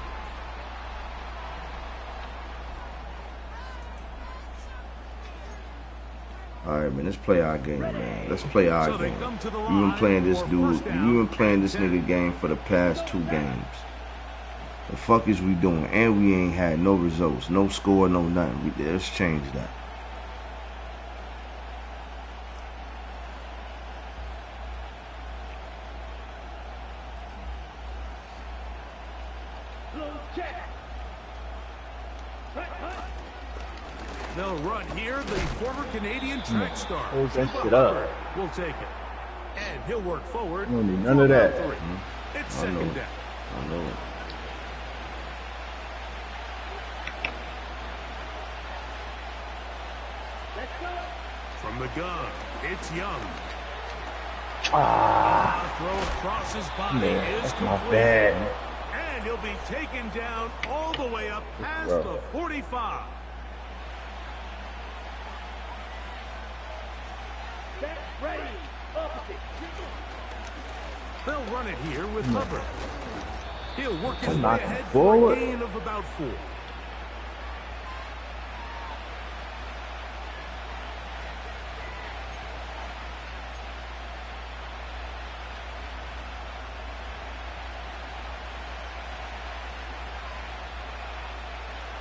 Alright, man, let's play our game, man. Let's play our game. We've been playing this dude. We've been playing this nigga game for the past 2 games. The fuck is we doing? And we ain't had no results, no score, no nothing. Let's change that. They'll run here. The former Canadian track star. Hold that shit up. Will take it. And he'll work forward. You don't need none of that. It's second down. I know it. From the gun, it's Young. Throw across his body is complete. My bad. And he'll be taken down all the way up past the 45. Ready. Opposite. They'll run it here with Hubbard. He'll work his way ahead forward. for a gain of about 4.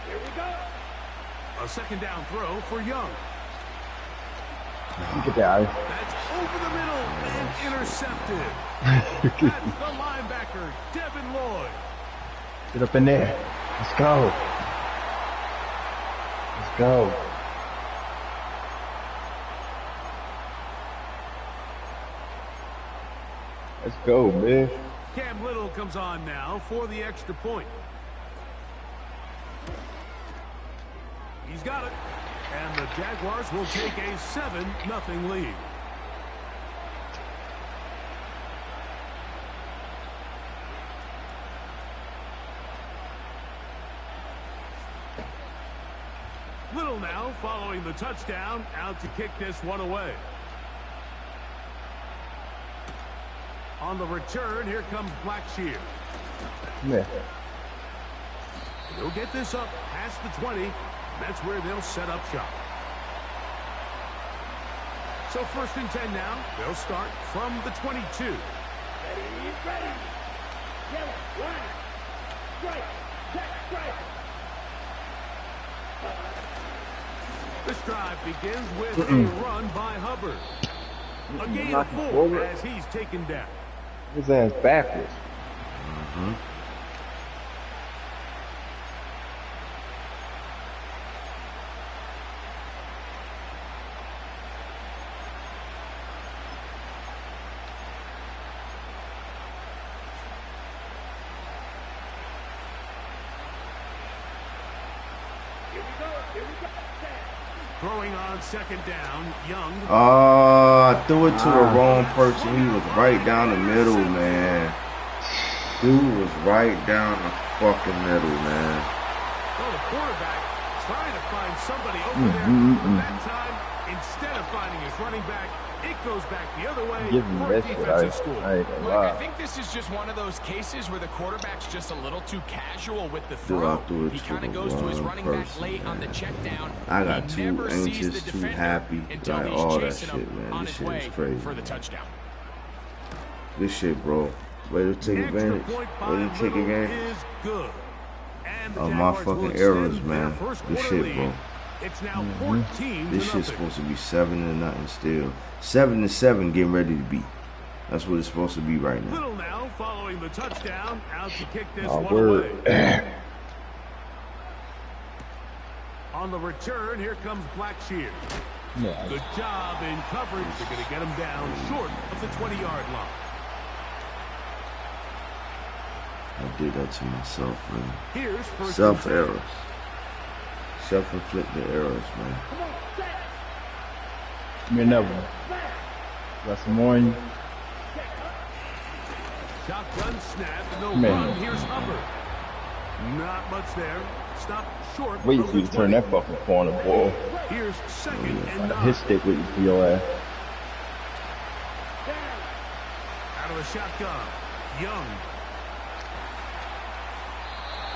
Here we go. A second down throw for Young. Look at that. That's over the middle and intercepted. That's the linebacker, Devin Lloyd. Get up in there. Let's go. Let's go. Let's go, man. Cam Little comes on now for the extra point. He's got it. And the Jaguars will take a 7-0 lead. Little now following the touchdown, out to kick this one away. On the return, here comes Blackshear. Yeah. He'll get this up past the 20. That's where they'll set up shop. So 1st and 10 now. They'll start from the 22. Ready. Yellow, line. Strike. Jack, strike. This drive begins with a run by Hubbard. A gain of 4 as he's taken down. His ass backwards. Mm-hmm. Throwing on second down, Young. I threw it to the wrong person. He was right down the middle, man. Dude was right down the fucking middle, man. Well, the quarterback trying to find somebody over there. But that time, instead of finding his running back, It goes back the other way Give me for a that shit. defensive score. Mike, I think this is just one of those cases where the quarterback's just a little too casual with the throw. He kind of goes to his running back late on the check down. I got too anxious, too happy, like all that shit, man. This shit is crazy for the touchdown. This shit, bro. Way to take advantage. Way to take advantage of my fucking errors, man. This shit, bro. It's now 14 This shit's supposed to be 7-0 still. 7-7 getting ready to be. That's what it's supposed to be right now. Little now following the touchdown, out to kick this Oh, one word. away. On the return, here comes Blackshear. Yeah. Good job in coverage. They're going to get him down short of the 20-yard line. I did that to myself, man. Here's first Self-errors. Self-inflicted errors, man. Me never. Got some more in you. Shotgun snap, no Man. run. Here's Hubbard. Not much there. Stop short. Wait of for you the to turn 20. that fucking corner, boy. Here's second and Like a 9. hit stick waiting for your ass. Out of the shotgun. Young.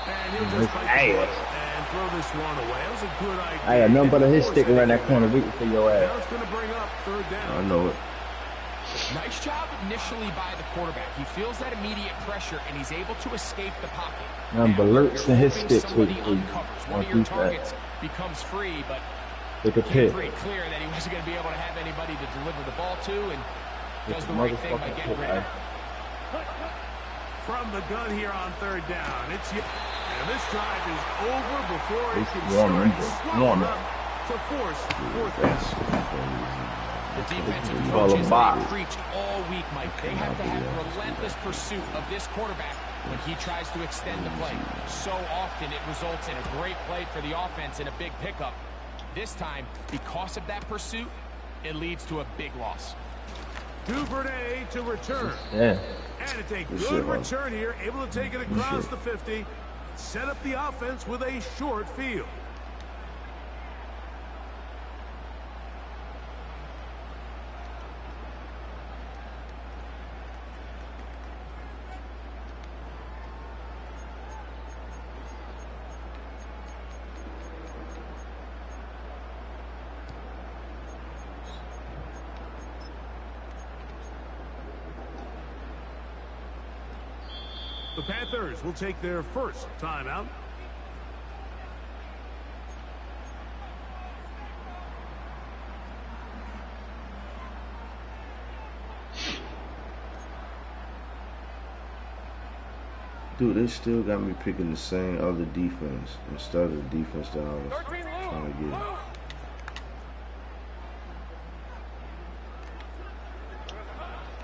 And he'll just bite the bullet and throw this one away. That was a good idea. I got nothing but a hit stick around that corner waiting for your Now ass. it's going to bring up third down. I know it. Nice job initially by the quarterback. He feels that immediate pressure, and he's able to escape the pocket. Nothing but lurks and hit sticks Somebody waiting for you. uncovers. One of your targets becomes free, but Look at became Pitt. pretty clear that he wasn't going to be able to have anybody to deliver the ball to, and does the right thing by getting rid of it. From the gun here on third down. And this drive is over before it can warm, start warm. slowing up to force fourth down. The defensive Call coaches, a box. they preach all week, Mike. They have to have relentless pursuit of this quarterback when he tries to extend the play. So often it results in a great play for the offense and a big pickup. This time, because of that pursuit, it leads to a big loss. Duvernay to return. Yeah. And it's a good return here, able to take it across the 50, set up the offense with a short field. The Panthers will take their first timeout. Dude, they still got me picking the same other defense instead of the defense that I was trying to get.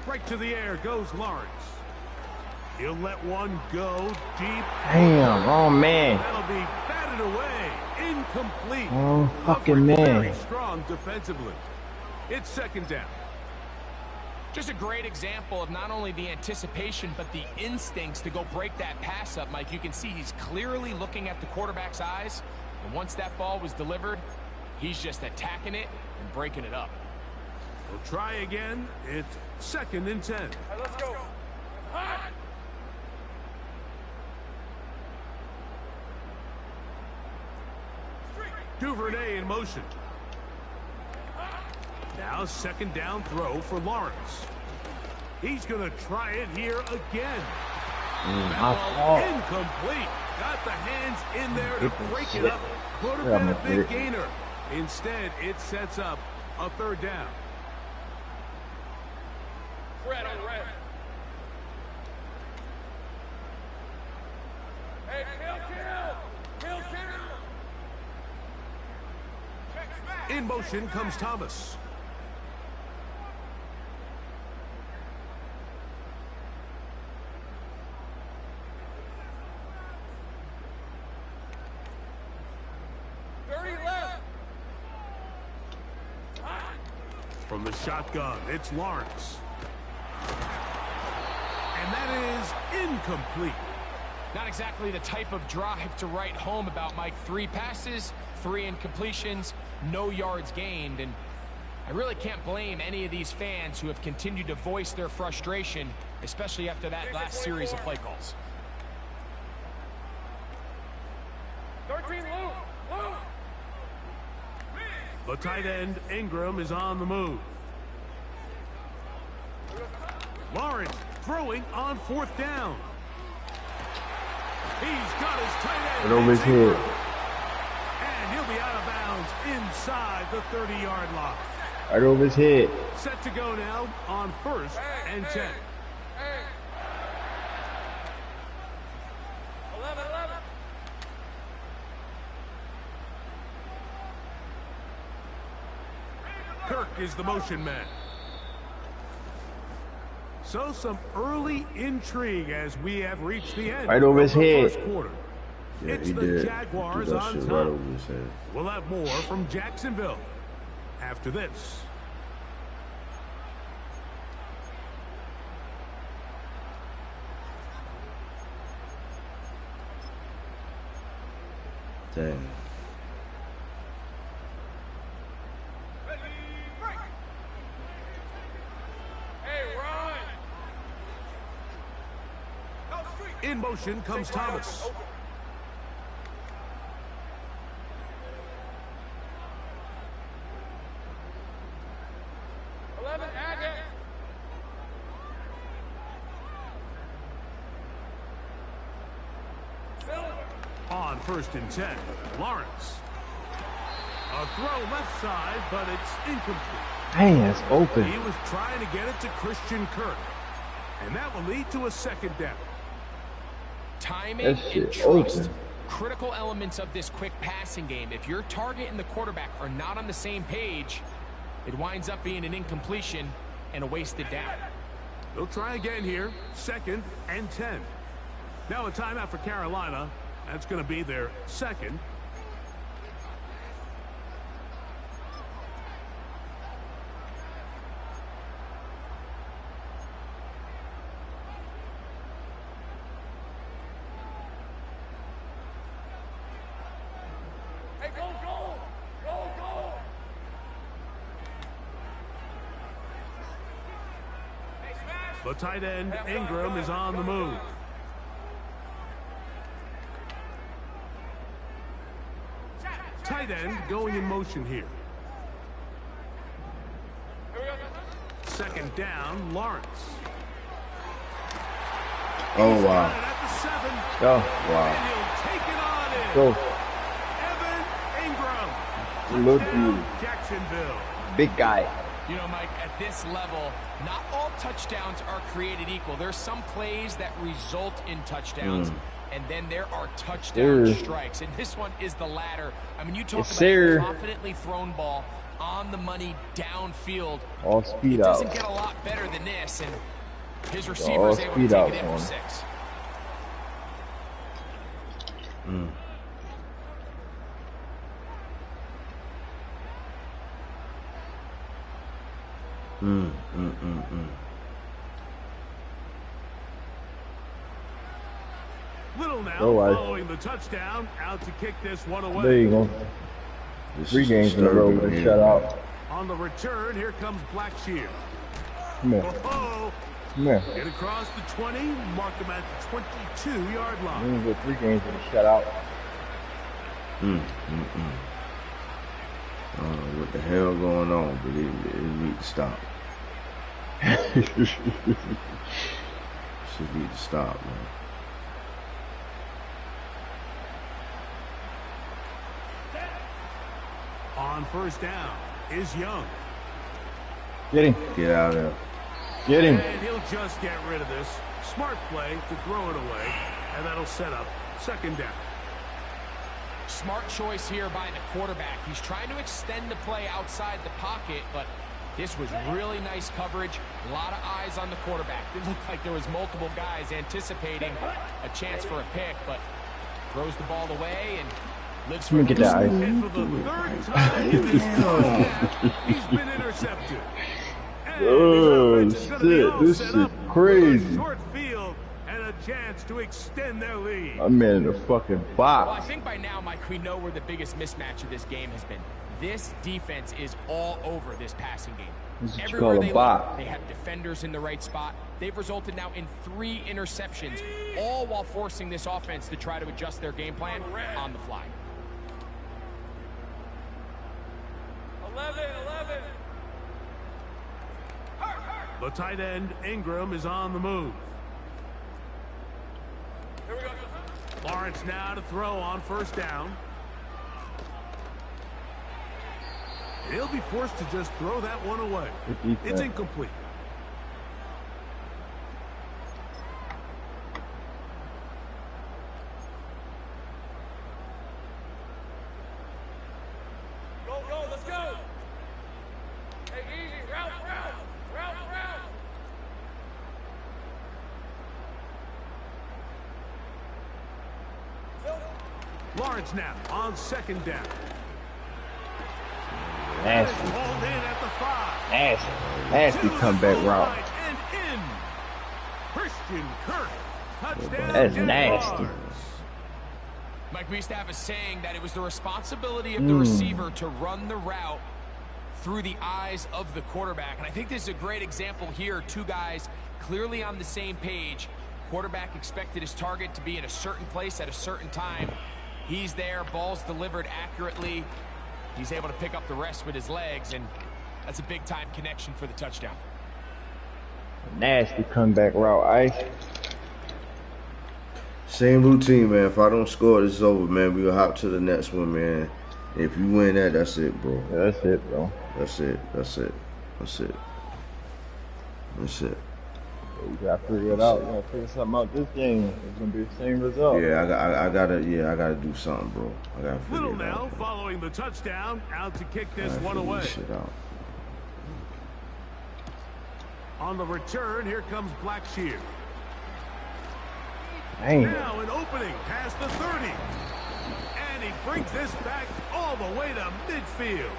Right to the air goes Lawrence. He'll let one go deep. Damn, oh man. That'll be batted away. Incomplete. Oh, fucking Humphrey man. Very strong defensively. It's second down. Just a great example of not only the anticipation, but the instincts to go break that pass up, Mike. You can see he's clearly looking at the quarterback's eyes. And once that ball was delivered, he's just attacking it and breaking it up. We'll try again. It's second and 10. Right, let's go. Hot. Duvernay in motion. Now second down throw for Lawrence. He's going to try it here again. Incomplete. Got the hands in there to break it up. Could have been a big gainer. Instead, it sets up a third down. Red on red. Hey, kill. In motion comes Thomas. From the shotgun, it's Lawrence. And that is incomplete. Not exactly the type of drive to write home about, Mike. 3 passes, 3 incompletions, no yards gained. And I really can't blame any of these fans who have continued to voice their frustration, especially after that last series of play calls. 13 Lou. The tight end, Ingram, is on the move. Lawrence throwing on 4th down. He's got his tight end. Right over his head. And he'll be out of bounds inside the 30-yard line. Right over his head. Set to go now on 1st and 10. 11. Kirk is the motion man. So some early intrigue as we have reached the end right over his of the head. first quarter. Yeah, It's he the did. Jaguars He did that on shit top. right over his head. We'll have more from Jacksonville after this. Dang. In motion comes Thomas. On 1st and 10, Lawrence. A throw left side, but it's incomplete. Dang, it's open. He was trying to get it to Christian Kirk. And that will lead to a 2nd down. Timing That and shit trust. open. Critical elements of this quick passing game. If your target and the quarterback are not on the same page, it winds up being an incompletion and a wasted down. They'll try again here. 2nd and 10. Now a timeout for Carolina. That's going to be their 2nd. Hey, go! Hey, smash! The tight end, Ingram, is on the move. Tight end going in motion here. 2nd down, Lawrence. Oh, wow. At the 7. Go. Wow. And he'll take it on in. Go. Evan Ingram. Look Touchdown, you. Jacksonville. Big guy. You know, Mike, at this level, not all touchdowns are created equal. There's some plays that result in touchdowns, and then there are touchdown strikes. And this one is the latter. I mean, you talk about a confidently thrown ball on the money downfield. All speed it out. doesn't get a lot better than this, and his receiver is able to take it in for 6. Little now following the touchdown, out to kick this one away. There you go. 3 games in a row with a shutout. On the return, here comes Blackshear. Come here. Oh, Come here. get across the 20, mark him at the 22-yard line. We get 3 games with a shutout. I don't know what the hell going on, but it need to stop. Should need to stop, man. On 1st down is Young. Get him. Get out of there. Get him. And he'll just get rid of this. Smart play to throw it away, and that'll set up 2nd down. Smart choice here by the quarterback. He's trying to extend the play outside the pocket, but this was really nice coverage. A lot of eyes on the quarterback. It looked like there was multiple guys anticipating a chance for a pick, but throws the ball away and lives for Get that ice. And for the 3rd time in this first half, he's been intercepted. Oh, shit. This shit crazy. Short field and a chance to extend their lead. I'm in the fucking Well, I box. think by now, Mike, we know where the biggest mismatch of this game has been. This defense is all over this passing game. This is Everywhere called a they bot. look, they have defenders in the right spot. They've resulted now in 3 interceptions, all while forcing this offense to try to adjust their game plan on the fly. 11. The tight end, Ingram, is on the move. Here we go. Lawrence now to throw on first down. He'll be forced to just throw that one away. It's incomplete. Go, let's go. Hey, easy, route. Lawrence now on second down. Nasty. Hauled in at the 5. Nasty comeback route. And in. Christian Kirk. Touchdown. That's nasty. Mike, we used to have a saying that it was the responsibility of the receiver to run the route through the eyes of the quarterback. And I think this is a great example here. 2 guys clearly on the same page. Quarterback expected his target to be in a certain place at a certain time. He's there, ball's delivered accurately. He's able to pick up the rest with his legs, and that's a big-time connection for the touchdown. Nasty comeback route, Ice. Same routine, man. If I don't score, this is over, man. We'll hop to the next one, man. If you win that, that's it, bro. Yeah, that's it, bro. That's it. You gotta figure it out. You gotta figure something out. This game is gonna be the same result. Yeah, I gotta do something, bro. I gotta figure Little it now out. following the touchdown, out to kick this one Figure away. this shit out. On the return, here comes Blackshear. Dang. Now an opening past the 30. And he brings this back all the way to midfield.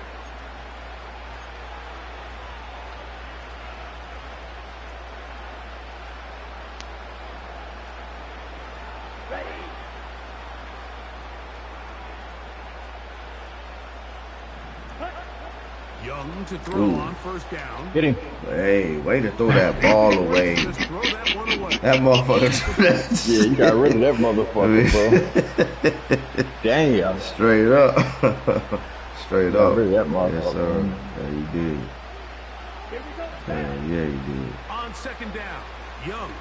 Young to throw on first down. Get him. Hey, way to throw that ball away. Just throw that one away. That motherfucker. Yeah, you got rid of that motherfucker, bro. Damn. Straight up. Straight Got up. rid of that motherfucker. Yes, sir. Yeah, you did. Yeah, you did. On second down, Young.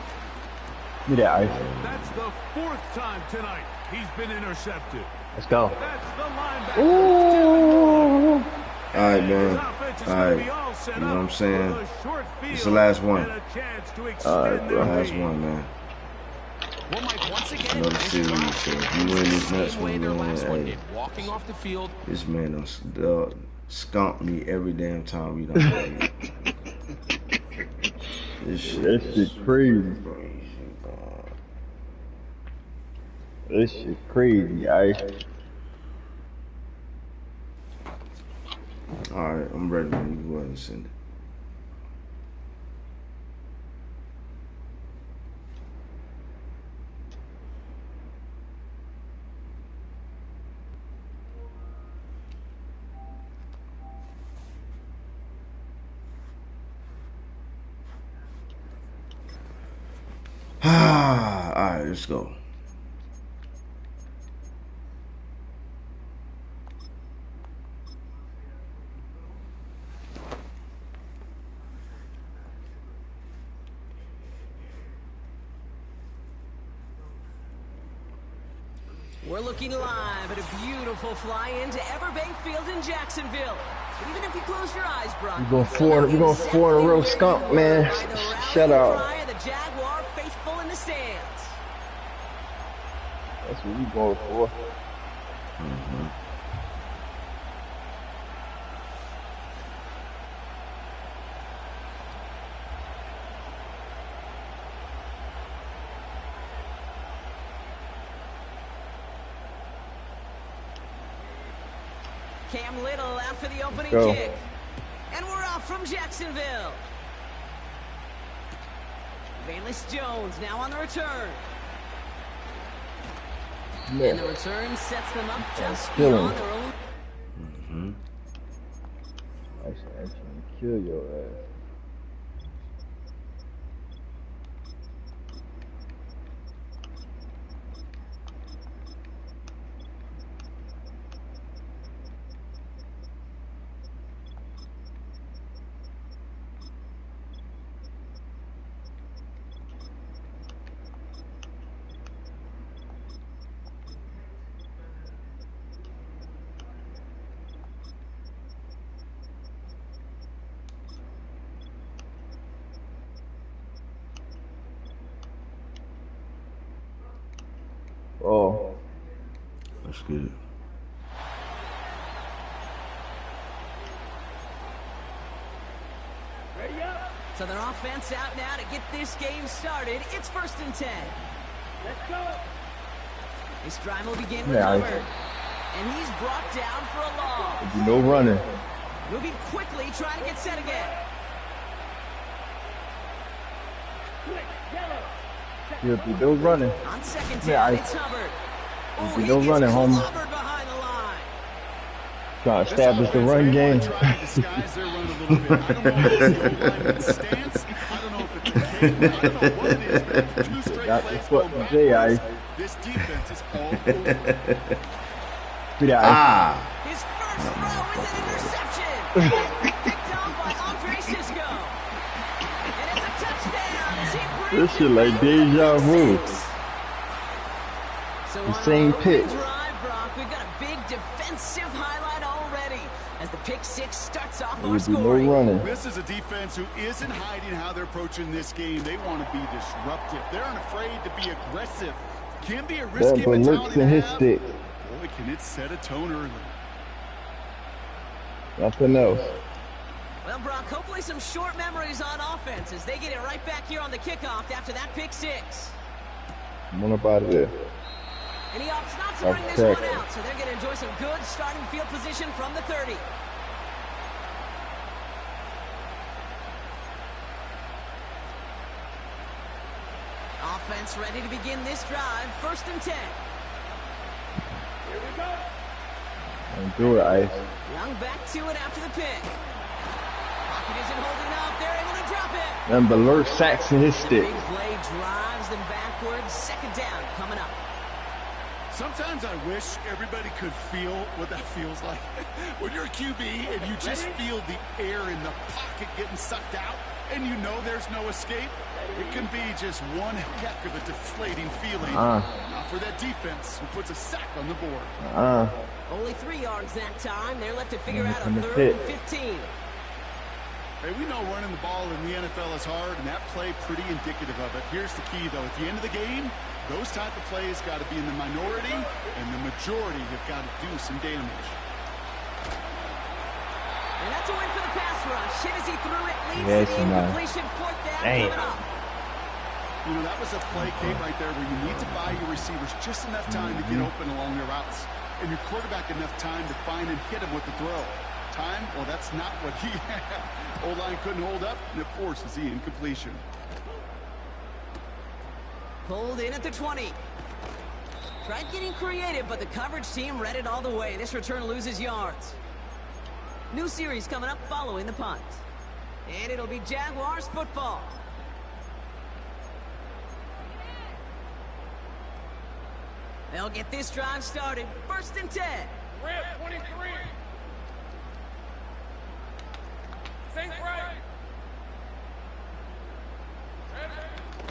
Give me that, Ice. That's the 4th time tonight he's been intercepted. Let's go. That's the linebacker. Ooh. All right, man. All right. You know what I'm saying? It's the last one. All right, bro. Last one, man. Well, Mike, once again, Another series. So if you win this next one, man, hey, walking off the field. this man done skunked me every damn time we done played. This shit crazy. This shit crazy, Ice. Alright, I'm ready, man. You go ahead and send it. Alright, let's go. We're looking live at a beautiful fly-in to Everbank Field in Jacksonville. But even if you close your eyes, Brock, We're going for a real skunk, man. Shut up. The Jaguar faithful in the stands. That's what we going for. Cam Little out for the opening Go. kick. And we're off from Jacksonville. Valus Jones now on the return. Yeah. And the return sets them up just Killing. beyond their own. actually kill your ass. Oh. Let's get it. So their offense out now to get this game started. It's 1st and 10. Let's go. This drive will begin with Hubbard. And he's brought down for a loss. No running. Moving quickly, trying to get set again. He'll be no running. On 2nd down, it's Hubbard. He'll be no running, homie. Behind the line. Trying to establish the run game. Got the foot from J.I. This defense is all over. His first throw is an interception. Picked off by Andre Cisco. And it's a touchdown as he brings this shit like deja vu. So the same pitch. Drive, Brock, we've got a big defensive highlight already as the pick six starts off our scoring. No running. This is a defense who isn't hiding how they're approaching this game. They want to be disruptive. They aren't afraid to be aggressive. Can be a risky mentality to have. Stick. Boy, can it set a tone early. Nothing else. Well, Brock, hopefully some short memories on offense as they get it right back here on the kickoff after that pick six. What about it? And he opts not to bring this one out, so they're going to enjoy some good starting field position from the 30. Offense ready to begin this drive. 1st and 10. Here we go. Don't do it, Ice. Young back to it after the pick. Pocket isn't holding up. They're able to drop it. And Ballard sacks in his stick. Big play drives them backwards. 2nd down coming up. Sometimes I wish everybody could feel what that feels like. When you're a QB and you just feel the air in the pocket getting sucked out and you know there's no escape, it can be just one heck of a deflating feeling. Not for that defense who puts a sack on the board. Only 3 yards that time. They're left to figure out a 3rd and 15. Hey, we know running the ball in the NFL is hard, and that play pretty indicative of it. Here's the key, though. At the end of the game, those type of plays got to be in the minority, and the majority have got to do some damage. And that's a win for the pass rush. Hit as he threw it, leads to the incompletion. 4th down coming up. You know, that was a play, Kate, right there where you need to buy your receivers just enough time to get open along their routes, and your quarterback enough time to find and hit him with the throw. Time? Well, that's not what he had. O-line couldn't hold up, and it forces the incompletion. Pulled in at the 20. Tried getting creative, but the coverage team read it all the way. This return loses yards. New series coming up following the punt. And it'll be Jaguars football. They'll get this drive started. 1st and 10. Red 23. Think right.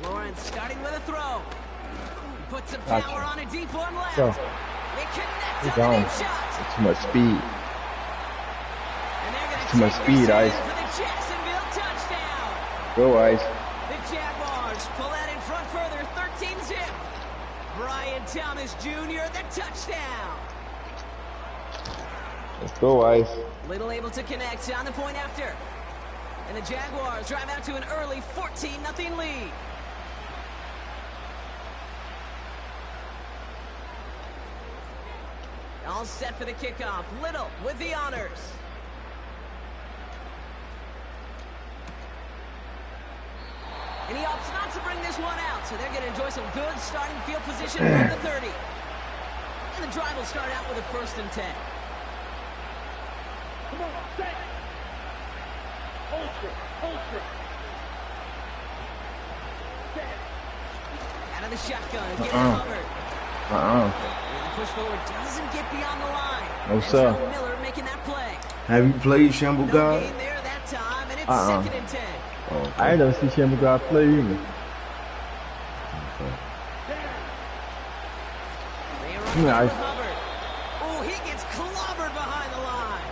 Lawrence starting with a throw. He puts some power on a deep one left. So, they connect on the deep shot. that's too much speed. And they're going to too much speed, Ice. for the Jacksonville touchdown. Go, Ice. The Jaguars pull that in front further. 13-zip. Brian Thomas Jr. the touchdown. Let's go, Ice. Little able to connect on the point after. And the Jaguars drive out to an early 14-0 lead. All set for the kickoff. Little with the honors. And he opts not to bring this one out, so they're going to enjoy some good starting field position from the 30. And the drive will start out with a 1st and 10. Come on, set. Out of the shotgun, get Hubbard. And the push forward doesn't get beyond the line. No, sir. Miller making that play. Have you played Shamble No God? gain there that time, and it's 2nd and 10. Oh, okay. I ain't never see Shamble God play either. Okay. They run with Hubbard. Oh, he gets clobbered behind the line.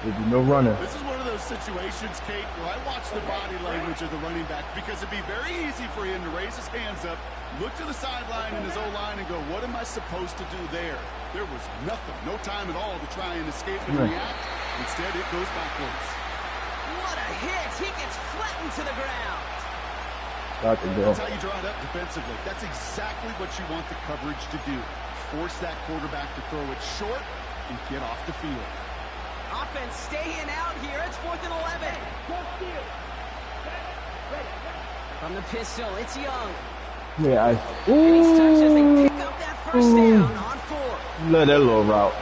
There'd be no runner. This is one of those situations, Kate, where I watch the body language of the running back because it'd be very easy for him to raise his hands up, look to the sideline in his O-line and go, what am I supposed to do there? There was nothing, no time at all to try and escape and react. Instead, it goes backwards. What a hit! He gets flattened to the ground. That's how you draw it up defensively. That's exactly what you want the coverage to do. Force that quarterback to throw it short and get off the field. Offense staying out here. It's 4th and 11. From the pistol, it's Young. Yeah, And he's touched as they pick up that first down on 4. Love that little route. I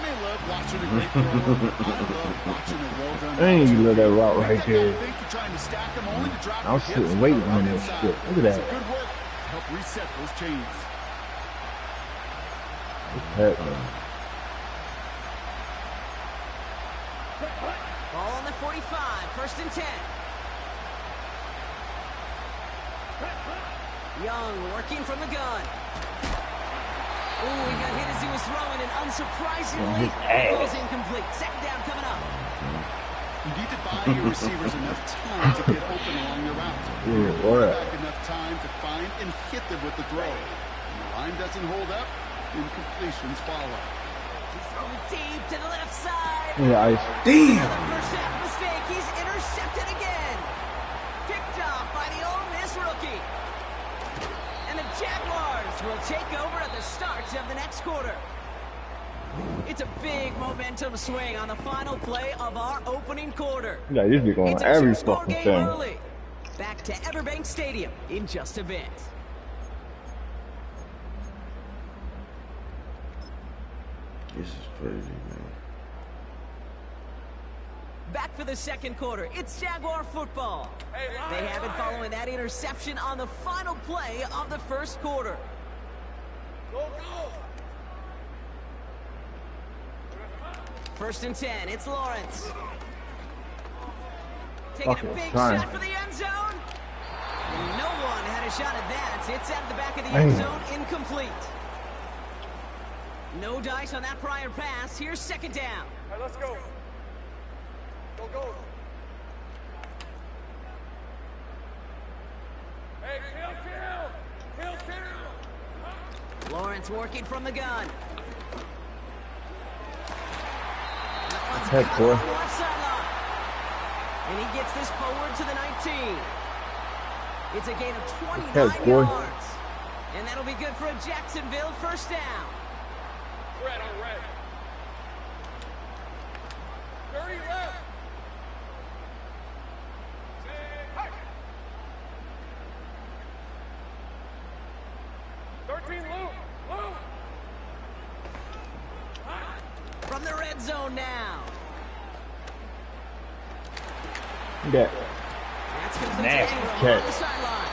may love watching a great throw. I love watching a well-done. I ain't love that route right there. I was sitting waiting on that shit. Look at that. Good work to help reset those chains. What's happening? Ball on the 45, 1st and 10. Young working from the gun. Ooh, he got hit as he was throwing, and unsurprisingly, goes incomplete. 2nd down coming up. You need to buy your receivers enough time to get open along your route. Yeah, back enough time to find and hit them with the throw. When the line doesn't hold up, incompletions follow. He's throwing deep to the left side. Yeah, Ice. Damn! Another first half mistake. He's intercepted again. Picked off by the Ole Miss rookie. And the Jaguars will take over at the start of the next quarter. It's a big momentum swing on the final play of our opening quarter. Yeah, this be going It's on a every two-score fucking game thing. early. Back to Everbank Stadium in just a bit. This is crazy, man. Back for the 2nd quarter. It's Jaguar football. They have it following that interception on the final play of the 1st quarter. Go, go. 1st and 10. It's Lawrence. Taking Fucking a big trying. shot for the end zone. And no one had a shot at that. It's out of the back of the end zone. Incomplete. No dice on that prior pass. Here's 2nd down. All right, let's go. Go, go. Hey, kill. Lawrence working from the gun. Heck, boy. On the left sideline. And he gets this forward to the 19. It's a gain of 29 Heck, boy. yards. And that'll be good for a Jacksonville 1st down. Red on red. 30 left. Hey. 13 loop. From the red zone now. That That's complete nasty to Ingram catch. on the sideline.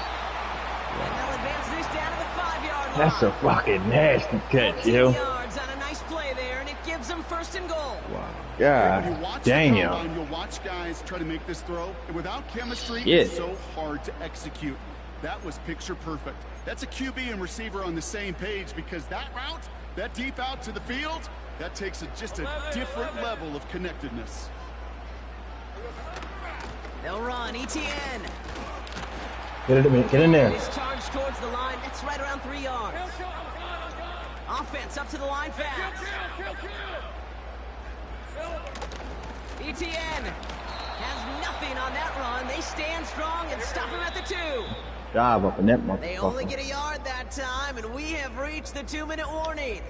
And they'll advance this down to the 5-yard line. That's a fucking nasty catch, 14 yo. yards on a nice play there, and it gives them 1st and goal. Wow. When you God watch the damn. combine, you'll watch guys try to make this throw, and without chemistry, Shit. it's so hard to execute. That was picture perfect. That's a QB and receiver on the same page because that route, that deep out to the field, that takes just a different level of connectedness. They'll run. ETN. Get in there. He's charged towards the line. That's right around 3 yards. Offense up to the line fast. ETN has nothing on that run. They stand strong and stop him at the 2. Dive up in that They only motherfucker. get a yard that time, and we have reached the 2-minute warning.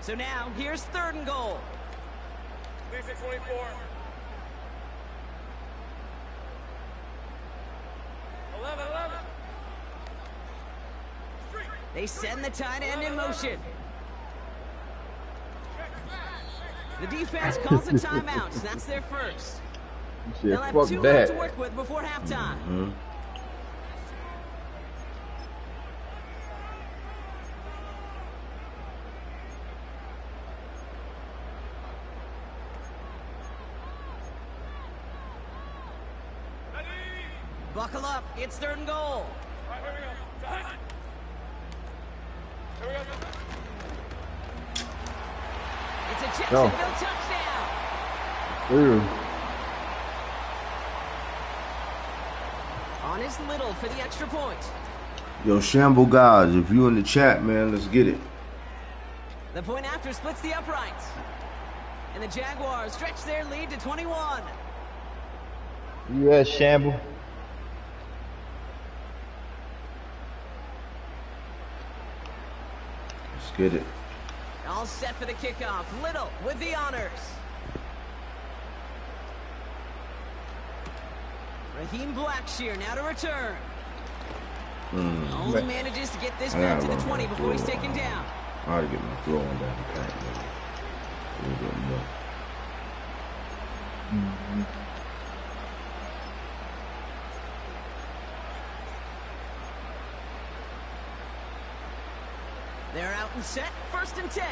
So now, here's 3rd and goal. Lisa 24. 11. They send the tight end in motion. The defense calls a timeout, so that's their first. They'll have 2 minutes to work with before halftime. Buckle up, it's 3rd and goal. All right, here we go. Here we go. It's a Jacksonville touchdown. Ooh. On is Little for the extra point. Yo, Shamble guys, if you in the chat, man, let's get it. The point after splits the uprights. And the Jaguars stretch their lead to 21. U.S. Shamble. Let's get it. All set for the kickoff. Little with the honors. Raheem Blackshear now to return. Only manages to get this back to the 20 before he's taken down. I ought to get my throw on down the pack, man. A little bit more. They're out and set. 1st and 10.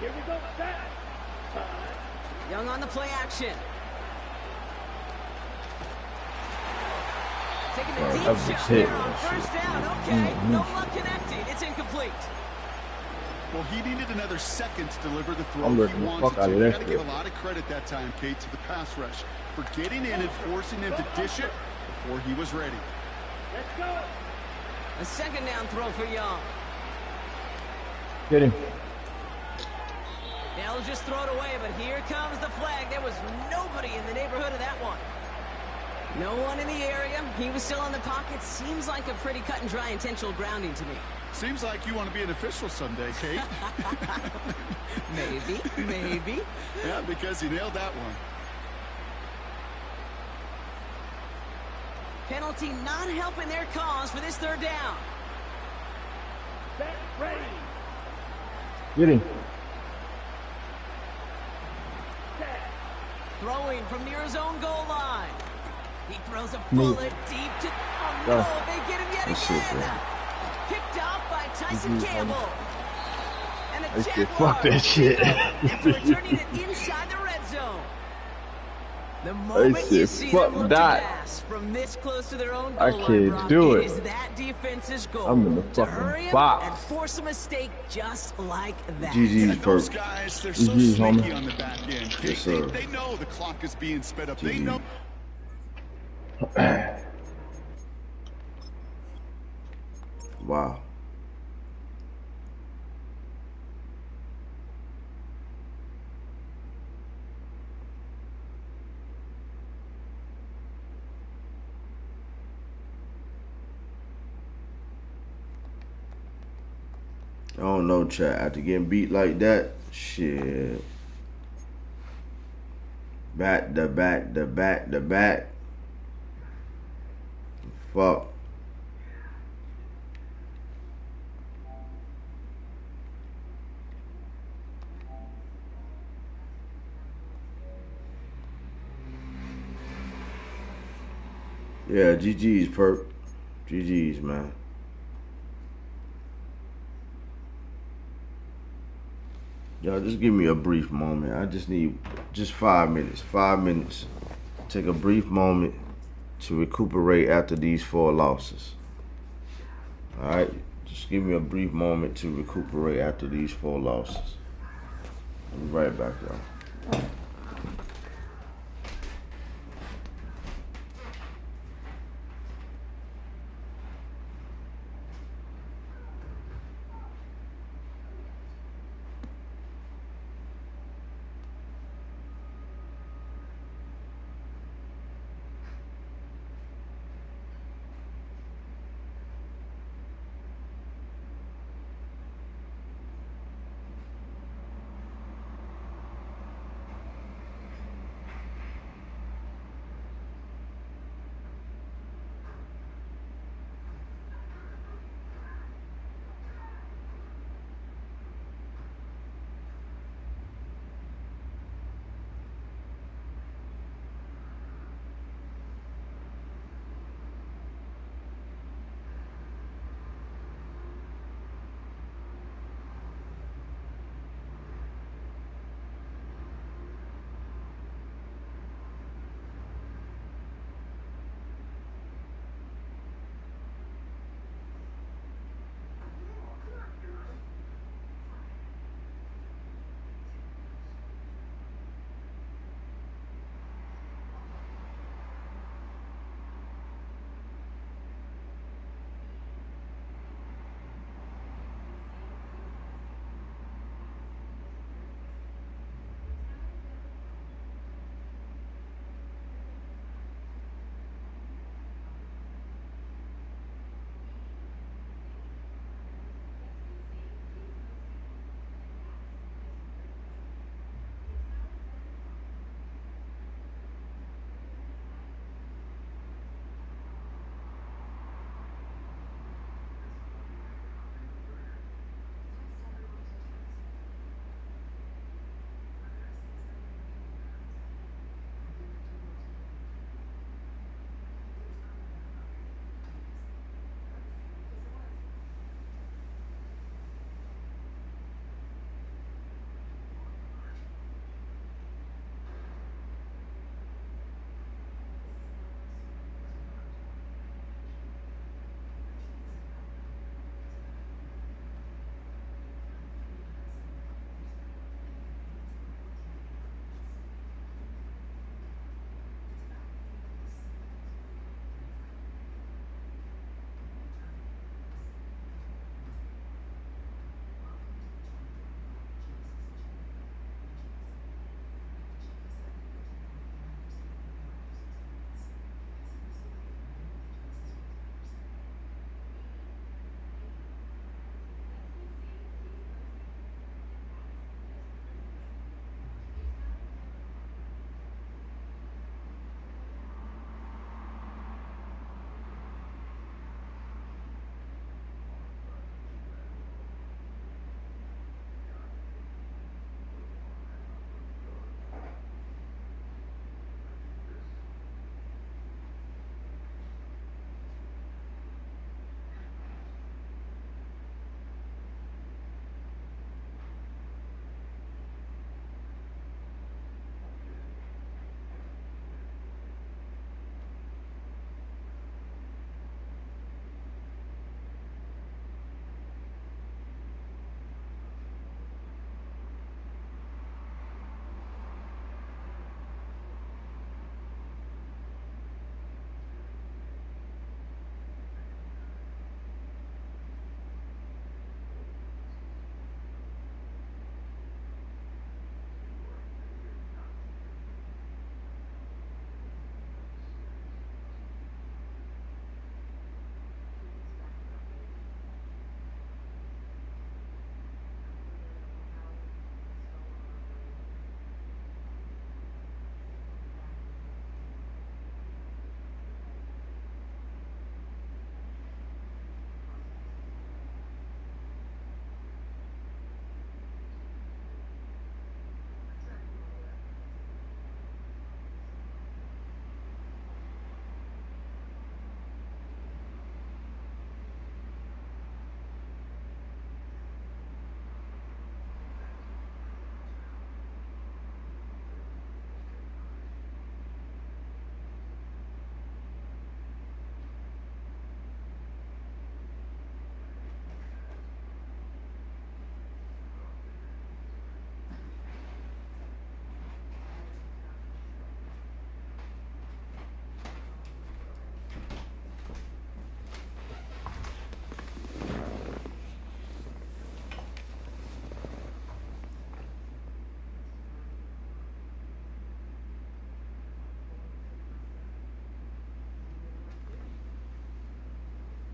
Here we go, set. Young on the play action. Taking a deep shot here on 1st down. Okay, no luck connecting. It's incomplete. Well, he needed another second to deliver the throw. I'm ripping the fuck out of You this. got to give a lot of credit that time, Kate, to the pass rush for getting in and forcing him to dish it before he was ready. Let's go. A 2nd down throw for Young. Get him. They'll just throw it away, but here comes the flag. There was nobody in the neighborhood of that one. No one in the area. He was still in the pocket. Seems like a pretty cut and dry intentional grounding to me. Seems like you want to be an official someday, Kate. Maybe. Yeah, because he nailed that one. Penalty not helping their cause for this 3rd down. Set, ready. Get him. Set. Throwing from near his own goal line. He throws a bullet deep to... Oh, no, they get him yet again. Picked off by Tyson Campbell. And the Jaguars fuck that shit. after returning it inside the red zone. The moment you see them look to pass from this close to their own goal line, Brock, it is that defense's goal. I'm in the to hurry fucking him box. and force a mistake just like that. GG's Those perk. guys, they're so GG's, sneaky homie. on the back end, Kate. Yes, sir. They know the clock is being sped up. They GG. know. Wow. I don't know, chat. After getting beat like that, shit. Back. Fuck. Yeah, GG's, perk. GG's, man. Y'all just give me a brief moment. I just need just 5 minutes. 5 minutes. Take a brief moment to recuperate after these 4 losses. Alright? Just give me a brief moment to recuperate after these 4 losses. I'll be right back, y'all.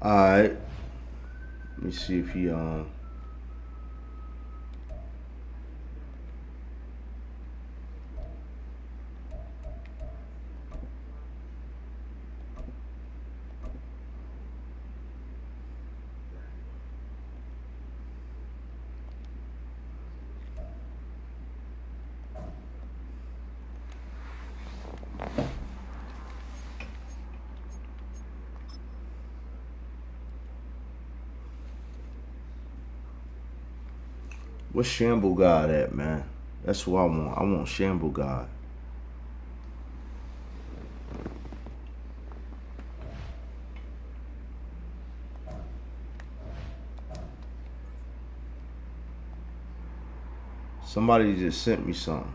Alright. Let me see if he where's Shamble God at, man? That's what I want. I want Shamble God. Somebody just sent me something.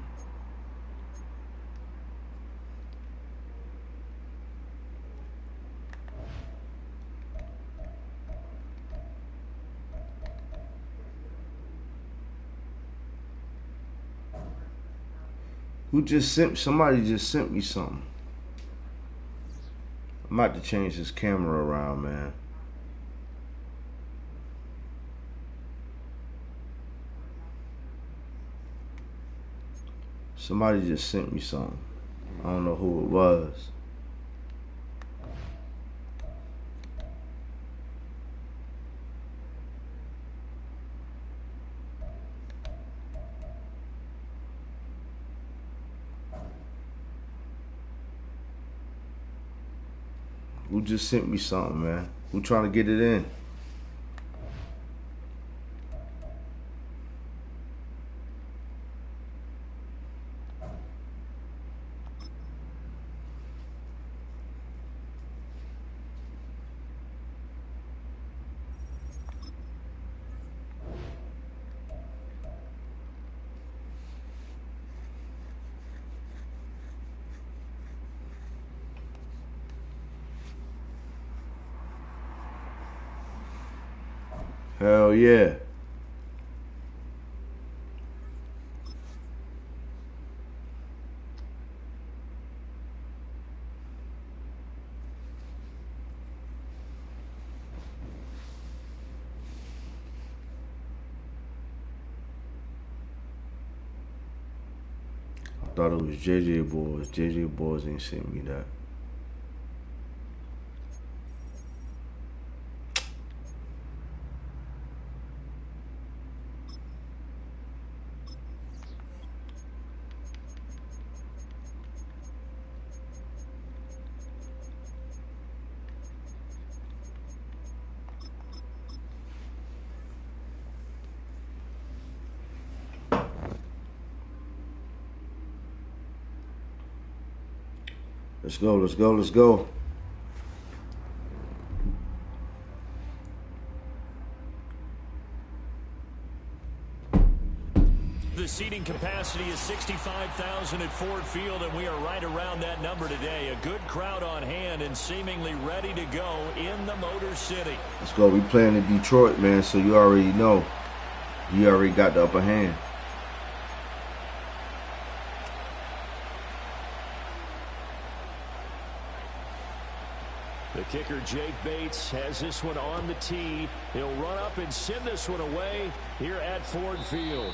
Somebody just sent me something. I'm about to change this camera around, man. Somebody just sent me something. I don't know who it was. Who just sent me something, man? Who trying to get it in? Hell yeah. I thought it was JJ Boys. JJ Boys ain't sent me that. Let's go, let's go, let's go. The seating capacity is 65,000 at Ford Field, and we are right around that number today. A good crowd on hand and seemingly ready to go in the Motor City. Let's go. We playing in Detroit, man, so you already know. You already got the upper hand. The kicker, Jake Bates, has this one on the tee. He'll run up and send this one away here at Ford Field.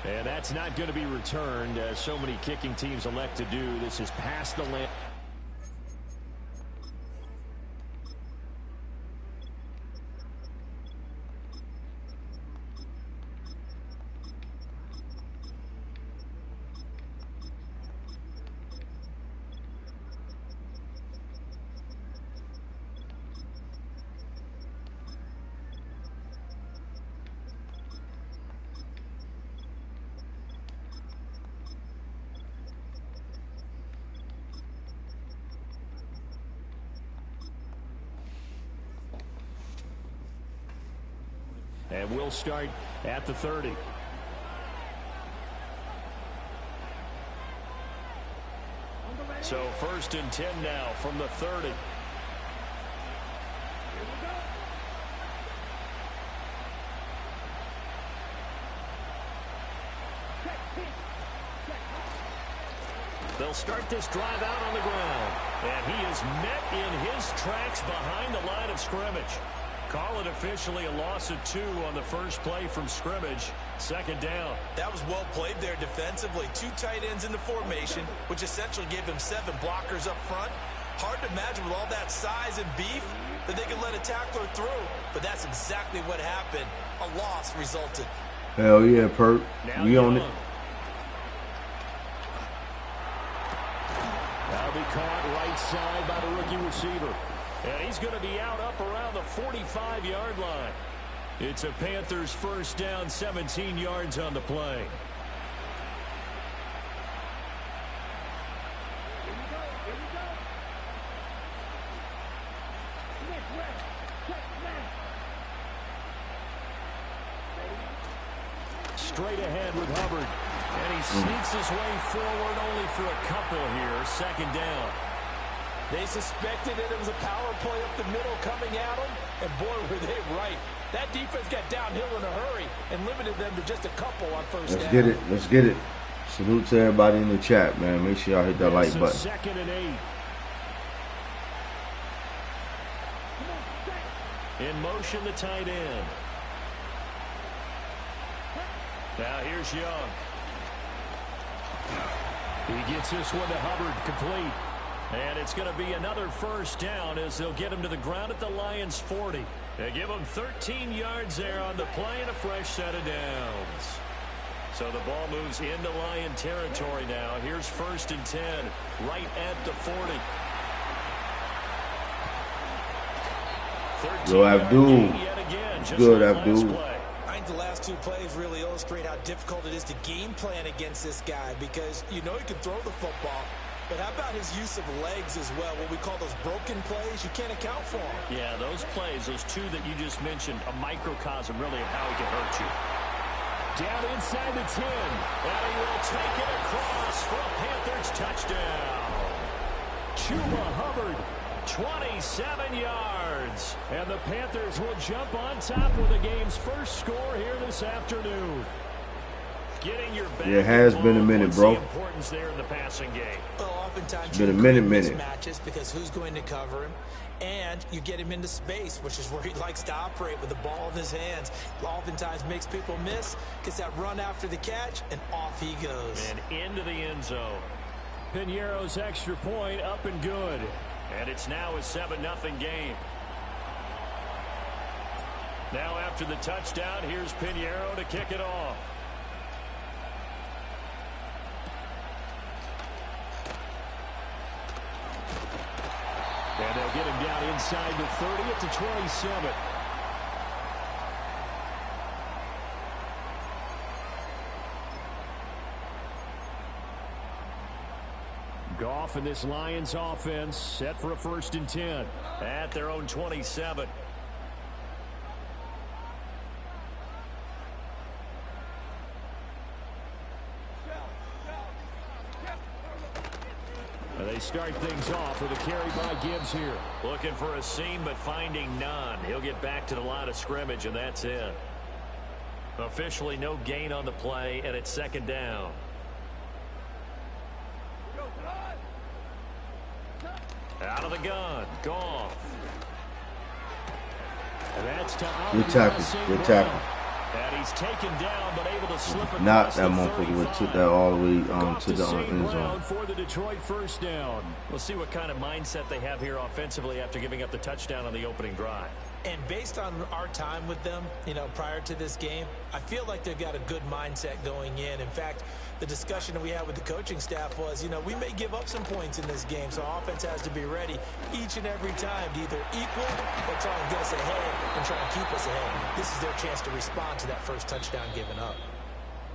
And that's not going to be returned, as so many kicking teams elect to do. This is past the limit. And we'll start at the 30. So 1st and 10 now from the 30. They'll start this drive out on the ground. And he is met in his tracks behind the line of scrimmage. Call it officially a loss of 2 on the first play from scrimmage. Second down. That was well played there defensively. 2 tight ends in the formation, which essentially gave him 7 blockers up front. Hard to imagine with all that size and beef that they could let a tackler through. But that's exactly what happened. A loss resulted. Hell yeah, Perk. We on it. That'll be caught right side by the rookie receiver. And he's going to be out up around the 45-yard line. It's a Panthers first down, 17 yards on the play. Straight ahead with Hubbard. And he sneaks his way forward only for a couple here. Second down. They suspected it was a power play up the middle coming at them, and boy, were they right. That defense got downhill in a hurry and limited them to just a couple on first down. Let's get it. Let's get it. Salute to everybody in the chat, man. Make sure y'all hit that like button. Second and 8. In motion, the tight end. Now here's Young. He gets this one to Hubbard, complete. And it's going to be another first down as they'll get him to the ground at the Lions' 40. They give him 13 yards there on the play and a fresh set of downs. So the ball moves into Lion territory now. Here's first and 10, right at the 40. Yo, Abdul. Good, Abdul. I think the last 2 plays really illustrate how difficult it is to game plan against this guy, because you know he can throw the football. But how about his use of legs as well? What we call those broken plays, you can't account for them. Yeah, those plays, those 2 that you just mentioned, a microcosm really of how he can hurt you. Down inside the 10. And he will take it across for a Panthers touchdown. Chuba Hubbard, 27 yards. And the Panthers will jump on top with the game's first score here this afternoon. Getting your back. It has been a minute, bro. Importance there in the passing game. Well, oftentimes it's been a minute. Matches because who's going to cover him, and you get him into space, which is where he likes to operate with the ball in his hands. Oftentimes makes people miss, gets that run after the catch, and off he goes. And into the end zone. Piñeiro's extra point up and good, and it's now a 7-0 game. Now after the touchdown, here's Piñeiro to kick it off. And they'll get him down inside the 30 at the 27. Goff and this Lions offense set for a first and 10 at their own 27. They start things off with a carry by Gibbs here. Looking for a seam, but finding none. He'll get back to the line of scrimmage, and that's it. Officially no gain on the play, and it's second down. Out of the gun. Goff. And that's to good tackle. Good tackle. And he's taken down, but able to slip across. Not that motherfucker would took that all the way to the end zone. For the Detroit first down. We'll see what kind of mindset they have here offensively after giving up the touchdown on the opening drive. And based on our time with them, you know, prior to this game, I feel like they've got a good mindset going in. In fact, the discussion that we had with the coaching staff was, you know, we may give up some points in this game, so offense has to be ready each and every time to either equal or try and get us ahead and try and keep us ahead. This is their chance to respond to that first touchdown given up.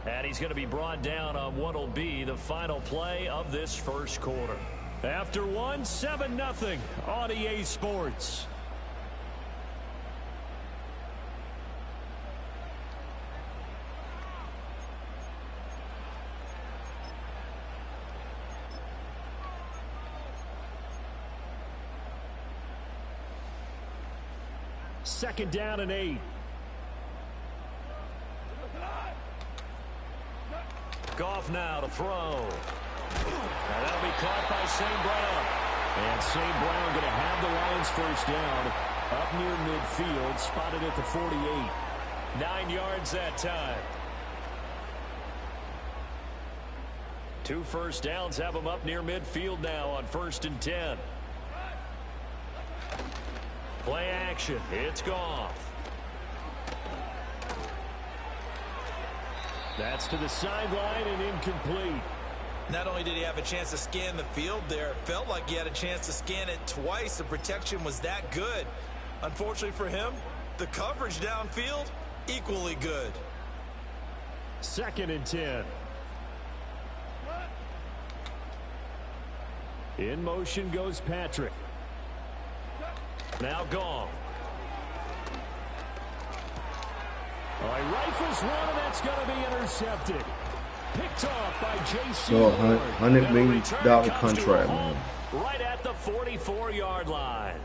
And he's going to be brought down on what will be the final play of this first quarter. After 7-0 on EA Sports. Second down and 8. Goff now to throw. And that'll be caught by St. Brown. And St. Brown going to have the Lions first down up near midfield, spotted at the 48. 9 yards that time. 2 first downs have them up near midfield now on 1st and 10. Play action. It's Goff. That's to the sideline and incomplete. Not only did he have a chance to scan the field there, it felt like he had a chance to scan it twice. The protection was that good. Unfortunately for him, the coverage downfield, equally good. 2nd and 10. In motion goes Patrick. Now Goff. All right, rifles one, and that's going to be intercepted. Picked off by J.C. So $100 million contract, man. Right at the 44-yard line.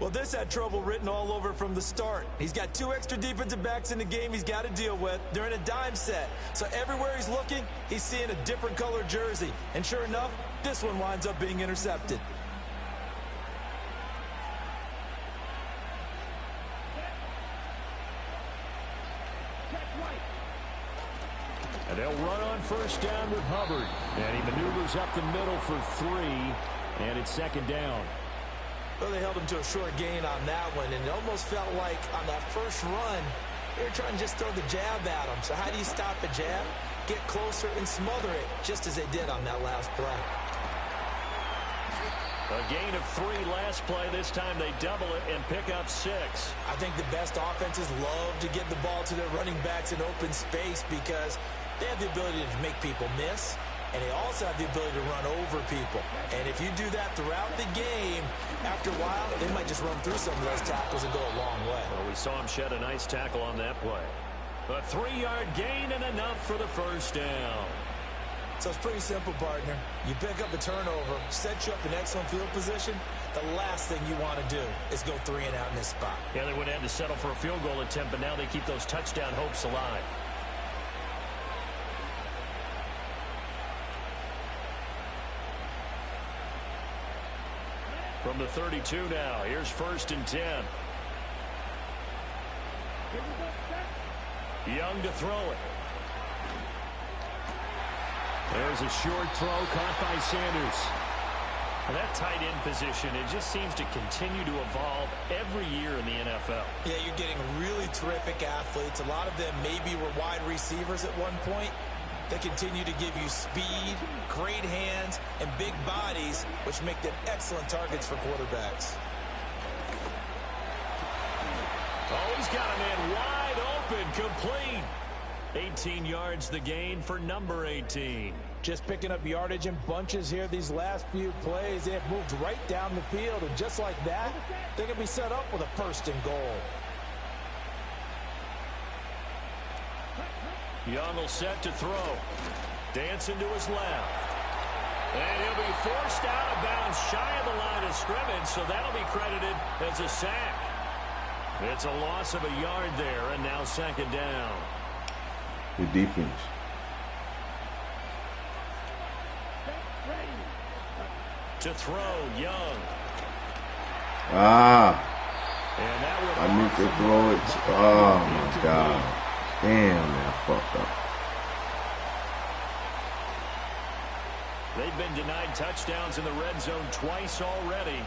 Well, this had trouble written all over from the start. He's got 2 extra defensive backs in the game he's got to deal with. They're in a dime set. So everywhere he's looking, he's seeing a different color jersey. And sure enough, this one winds up being intercepted. And they'll run on first down with Hubbard. And he maneuvers up the middle for 3. And it's 2nd down. Well, they held him to a short gain on that one, and it almost felt like on that first run, they were trying to just throw the jab at him. So how do you stop a jab? Get closer and smother it, just as they did on that last play. A gain of 3 last play. This time they double it and pick up 6. I think the best offenses love to get the ball to their running backs in open space because they have the ability to make people miss, and they also have the ability to run over people. And if you do that throughout the game, after a while, they might just run through some of those tackles and go a long way. Well, we saw him shed a nice tackle on that play. A 3-yard gain and enough for the first down. So it's pretty simple, partner. You pick up a turnover, set you up in excellent field position. The last thing you want to do is go 3 and out in this spot. Yeah, they would have had to settle for a field goal attempt, but now they keep those touchdown hopes alive. From the 32 now, here's 1st and 10. Young to throw it. There's a short throw caught by Sanders. And that tight end position, it just seems to continue to evolve every year in the NFL. Yeah, you're getting really terrific athletes. A lot of them maybe were wide receivers at one point. They continue to give you speed, great hands, and big bodies, which make them excellent targets for quarterbacks. Oh, he's got a man wide open, complete. 18 yards the gain for number 18. Just picking up yardage in bunches here these last few plays. They have moved right down the field, and just like that, they can be set up with a 1st and goal. Young will set to throw. Dancing to his left. And he'll be forced out of bounds shy of the line of scrimmage, so that'll be credited as a sack. It's a loss of a yard there, and now 2nd down. Good defense. To throw, Young. And that would I need to throw it. Oh, my God. Damn, man, I fucked up. They've been denied touchdowns in the red zone twice already.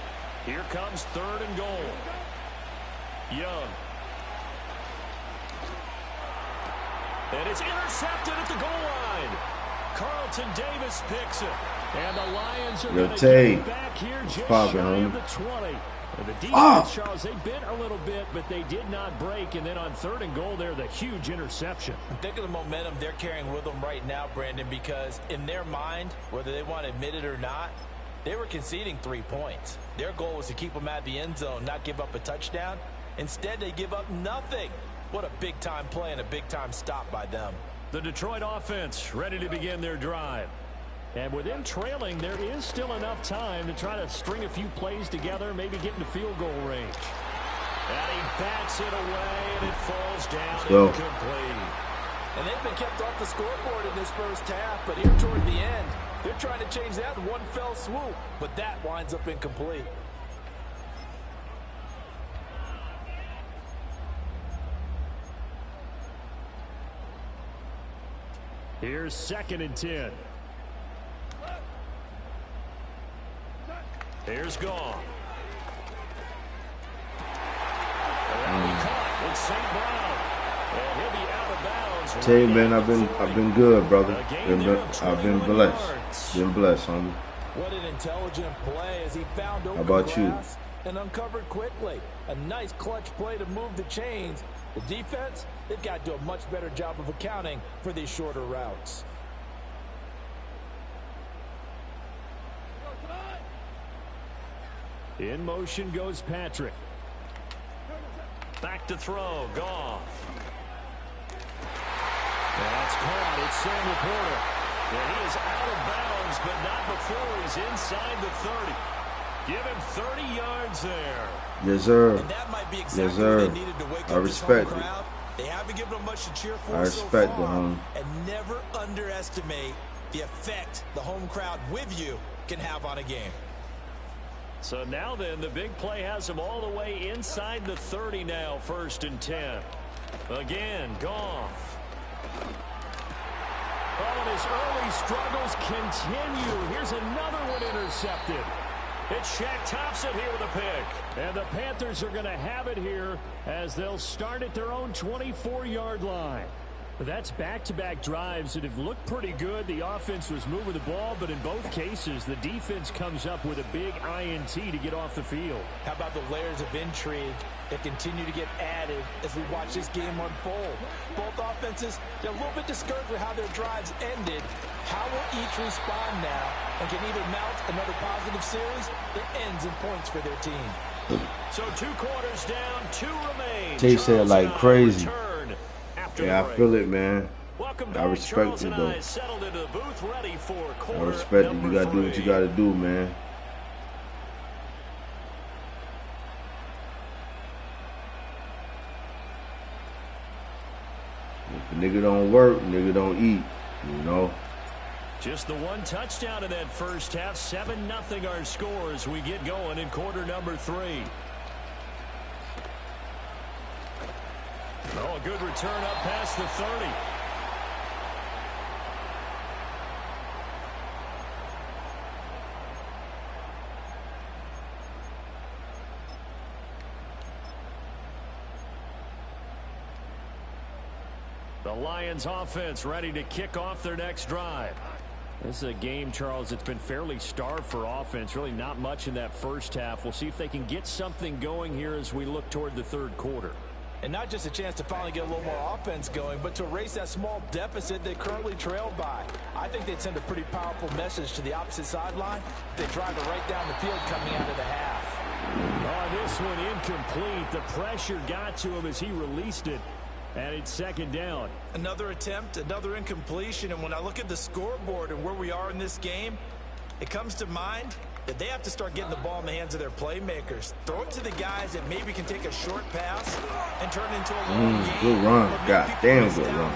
Here comes 3rd and goal. Young. And it's intercepted at the goal line. Carlton Davis picks it. And the Lions are going to get back here just shy of the 20. And the defense, Charles, they bit a little bit, but they did not break. And then on 3rd and goal there, the huge interception. Think of the momentum they're carrying with them right now, Brandon, because in their mind, whether they want to admit it or not, they were conceding 3 points. Their goal was to keep them at the end zone, not give up a touchdown. Instead, they give up nothing. What a big-time play and a big-time stop by them. The Detroit offense ready to begin their drive. And with them trailing, there is still enough time to try to string a few plays together, maybe get into field goal range. And he bats it away, and it falls down incomplete. And they've been kept off the scoreboard in this first half, but here toward the end, They're trying to change that in one fell swoop, but that winds up incomplete. Here's 2nd and 10. Here's Goff. It's St. Brown. And he'll be out of bounds. Tell you, man, I've been good, brother. I've been blessed. Been blessed, homie. What an intelligent play as he found open grass and uncovered quickly. A nice clutch play to move the chains. The defense, they've got to do a much better job of accounting for these shorter routes. In motion goes Patrick. Back to throw, Goff. That's caught. It's Sam Laporta. And he is out of bounds, but not before he's inside the 30. Give him 30 yards there. Yes, sir. And that might be exactly yes, sir. what they needed to wake I up respect this home it. crowd. They haven't given them much to cheer for I respect so far. it, homie. And never underestimate the effect the home crowd with you can have on a game. So now then, the big play has him all the way inside the 30 now, 1st and 10. Again, Goff. Oh, and his early struggles continue. Here's another one intercepted. It's Shaq Thompson here with a pick. And the Panthers are going to have it here as they'll start at their own 24-yard line. That's back-to-back drives that have looked pretty good. The offense was moving the ball, but in both cases, the defense comes up with a big INT to get off the field. How about the layers of intrigue that continue to get added as we watch this game unfold? Both offenses, they're a little bit discouraged with how their drives ended. How will each respond now and can either mount another positive series that ends in points for their team? So 2 quarters down, 2 remain. Tay said like crazy. Yeah, I feel it, man. Welcome I respect it, though. I respect it. You got to do what you got to do, man. If a nigga don't work, nigga don't eat, you know. Just the 1 touchdown in that first half. 7-0 our score as we get going in quarter number 3. Oh, a good return up past the 30. The Lions offense ready to kick off their next drive. This is a game, Charles, it's been fairly starved for offense. Really not much in that first half. We'll see if they can get something going here as we look toward the 3rd quarter. And not just a chance to finally get a little more offense going, but to erase that small deficit they currently trailed by. I think they'd send a pretty powerful message to the opposite sideline. They drive it right down the field coming out of the half. Oh, this one incomplete. The pressure got to him as he released it. And it's 2nd down. Another attempt, another incompletion. And when I look at the scoreboard and where we are in this game, it comes to mind that they have to start getting the ball in the hands of their playmakers. Throw it to the guys that maybe can take a short pass and turn it into a long game. Good run. God damn good run.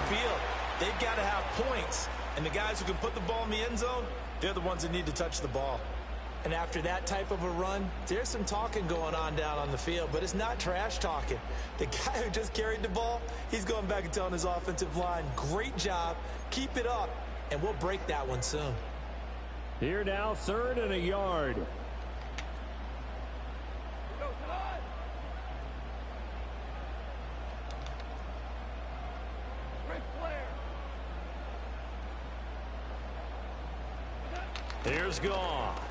They've got to have points. And the guys who can put the ball in the end zone, they're the ones that need to touch the ball. And after that type of a run, there's some talking going on down on the field, but it's not trash talking. The guy who just carried the ball, he's going back and telling his offensive line, great job, keep it up, and we'll break that one soon. Here now, 3rd and a yard. Here's Goff.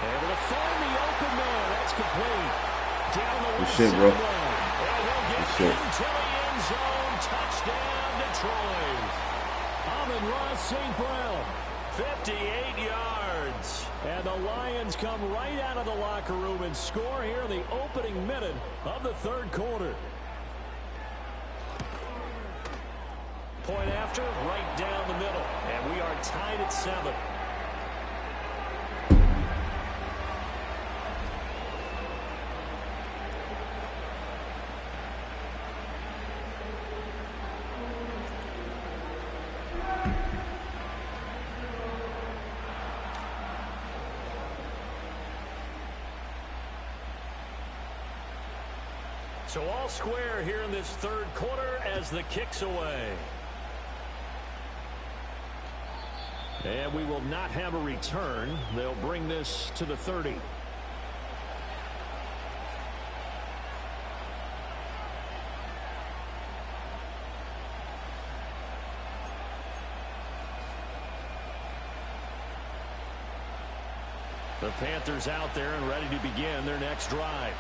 Able to find the open man. That's complete. Down the left shit, bro. Good shit. Into the end zone. Touchdown, Detroit. Amon-Ra St. Brown. 58 yards. And the Lions come right out of the locker room and score here in the opening minute of the 3rd quarter. Point after, right down the middle. And we are tied at 7. So all square here in this third quarter as the kick's away. And we will not have a return. They'll bring this to the 30. The Panthers out there and ready to begin their next drive.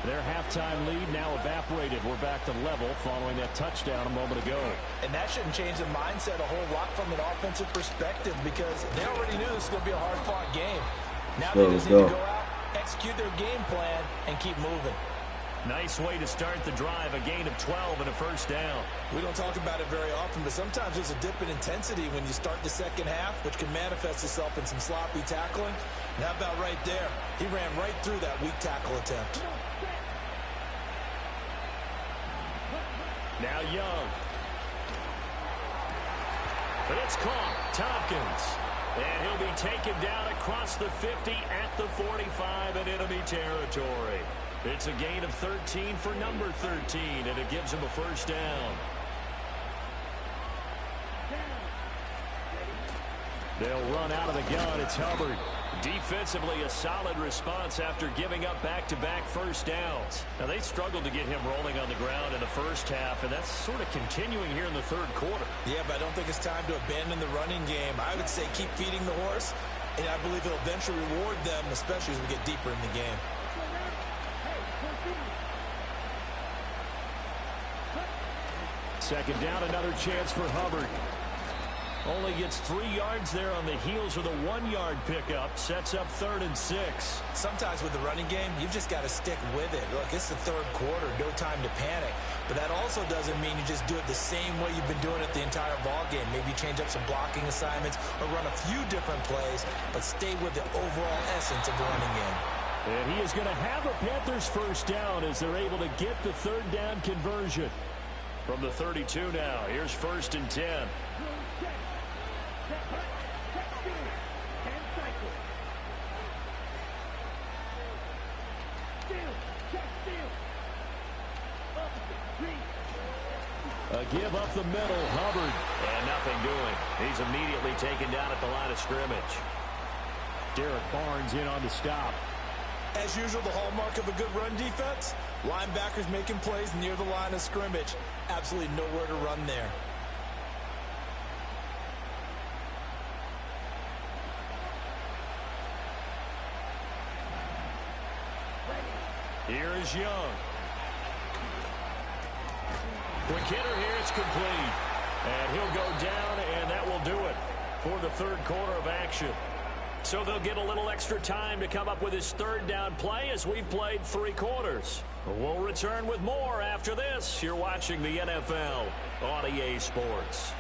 Their halftime lead now evaporated. We're back to level following that touchdown a moment ago. And that shouldn't change the mindset a whole lot from an offensive perspective because they already knew this was going to be a hard-fought game. Now they just need to go out, execute their game plan, and keep moving. Nice way to start the drive, a gain of 12 and a first down. We don't talk about it very often, but sometimes there's a dip in intensity when you start the second half, which can manifest itself in some sloppy tackling. And how about right there? He ran right through that weak tackle attempt. Now Young. But it's caught. Tompkins. And he'll be taken down across the 50 at the 45 in enemy territory. It's a gain of 13 for number 13, and it gives him a first down. They'll run out of the gun. It's Hubbard. Defensively, a solid response after giving up back-to-back first downs. Now, they struggled to get him rolling on the ground in the first half, and that's sort of continuing here in the third quarter. Yeah, but I don't think it's time to abandon the running game. I would say keep feeding the horse, and I believe it'll eventually reward them, especially as we get deeper in the game. Second down, another chance for Hubbard. Only gets 3 yards there on the heels of the 1-yard pickup. Sets up 3rd and 6. Sometimes with the running game, you've just got to stick with it. Look, it's the third quarter. No time to panic. But that also doesn't mean you just do it the same way you've been doing it the entire ball game. Maybe change up some blocking assignments or run a few different plays, but stay with the overall essence of the running game. And he is going to have a Panthers first down as they're able to get the third down conversion. From the 32 now, here's 1st and 10. A give up the middle, Hubbard. And nothing doing. He's immediately taken down at the line of scrimmage. Derek Barnes in on the stop. As usual, the hallmark of a good run defense, linebackers making plays near the line of scrimmage. Absolutely nowhere to run there. Here is Young. Quick hitter here, it's complete. And he'll go down, and that will do it for the third quarter of action. So they'll get a little extra time to come up with his third down play as we've played 3 quarters. We'll return with more after this. You're watching the NFL on EA Sports.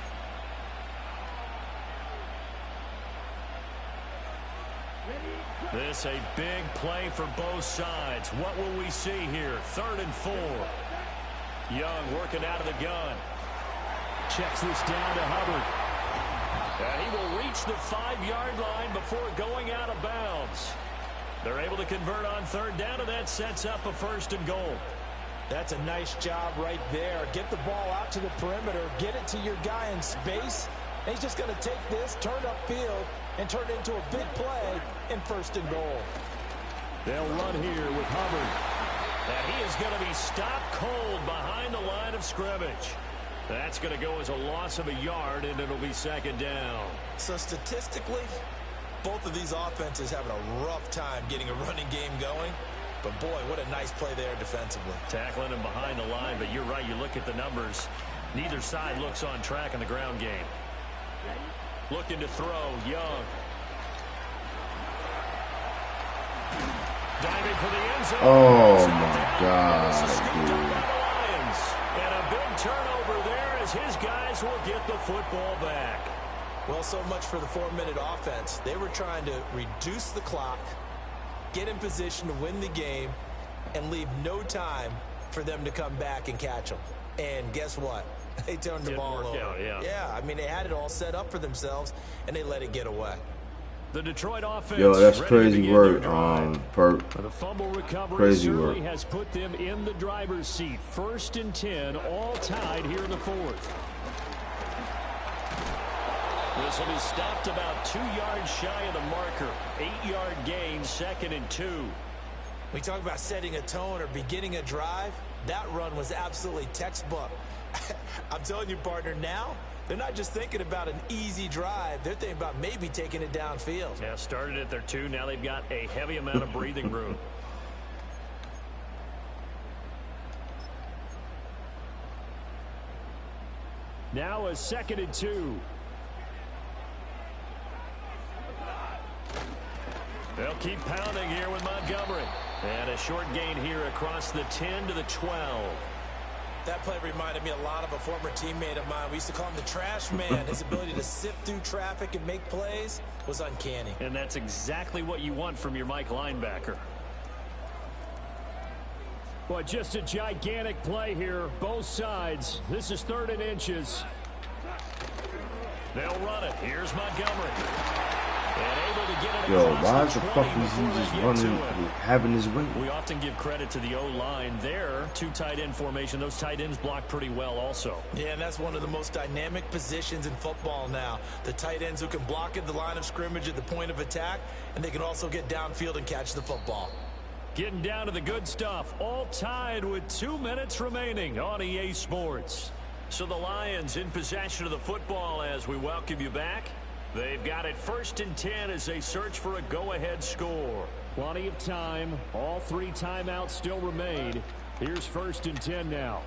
This a big play for both sides. What will we see here? 3rd and 4. Young working out of the gun. Checks this down to Hubbard. And he will reach the 5-yard line before going out of bounds. They're able to convert on 3rd down, and that sets up a 1st and goal. That's a nice job right there. Get the ball out to the perimeter. Get it to your guy in space. And he's just going to take this, turn upfield, and turn it into a big play in 1st and goal. They'll run here with Hubbard. And he is going to be stopped cold behind the line of scrimmage. That's going to go as a loss of a yard, and it'll be 2nd down. So statistically, both of these offenses having a rough time getting a running game going. But, boy, what a nice play there defensively. Tackling him behind the line, but you're right. You look at the numbers. Neither side looks on track in the ground game. Looking to throw, Young. Diving for the end zone. Oh, my God, dude. And a big turnover there as his guys will get the football back. Well, so much for the 4-minute offense. They were trying to reduce the clock, get in position to win the game, and leave no time for them to come back and catch them. And guess what? They turned the ball over. Yeah, I mean, they had it all set up for themselves, and they let it get away. The Detroit offense. Yo, that's crazy work, Perk. The fumble recovery Crazy certainly work. has put them in the driver's seat. 1st and 10, all tied here in the 4th. This will be stopped about 2 yards shy of the marker. 8-yard gain, 2nd and 2. We talk about setting a tone or beginning a drive. That run was absolutely textbook. I'm telling you, partner, now they're not just thinking about an easy drive. They're thinking about maybe taking it downfield. Yeah, started at their 2. Now they've got a heavy amount of breathing room. Now a 2nd and 2. They'll keep pounding here with Montgomery. And a short gain here across the 10 to the 12. That play reminded me a lot of a former teammate of mine. We used to call him the trash man. His ability to sift through traffic and make plays was uncanny. And that's exactly what you want from your Mike linebacker. Boy, just a gigantic play here, both sides. This is 3rd and inches. They'll run it. Here's Montgomery. And able to get it. Yo, why the fuck is he just running, having his way? We often give credit to the O-line there. 2 tight end formation. Those tight ends block pretty well also. Yeah, and that's one of the most dynamic positions in football now. The tight ends who can block at the line of scrimmage at the point of attack, and they can also get downfield and catch the football. Getting down to the good stuff. All tied with 2 minutes remaining on EA Sports. So the Lions in possession of the football as we welcome you back. They've got it 1st and 10 as they search for a go-ahead score. Plenty of time. All 3 timeouts still remain. Here's 1st and 10 now.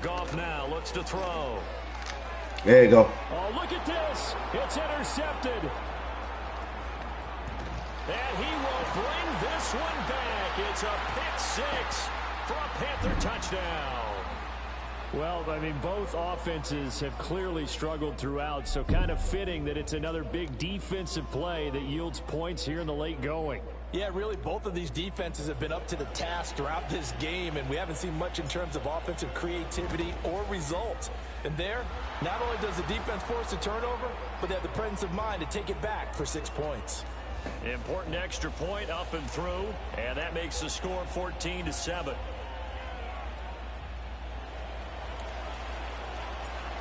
Goff now looks to throw. There you go. Oh, look at this. It's intercepted. And he will bring this one back. It's a pick 6 for a Panther touchdown. Well, I mean, both offenses have clearly struggled throughout, so kind of fitting that it's another big defensive play that yields points here in the late going. Yeah, really, both of these defenses have been up to the task throughout this game, and we haven't seen much in terms of offensive creativity or results. And there, not only does the defense force a turnover, but they have the presence of mind to take it back for 6 points. Important extra point up and through, and that makes the score 14-7.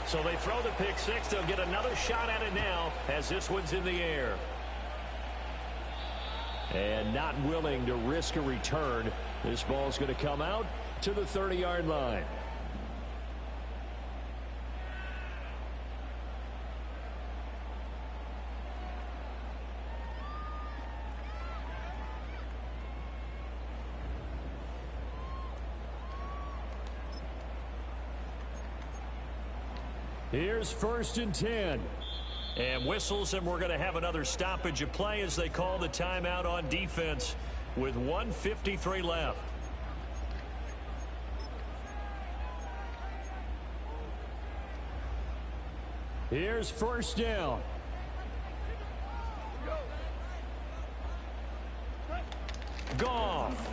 So they throw the pick 6. They'll get another shot at it now as this one's in the air. And not willing to risk a return. This ball's going to come out to the 30-yard line. Here's 1st and 10. And whistles, and we're going to have another stoppage of play as they call the timeout on defense with 1:53 left. Here's 1st down. Goff.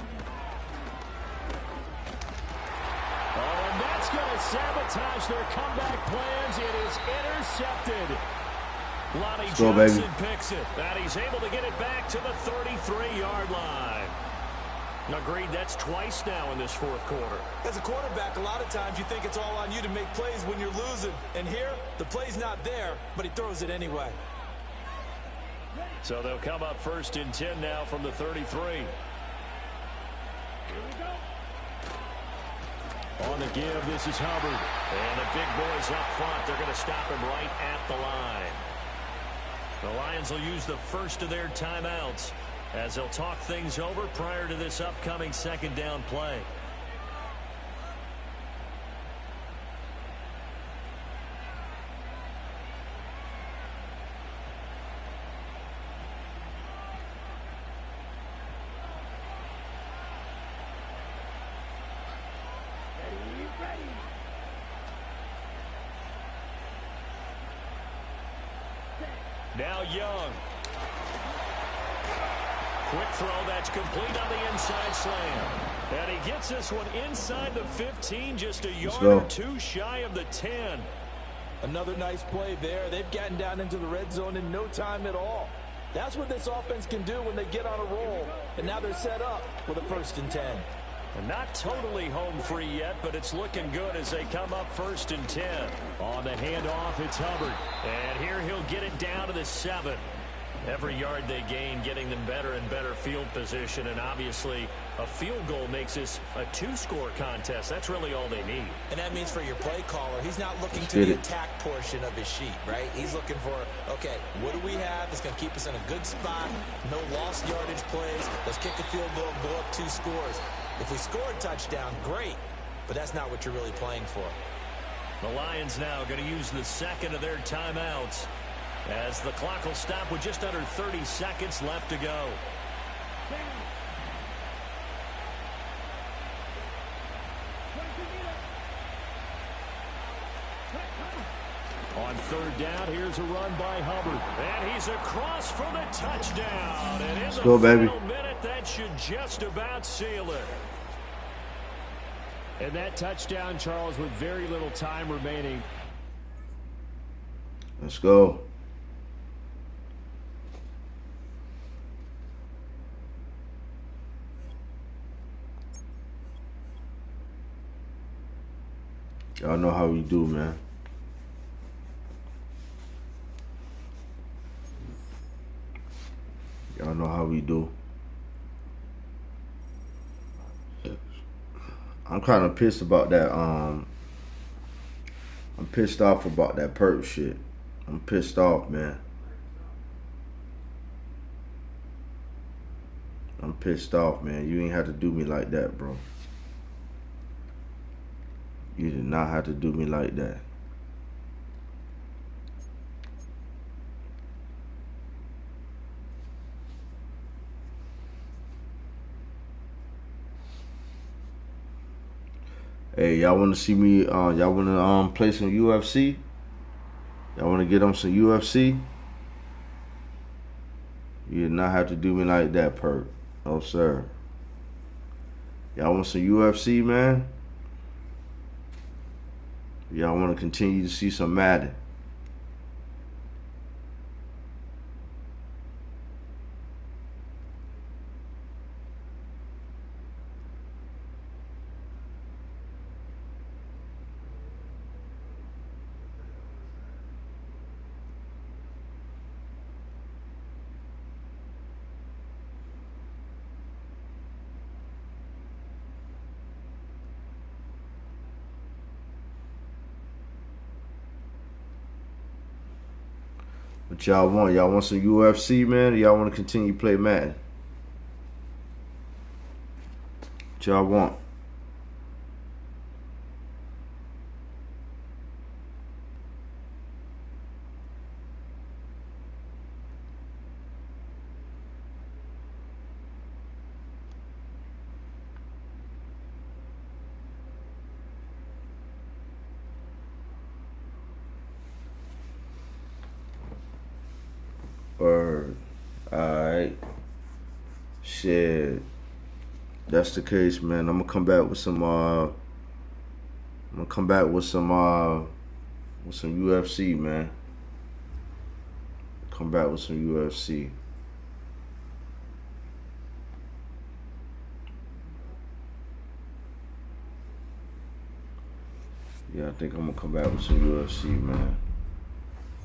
Oh, and that's going to sabotage their comeback plans. It is intercepted. Lonnie Johnson picks it. And he's able to get it back to the 33-yard line. Agreed, that's twice now in this 4th quarter. As a quarterback, a lot of times you think it's all on you to make plays when you're losing. And here, the play's not there, but he throws it anyway. So they'll come up 1st and 10 now from the 33. On the give, this is Hubbard. And the big boys up front. They're going to stop him right at the line. The Lions will use the first of their timeouts as they'll talk things over prior to this upcoming 2nd down play. Now Young. Quick throw that's complete on the inside slam. And he gets this one inside the 15, just a yard or 2 shy of the 10. Another nice play there. They've gotten down into the red zone in no time at all. That's what this offense can do when they get on a roll. And now they're set up with a 1st and 10. And not totally home free yet, but it's looking good as they come up 1st and 10. On the handoff, it's Hubbard. And here he'll get it down to the 7. Every yard they gain, getting them better and better field position. And obviously, a field goal makes this a 2-score contest. That's really all they need. And that means for your play caller, he's not looking to the attack portion of his sheet, right? He's looking for, okay, what do we have that's going to keep us in a good spot? No lost yardage plays. Let's kick a field goal and go up 2 scores. If we score a touchdown, great. But that's not what you're really playing for. The Lions now going to use the 2nd of their timeouts, as the clock will stop with just under 30 seconds left to go. On 3rd down, here's a run by Hubbard. And he's across for the touchdown. And in the final minute, that should just about seal it. And that touchdown, Charles, with very little time remaining. Let's go. Y'all know how we do, man. Y'all know how we do. I'm kind of pissed about that. I'm pissed off about that perp shit. I'm pissed off, man. I'm pissed off, man. You ain't have to do me like that, bro. You did not have to do me like that. Hey, y'all want to see me? Y'all want to play some UFC? Y'all want to get on some UFC? You did not have to do me like that, perp. No, sir. Y'all want some UFC, man? Y'all want to continue to see some Madden? What y'all want? Y'all want some UFC, man? Or y'all want to continue to play Madden? What y'all want? Or, alright. Shit. That's the case, man. I'm gonna come back with some UFC, man. Come back with some UFC. Yeah, I think I'm gonna come back with some UFC, man.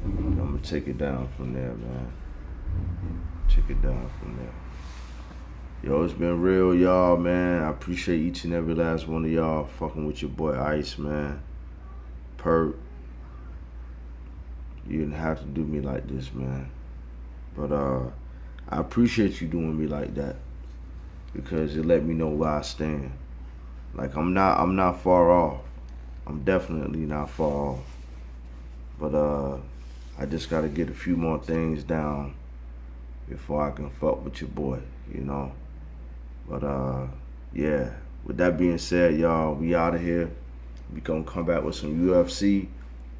I'm gonna take it down from there, man. Take it down from there. Yo, it's been real, y'all, man. I appreciate each and every last one of y'all fucking with your boy Ice, man. Perp. You didn't have to do me like this, man. But I appreciate you doing me like that, because it let me know where I stand. Like, I'm not far off. I'm definitely not far off. But I just gotta get a few more things down before I can fuck with your boy, you know. But yeah. With that being said, y'all, we out of here. We gonna come back with some UFC,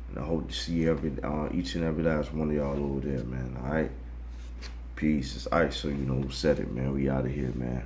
and I hope to see each and every last one of y'all over there, man. All right. Peace. It's Ice, so you know who said it, man. We out of here, man.